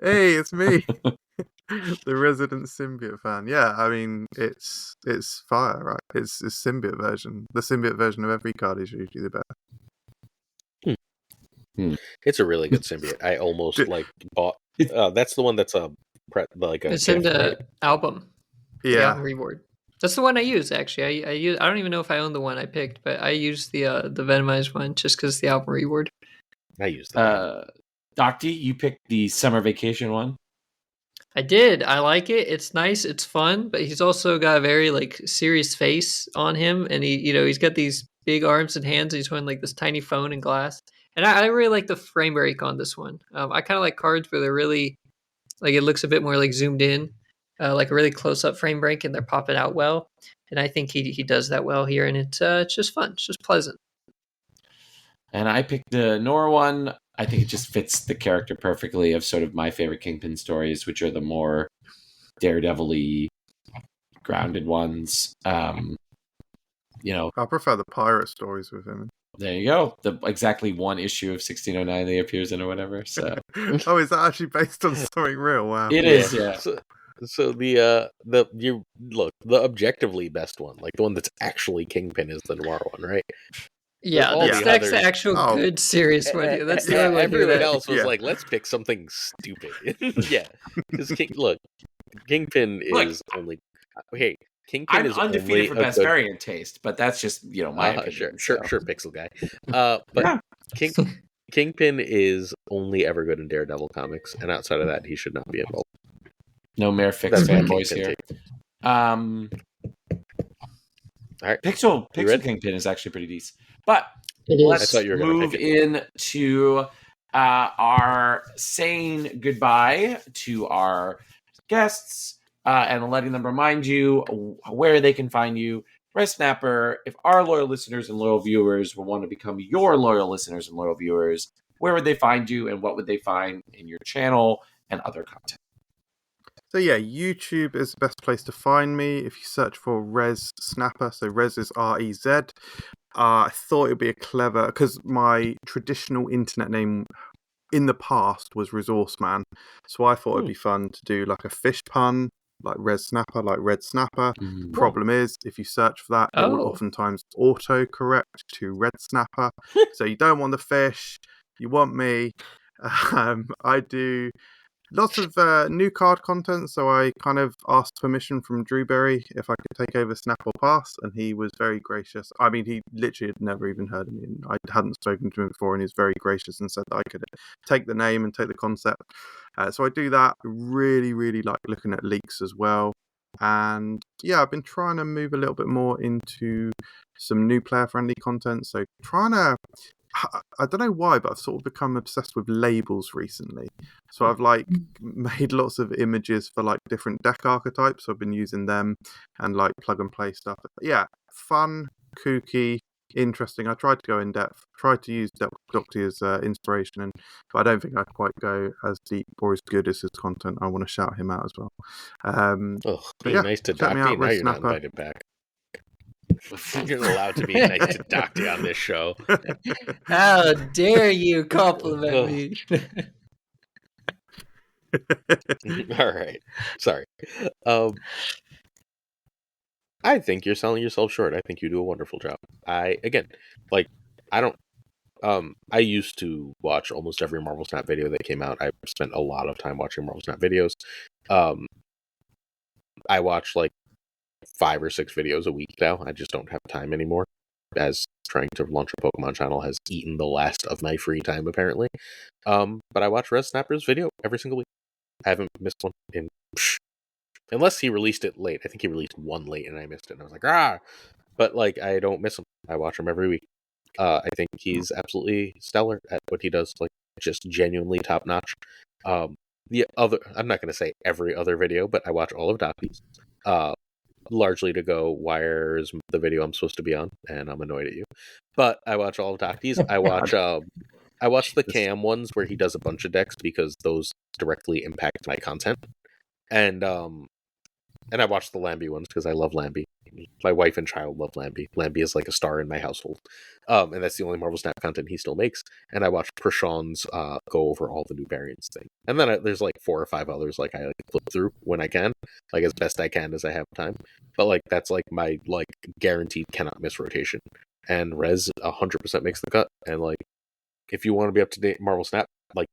Hey, it's me, the resident symbiote fan. Yeah, I mean, it's fire, right? It's symbiote version. The symbiote version of every card is usually the best. It's a really good symbiote. I almost bought. That's the one that's It's in the album. The Yeah, album reward. That's the one I use, actually. I don't even know if I own the one I picked, but I use the Venomized one just because the album reward. I use that. Docty, you picked the summer vacation one. I did. I like it. It's nice. It's fun, but he's also got a very serious face on him, and he's got these big arms and hands. And he's holding this tiny phone and glass. And I really like the frame break on this one. I kind of like cards where they're really it looks a bit more zoomed in, like a really close up frame break, and they're popping out well. And I think he does that well here, and it's just fun. It's just pleasant. And I picked the Nora one. I think it just fits the character perfectly of sort of my favorite Kingpin stories, which are the more daredevil-y, grounded ones. I prefer the pirate stories with him. There you go. Exactly one issue of 1609 that he appears in or whatever. So. Oh, is that actually based on something real? Wow. It is, yeah. So the objectively best one, like the one that's actually Kingpin, is the Noir one, right? Yeah, that's the actual good, serious one. That's the one. Everyone else was like, let's pick something stupid. Yeah, because Kingpin is only. Hey, Kingpin is undefeated for best variant taste, but that's just my opinion. Sure, Pixel guy. But Kingpin is only ever good in Daredevil comics, and outside of that, he should not be involved. No Mayor Fix fanboys here. All right, Pixel Kingpin is actually pretty decent. But let's move into our saying goodbye to our guests and letting them remind you where they can find you. RezSnapper, if our loyal listeners and loyal viewers will want to become your loyal listeners and loyal viewers, where would they find you and what would they find in your channel and other content? So yeah, YouTube is the best place to find me. If you search for RezSnapper, so Rez is R-E-Z. I thought it would be a clever, because my traditional internet name in the past was Resourceman. So I thought it'd be fun to do like a fish pun, like RezSnapper, like Red Snapper. Problem is, if you search for that, it will oftentimes auto-correct to Red Snapper. So you don't want the fish, you want me. I do lots of new card content, so I kind of asked permission from Drewberry if I could take over Snap or Pass, and he was very gracious. I mean, he literally had never even heard of me, and I hadn't spoken to him before, and he was very gracious and said that I could take the name and take the concept. So I do that. Really, really like looking at leaks as well. And yeah, I've been trying to move a little bit more into some new player-friendly content, so trying to I don't know why, but I've sort of become obsessed with labels recently. So I've like made lots of images for like different deck archetypes. So I've been using them and like plug and play stuff. Yeah, fun, kooky, interesting. I tried to go in depth, tried to use Docty as inspiration, but I don't think I'd quite go as deep or as good as his content. I want to shout him out as well. Being nice to check me Docty, out, now you're not RezSnapper. invited back. You're not allowed to be nice to Docty on this show. How dare you compliment me? All right. Sorry. I think you're selling yourself short. I think you do a wonderful job. I used to watch almost every Marvel Snap video that came out. I spent a lot of time watching Marvel Snap videos. I watch like 5 or 6 videos a week now. I just don't have time anymore, as trying to launch a Pokemon channel has eaten the last of my free time, apparently. But I watch RezSnapper's video every single week. I haven't missed one in... Unless he released it late. I think he released one late and I missed it. And I was like, ah! But like, I don't miss him. I watch him every week. I think he's absolutely stellar at what he does. Like, just genuinely top notch. I'm not going to say every other video, but I watch all of Docty's. Largely to go, where's the video I'm supposed to be on? And I'm annoyed at you. But I watch all of Docty's. I watch the Cam ones where he does a bunch of decks because those directly impact my content. And I watch the Lambie ones because I love Lambie. My wife and child love Lambie. Lambie is like a star in my household. And that's the only Marvel Snap content he still makes. And I watch Prashaun's go over all the new variants thing. And then there's like 4 or 5 others like I flip through when I can, like as best I can as I have time. But like that's like my like guaranteed cannot miss rotation. And Rez 100% makes the cut. And like if you want to be up to date Marvel Snap, like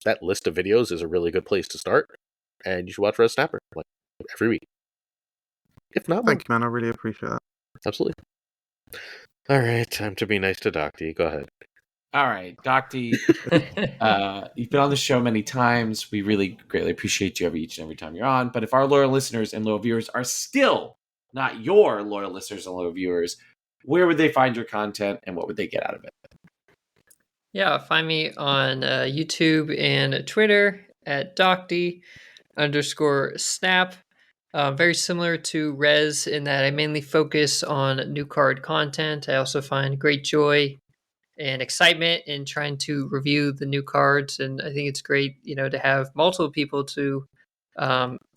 that list of videos is a really good place to start. And you should watch RezSnapper like every week. If not, thank you, man. I really appreciate that. Absolutely. All right, time to be nice to Docty. Go ahead. All right, Docty. You've been on the show many times. We really greatly appreciate you each and every time you're on. But if our loyal listeners and loyal viewers are still not your loyal listeners and loyal viewers, where would they find your content and what would they get out of it? Yeah, find me on YouTube and Twitter at Docty_snap. Very similar to Rez in that I mainly focus on new card content. I also find great joy and excitement in trying to review the new cards, and I think it's great, to have multiple people to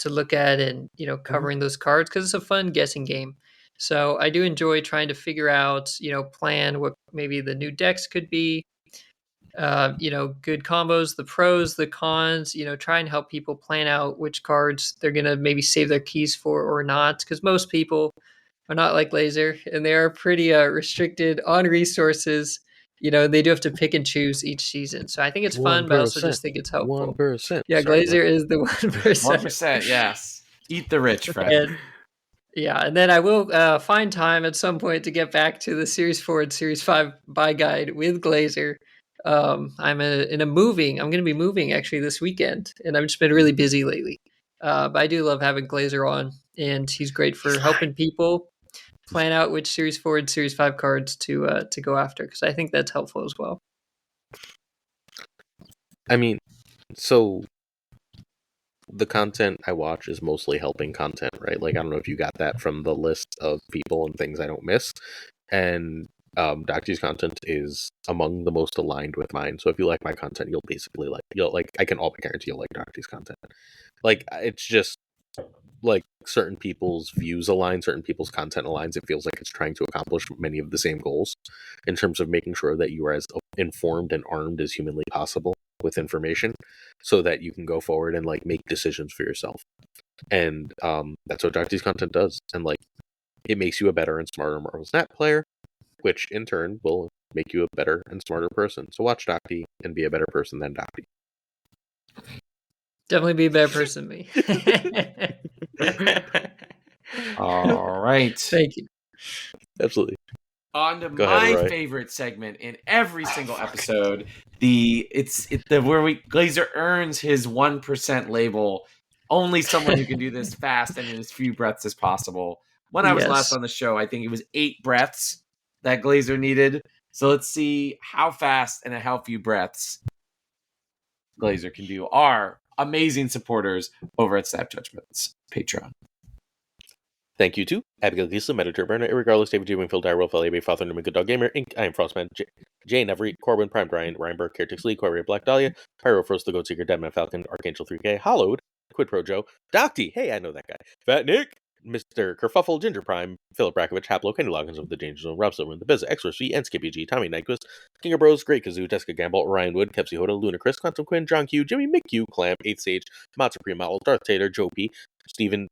look at and covering those cards because it's a fun guessing game. So I do enjoy trying to figure out, plan what maybe the new decks could be. Good combos, the pros, the cons, try and help people plan out which cards they're going to maybe save their keys for or not. Because most people are not like Laser and they are pretty restricted on resources. They do have to pick and choose each season. So I think it's fun, but I also just think it's helpful. 1%. Yeah, Glazer is the 1%. 1%, yes. Eat the rich, Fred. And then I will find time at some point to get back to the Series 4 and Series 5 buy guide with Glazer. I'm going to be moving actually this weekend, and I've just been really busy lately. But I do love having Glazer on, and he's great for helping people plan out which Series 4 and Series 5 cards to go after, because I think that's helpful as well. I mean, so the content I watch is mostly helping content, right? Like, I don't know if you got that from the list of people and things I don't miss. And Docty's content is among the most aligned with mine. So if you like my content, I can all but guarantee you'll like Docty's content. Like, it's just like certain people's views align, certain people's content aligns. It feels like it's trying to accomplish many of the same goals in terms of making sure that you are as informed and armed as humanly possible with information so that you can go forward and like make decisions for yourself. And that's what Docty's content does. And like, it makes you a better and smarter Marvel Snap player, which in turn will make you a better and smarter person. So watch Docty and be a better person than Docty. Definitely be a better person than me. All right. Thank you. Absolutely. On to my favorite segment in every single episode. Where Glazer earns his 1% label. Only someone who can do this fast and in as few breaths as possible. When I was last on the show, I think it was 8 breaths that Glazer needed. So let's see how fast and how few breaths Glazer can do. Our amazing supporters over at Snap Judgment's Patreon. Thank you to Abigail Gisa, Meditor Burner, Irregardless, David J. Wingfield, Direwolf, LAB, FaThorNewman, Good Dog Gamer, Inc., I am Frostman, Jane Everett, Corbin, Prime Brian, Ryan Burke, Kertix Lee, Corey, Black Dahlia, Pyro Frost, The Goat Seeker, Deadman Falcon, Archangel 3K, Hollowed, Quid Pro Joe, Docty, hey, I know that guy, Fat Nick, Mr. Kerfuffle, Ginger Prime, Philip Brakovich, Haplo, Kenny Loggins of the Danger Zone, Rob Silver, The Biz, Exorcist V, and Skippy G, Tommy Nyquist, King of Bros, Great Kazoo, Jessica Gamble, Ryan Wood, Kepsi Hoda, Luna Chris, Quantum Quinn, John Q, Jimmy McHugh, Clam, 8th Sage, Mod Supreme Model, Darth Taylor, Joe P, Steven,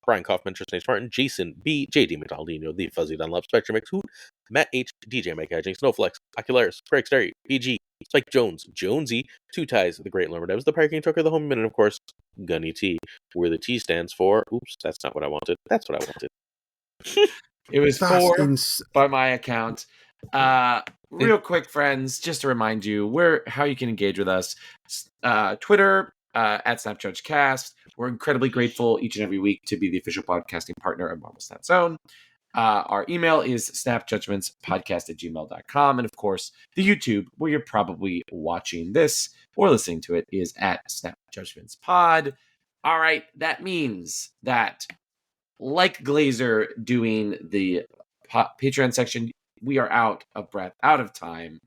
Brian Kaufman, Tristan Martin, Jason B, JD McDonaldino, The Fuzzy Dunlop, Spectrum X Hoot, Matt H, DJ Mike Hedging, Snowflex, Ocularis, Craig Sterry, PG, Spike Jones, Jonesy, Two Ties, The Great Lumber Devs, The Parking Tuccrr, The Home Minute, and of course, Gunny T, where the T stands for, oops, that's not what I wanted. That's what I wanted. It was That's 4 by my account. Real quick, friends, just to remind you how you can engage with us. Twitter, at SnapJudgeCast. We're incredibly grateful each and every week to be the official podcasting partner of Marvel Snap Zone. Our email is snapjudgmentspodcast@gmail.com. And of course, the YouTube, where you're probably watching this or listening to it, is at snapjudgmentspod. All right, that means that, like Glazer doing the Patreon section, we are out of breath, out of time.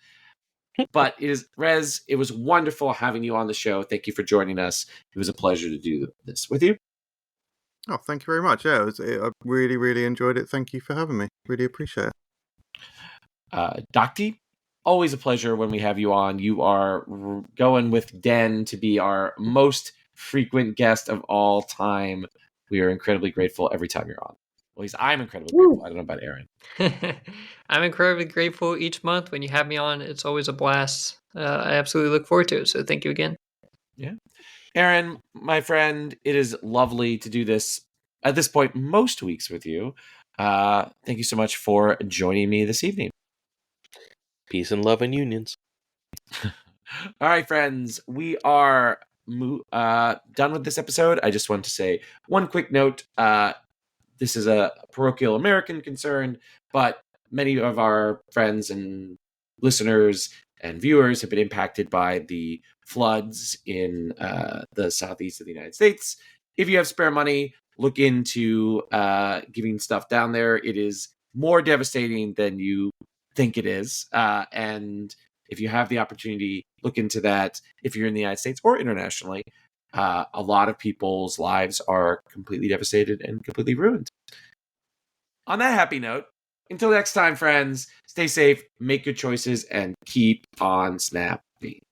But Rez, it was wonderful having you on the show. Thank you for joining us. It was a pleasure to do this with you. Oh, thank you very much. Yeah, I really, really enjoyed it. Thank you for having me. Really appreciate it. Docty, always a pleasure when we have you on. You are going with Den to be our most frequent guest of all time. We are incredibly grateful every time you're on. Well, at least I'm incredibly grateful. I don't know about Aaron. I'm incredibly grateful each month when you have me on. It's always a blast. I absolutely look forward to it. So thank you again. Yeah. Aaron, my friend, it is lovely to do this at this point most weeks with you. Thank you so much for joining me this evening. Peace and love and unions. All right, friends, we are done with this episode. I just want to say one quick note. This is a parochial American concern, but many of our friends and listeners and viewers have been impacted by the floods in the southeast of the United States. If you have spare money, look into giving stuff down there. It is more devastating than you think it is. And if you have the opportunity, look into that. If you're in the United States or internationally, a lot of people's lives are completely devastated and completely ruined. On that happy note, until next time, friends, stay safe, make good choices, and keep on snapping.